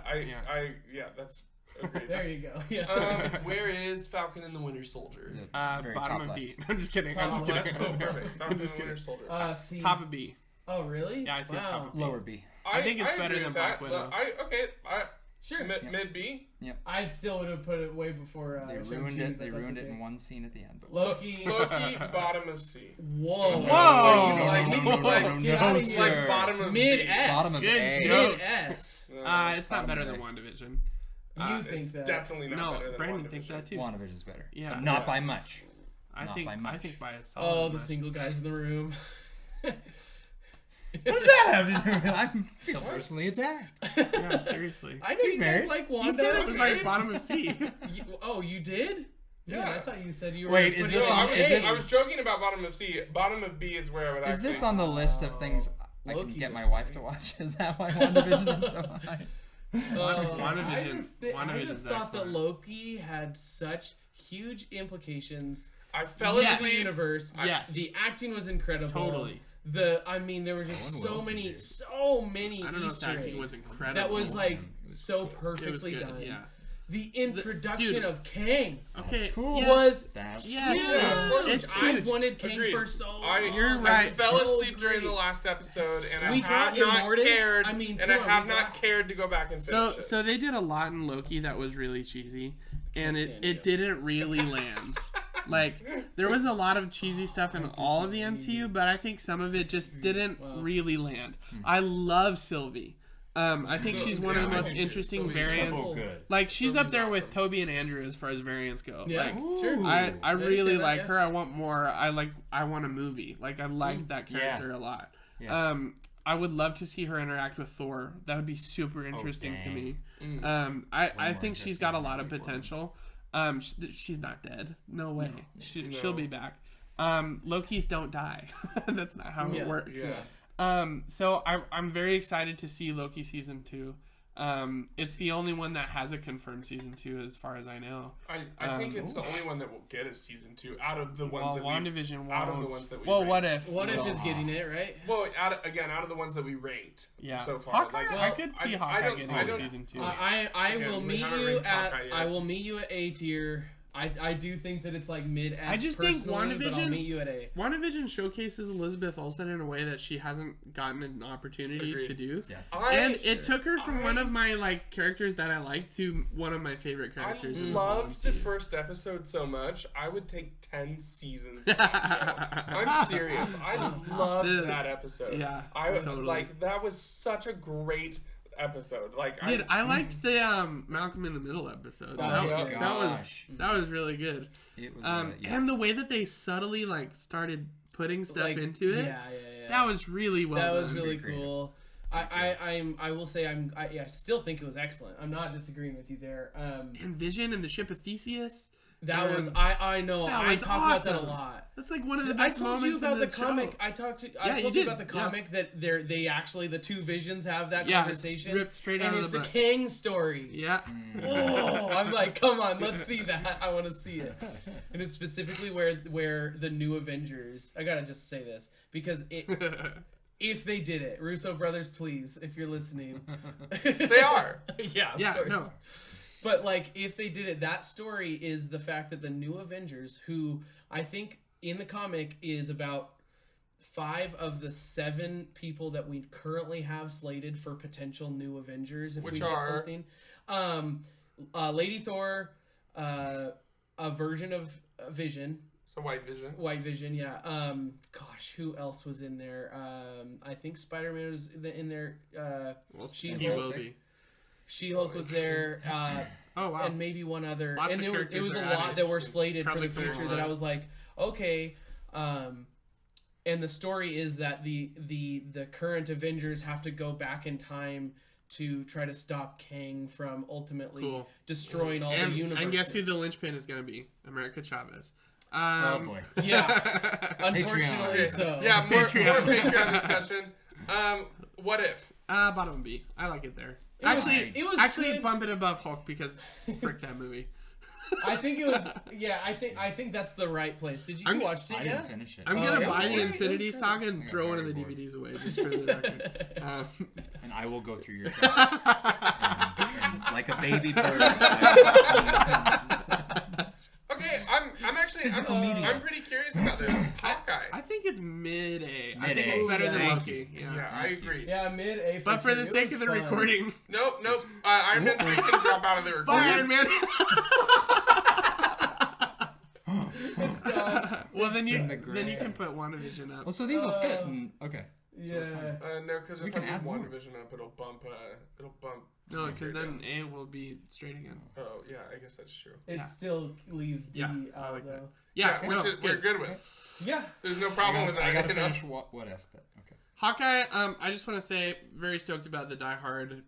that's agreed. There you go. Yeah. Where is Falcon and the Winter Soldier? Very Bottom top of left. B. I'm just kidding. I'm Top just left? kidding. Oh, perfect. Falcon and the Winter Soldier. C. Top of B. Oh, really? Yeah, I see top of B. Lower B. I think it's better agree than with Black that. Widow. Sure. Mid B. I still would have put it way before. They Shang-Chi, ruined it. but They that's ruined it okay. in one scene at the end. But Loki. Bottom of C. Whoa. Whoa! Get out of sir. here. Like bottom of Mid B. S. Bottom of Good A. joke. Mid S. It's not Bottom better of than A. WandaVision. You think It's that? definitely not better No, than Brandon WandaVision. thinks that too. WandaVision's better. Yeah. But not Yeah. by much. I Not think by much. I think by a solid. Oh, the much. single guys in the room. What does that have to do with it? I feel personally attacked. Yeah, seriously. I know He's you guys married. like He Wanda. said it was like bottom of C. You did? Yeah. Man, I thought you said you were. Wait, is putting this it No, on- in is A. this- I was joking about bottom of C. Bottom of B is where I would Is actually. this on the list of things I can Loki get was my wife great. to watch? Is that why WandaVision is so high? WandaVision- I WandaVision's just thought that excellent. Loki had such huge implications I fell to the asleep. universe. Yes. The acting was incredible. Totally. There were just Owen so Wilson many, did. so many I don't know if Easter the acting eggs. was incredible. That was like It was so cool. It was perfectly good. done. Yeah. The introduction dude. of Kang Okay. cool. Yes. was That's Yes. huge. It's I've huge. wanted Kang Agreed. for so long. You're I right. fell So asleep during the great. last episode, and We I have got not Immortus. cared. I mean, and I come on, have we not got- cared to go back and finish it. So they did a lot in Loki that was really cheesy, and stand it didn't really land. Like there was a lot of cheesy stuff in all of the MCU, but I think some of it just didn't really land. I love Sylvie. I think she's one of the Yeah, I most do too. interesting Sylvie's variants. so good. Like she's up Sylvie's there with awesome. Toby and Andrew as far as variants go. Yeah, Like, sure. I They really say that, like yeah. her. I want more. I want a movie. Like I liked that character a lot. Yeah. I would love to see her interact with Thor. That would be super interesting to dang. me. Mm. I more think she's interesting got a than lot of Natalie Portman. potential. She's not dead. No way. No. She'll be back. Loki's don't die. That's not how Yeah. it works. Yeah. So I'm very excited to see Loki season 2. It's the only one that has a confirmed season 2 as far as I know. I think it's the only one that will get a season 2 out of the ones Well, that WandaVision won't. out of the ones that we well, ranked. what if? What if is getting it right? Well, out of the ones that we ranked Yeah. so far. Hawkeye? Like, I could see Hawkeye don't- getting I a don't- season 2. I Again, will we meet haven't you ranked Hawkeye at yet. I will meet you at A tier. I do think that it's like mid S. I just think but I'll WandaVision- meet you at A. WandaVision showcases Elizabeth Olsen in a way that she hasn't gotten an opportunity Agreed. to do. Definitely. And it took her from one of my like characters that I like to one of my favorite I characters. in loved the the first episode so much. I would take 10 seasons of that show. I'm serious. I loved that episode. Yeah, I totally. like that was such a great episode. Like Dude, I liked the Malcolm in the Middle episode. Oh, That was really good. It was, And the way that they subtly like started putting stuff into it, Yeah. that was really well That was done. really Creative. cool. I will say I still think it was excellent. I'm not disagreeing with you there. And Vision and the ship of Theseus. That was Um, I know that I was talk about that a awesome. lot. That's like one of the I best told moments you about in the the comic. show. I Yeah, told you you about the did, yeah. comic that they actually the two visions have that Yeah, it's conversation. ripped straight out and of it's the a book. Kang story. Yeah. Oh, I'm like, come on, let's see that. I want to see it. And it's specifically where the new Avengers. I gotta just say this because if they did it, Russo brothers, please, if you're listening, they are. yeah, of Yeah, course. no. But like, if they did it, that story is the fact that the new Avengers, who I think in the comic is about 5 of the 7 people that we currently have slated for potential new Avengers, if Which we get are? something. Lady Thor, a version of Vision, So White Vision. White Vision, yeah. Gosh, who else was in there? I think Spider-Man was in there. Well, She-Hulk. he will be. She-Hulk was there. Oh wow. And maybe one other. Lots and of it characters was a are lot added. that were slated for Probably the for future more. that I was like, okay. And the story is that the current Avengers have to go back in time to try to stop Kang from ultimately Cool. destroying all the universes. And guess who the linchpin is going to be? America Chavez. Oh boy. Yeah. Unfortunately, so. Yeah, more Patreon discussion. What if? Bottom B. I like it there. It was Actually good. bump it above Hulk because frick that movie. I think it was. Yeah, I think that's the right place. Did you watch it? I didn't finish it. I'm gonna yeah, buy it the was Infinity good. Saga and I got throw one of very the bored. DVDs away just for the record. And I will go through your trash. and like a baby bird. Okay, I'm actually Physical media. I'm pretty curious about this. Hawkeye. I think it's mid A. I think Mid-A. it's better than Thank Loki. you. Yeah. Yeah, I agree. Yeah, mid A. But for the sake of the recording, Nope. Iron Man 3 can drop out of the recording. bye, Iron Man. Well, then in the you can grave. put WandaVision up. Well, so these will fit. Okay. Yeah. No, because We if I can move add more. WandaVision up, it'll bump. No, because Caesar then down. A will be straight again. Oh yeah, I guess that's true. It Yeah. still leaves D Yeah, I out like that. though. Yeah, which no, is, we're good. good with. Yeah. There's no problem with that. I gotta you know? finish what if, but okay. Hawkeye. I just want to say, very stoked about the Die Hard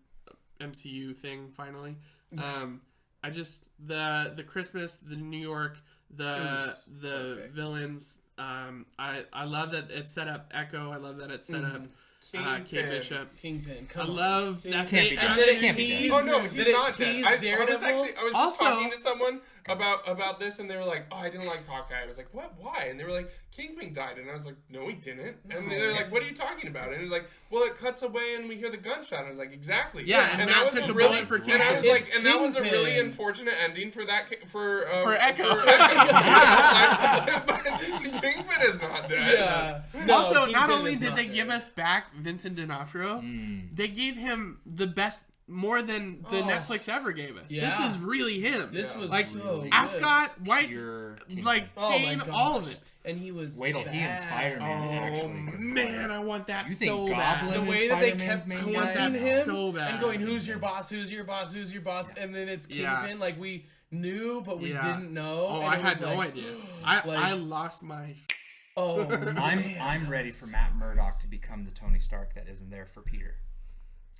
MCU thing. Finally, I just the Christmas, the New York, the perfect. villains. I love that it set up Echo. I love that it set up Kate Kingpin. Bishop. Kingpin. I Come on. love that. Can't they- be And done. then it Can't be done. teased. Oh no, Did he's it not dead. tease I was Daredevil? just Also- talking to someone about this, and they were like, "Oh, I didn't like Hawkeye." I was like, "What? Why?" And they were like, "Kingpin died," and I was like, "No, he didn't." And they're like, "What are you talking about?" And it was like, "Well, it cuts away, and we hear the gunshot." And I was like, "Exactly." Yeah, and that Matt was took a the really, bullet for and I Kingpin. was like, It's and that was a really Kingpin. unfortunate ending for that for Echo. But Kingpin is not dead. Yeah. No, Also, not Kingpin only is did not they dead. give us back Vincent D'Onofrio, they gave him the best, more than the Oh. Netflix ever gave us. Yeah. This is really him. This was like so good. Ascot, White, Pure like Oh my Kane, gosh. all of it. And he was. Wait till he and bad. Spider-Man Oh actually. 'cause, man, like, I want that you think so Goblin bad. The is way that they Spider-Man's kept main teasing guy? That's him so bad. and going, "Who's your boss? Who's your boss? Who's your boss?" And then it's Yeah. Kingpin. Like we knew, but we Yeah. didn't know. Oh, and I it was had no like, idea. like- I lost my. Oh, I'm ready for Matt Murdock to become the Tony Stark that isn't there for Peter.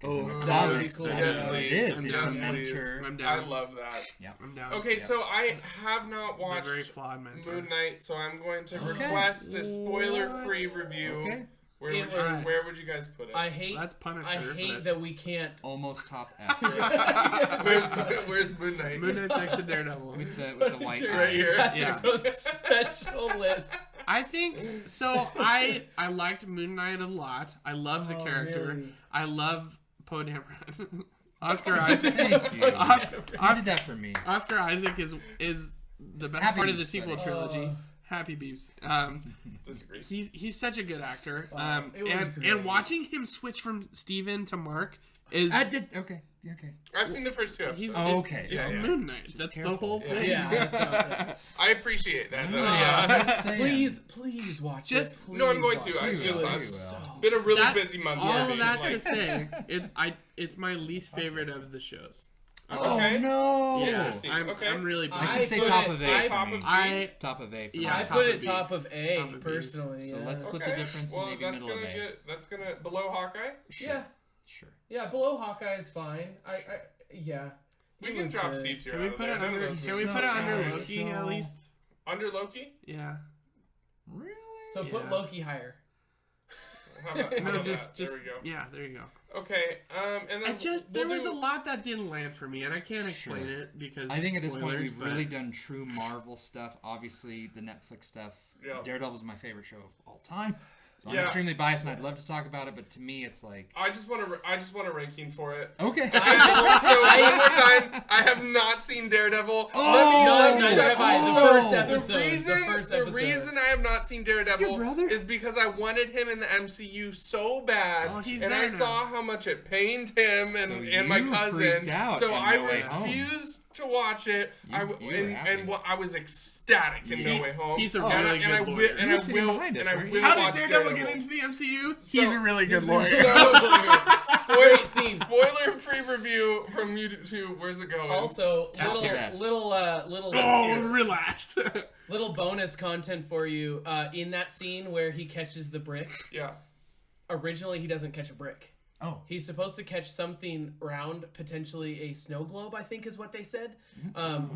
'Cause in the Oh, comics, that would be that's cool. what it Yes, is. I'm It's down, a please. mentor. I'm I down. love that. I'm down. Okay, so I have not The watched very flawed mentor. Moon Knight, so I'm going to Okay. request a spoiler-free review. Okay. Where It would you was- where would you guys put it? I hate. That's Punisher. I hate but that we can't. Almost top S. where's Moon Knight? Moon Knight's next to Daredevil. with the white Punisher right eye. here. has Yeah. its own special list. I think so. I liked Moon Knight a lot. I love the Oh, character. really? I love Poe Dameron. Oscar Isaac. Thank you. Oscar, You did that for me. Oscar Isaac is the best Happy part of the Beeps, sequel buddy. trilogy. Happy Beeps. Disagree. He's such a good actor. it was and great. watching him switch from Steven to Mark is I did. Okay. I've seen the first two he's episodes. Okay. It's Yeah. Moon Knight. That's the careful. whole thing. Yeah. that's not- I appreciate that. Though. Just saying. Please watch Just- it. Please No, I'm going watch to. it. I It just- was I- so- Been a really That- busy month. all for me, that like- to say, it's my least favorite of the shows. Oh Okay. no. Yeah, Interesting. I'm Okay. really. I I should say put top it- of I- A. top for of me. I Top of A. For Yeah, I me. top put of it B. top of A Top of B. personally. So yeah. let's split the difference Well, and maybe that's middle of gonna A. get that's gonna below Hawkeye. Sure. Yeah. Sure. Yeah, below Hawkeye is fine. Yeah. We It can was drop good. C tier. Can we put it under? Can we So put it under good. Loki at So- least? under Loki? Yeah. Really? So put Yeah. Loki higher. How about, how No, about just that? There we go. yeah. There you go. Okay. And then There we'll was do- a lot that didn't land for me, and I can't explain Sure. it because I think at this point spoilers, we've but- really done true Marvel stuff. Obviously, the Netflix stuff. Yeah. Daredevil's my favorite show of all time. So I'm Yeah. extremely biased, and I'd love to talk about it, but to me, it's like I just want a ranking for it. okay. So one more time, I have not seen Daredevil. Oh, neither just- have I. The so first The episode. reason, the reason I have not seen Daredevil your brother? is because I wanted him in the MCU so bad, Oh, he's and there I now. saw how much it pained him and, So and my you cousin. freaked out So in I No Way Home. refused to watch it. You were happy. I was ecstatic in No Way Home. He's a and really I good will, lawyer. and You I were sitting will, behind us, and I weren't you? will How watch did Daredevil Daredevil. get into the MCU? So- He's a really good lawyer. Great scene. Spoiler-free review from you two. Where's it going? Also, Test your best. Oh, relax. little bonus content for you. In that scene where he catches the brick, Yeah. originally he doesn't catch a brick. Oh. He's supposed to catch something round, potentially a snow globe, I think is what they said.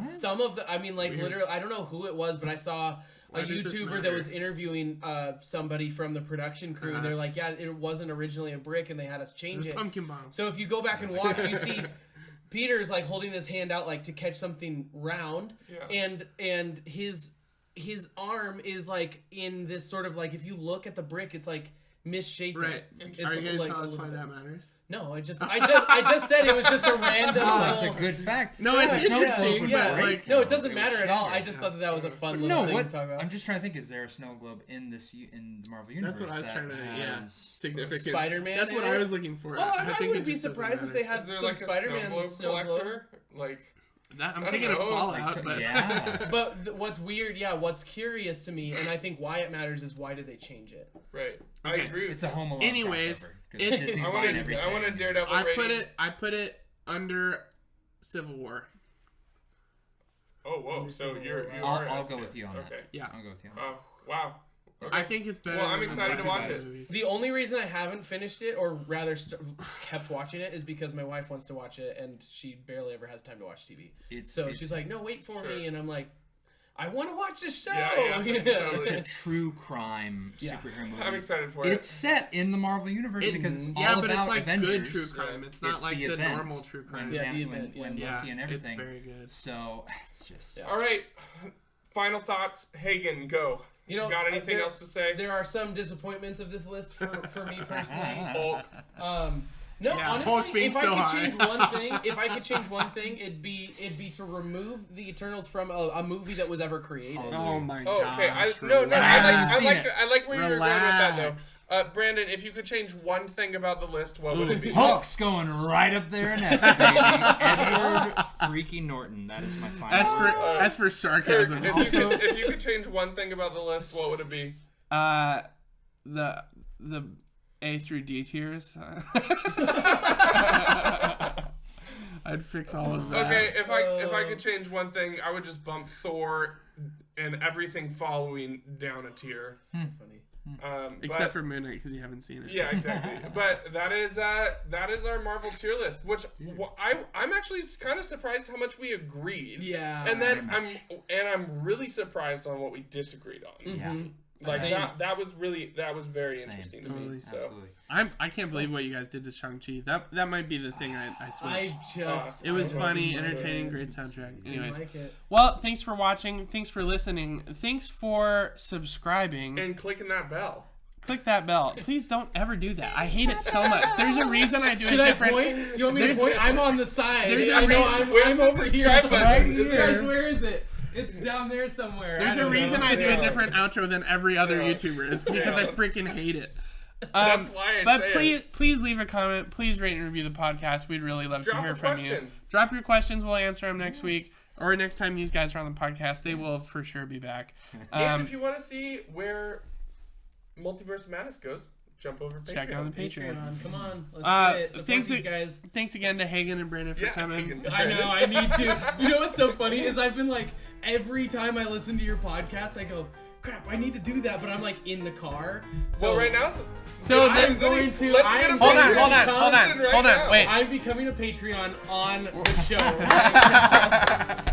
Some of the, I mean, like literally, I don't know who it was, but I saw a YouTuber that was interviewing somebody from the production crew, and they're like, yeah, it wasn't originally a brick, and they had us change it. Pumpkin bomb. So if you go back and watch, you see Peter's like holding his hand out like to catch something round, and his arm is like in this sort of like, if you look at the brick, it's like misshapen. Right. It's Are you going to like tell us why that matters? No, I just said it was just a random. Oh, that's a good fact. No, it's interesting. Yeah, Like, no, it doesn't matter at all. I just thought that was a fun little thing to talk about. I'm just trying to think. Is there a snow globe in the Marvel universe? That's what I was trying to. Significant. Spider-Man. That's what I was looking for. Well, I think wouldn't be surprised if they had Is there some like a Spider-Man snow globe collector? Like. I'm thinking of Fallout, but But what's weird, what's curious to me, and I think why it matters, is why did they change it? Right. Okay. I agree. It's a Home Alone. Anyways, crossover, I want a Daredevil rating. I put it under Civil War. Oh, whoa. So I'll go with you on that. Okay. Yeah. I'll go with you on that. Oh, wow. Okay. I think it's better. Well, I'm than excited to watch it. movies. The only reason I haven't finished it, or rather kept watching it, is because my wife wants to watch it, and she barely ever has time to watch TV. So she's like, no, wait for me, and I'm like, I want to watch this show. Yeah. It's a true crime superhero movie. I'm excited for it. It's set in the Marvel universe because it's all but about it's like Avengers. good true crime. It's not like the normal true crime. When Loki and everything. It's very good. So it's just all right. Final thoughts, Hagen. Go. You know, got anything else to say? There are some disappointments of this list for me personally. Hulk. No, Hulk honestly, being if I so could high. change one thing, it'd be to remove the Eternals from a movie that was ever created. Oh my Oh, gosh. okay. I like where you're going with that though. Brandon, if you could change one thing about the list, what would it be? Hulk's going right up there next, baby. Edward freaking Norton. That is my final. As for sarcasm, If you could change one thing about the list, what would it be? The A through D tiers. I'd fix all of that. Okay, if I could change one thing, I would just bump Thor and everything following down a tier. Funny. Except for Moon Knight, because you haven't seen it. Yeah, exactly. But that is our Marvel tier list, which I'm actually kind of surprised how much we agreed. Yeah. And then I'm really surprised on what we disagreed on. Yeah. Like that was very interesting to me. So. Absolutely. I can't believe what you guys did to Shang-Chi. That might be the thing I switched. It was I funny, wasn't entertaining, sure. great soundtrack. Didn't Anyways, like it. well, thanks for watching. Thanks for listening. Thanks for subscribing. And clicking that bell. Click that bell. Please don't ever do that. I hate it so much. There's a reason I do Should it I different. point? Do you want me to point? I'm on the side. There's a I know reason- I'm over here. subscribe button? Right Is here. there? Where is it? It's down there somewhere. There's a reason I do a different outro than every other YouTuber. It's because I freaking hate it. That's why I But say please leave a comment. Please rate and review the podcast. We'd really love to Drop hear a from you. question. Drop your questions. We'll answer them next week. Or next time these guys are on the podcast. They will for sure be back. And if you want to see where Multiverse of Madness goes, jump over Patreon. Check out the Patreon. Come on. Let's get it. Support these guys. Thanks again to Hagen and Brandon for coming. I know, I need to. You know what's so funny is I've been like, every time I listen to your podcast, I go, crap, I need to do that, but I'm like in the car. So Well, right now, So I'm going to. Let's I'm get a hold on, Patreon hold on, content hold on, right hold now. on. Wait. I'm becoming a Patreon on the show. Right now.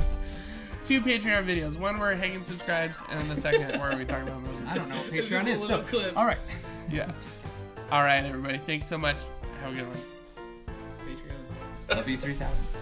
2 Patreon videos. One where Hagen subscribes, and the second where we talk about movies. I don't know what This Patreon is a is. little So, clip. all right. Yeah. All right, everybody. Thanks so much. Have a good one. Patreon. Love you 3000.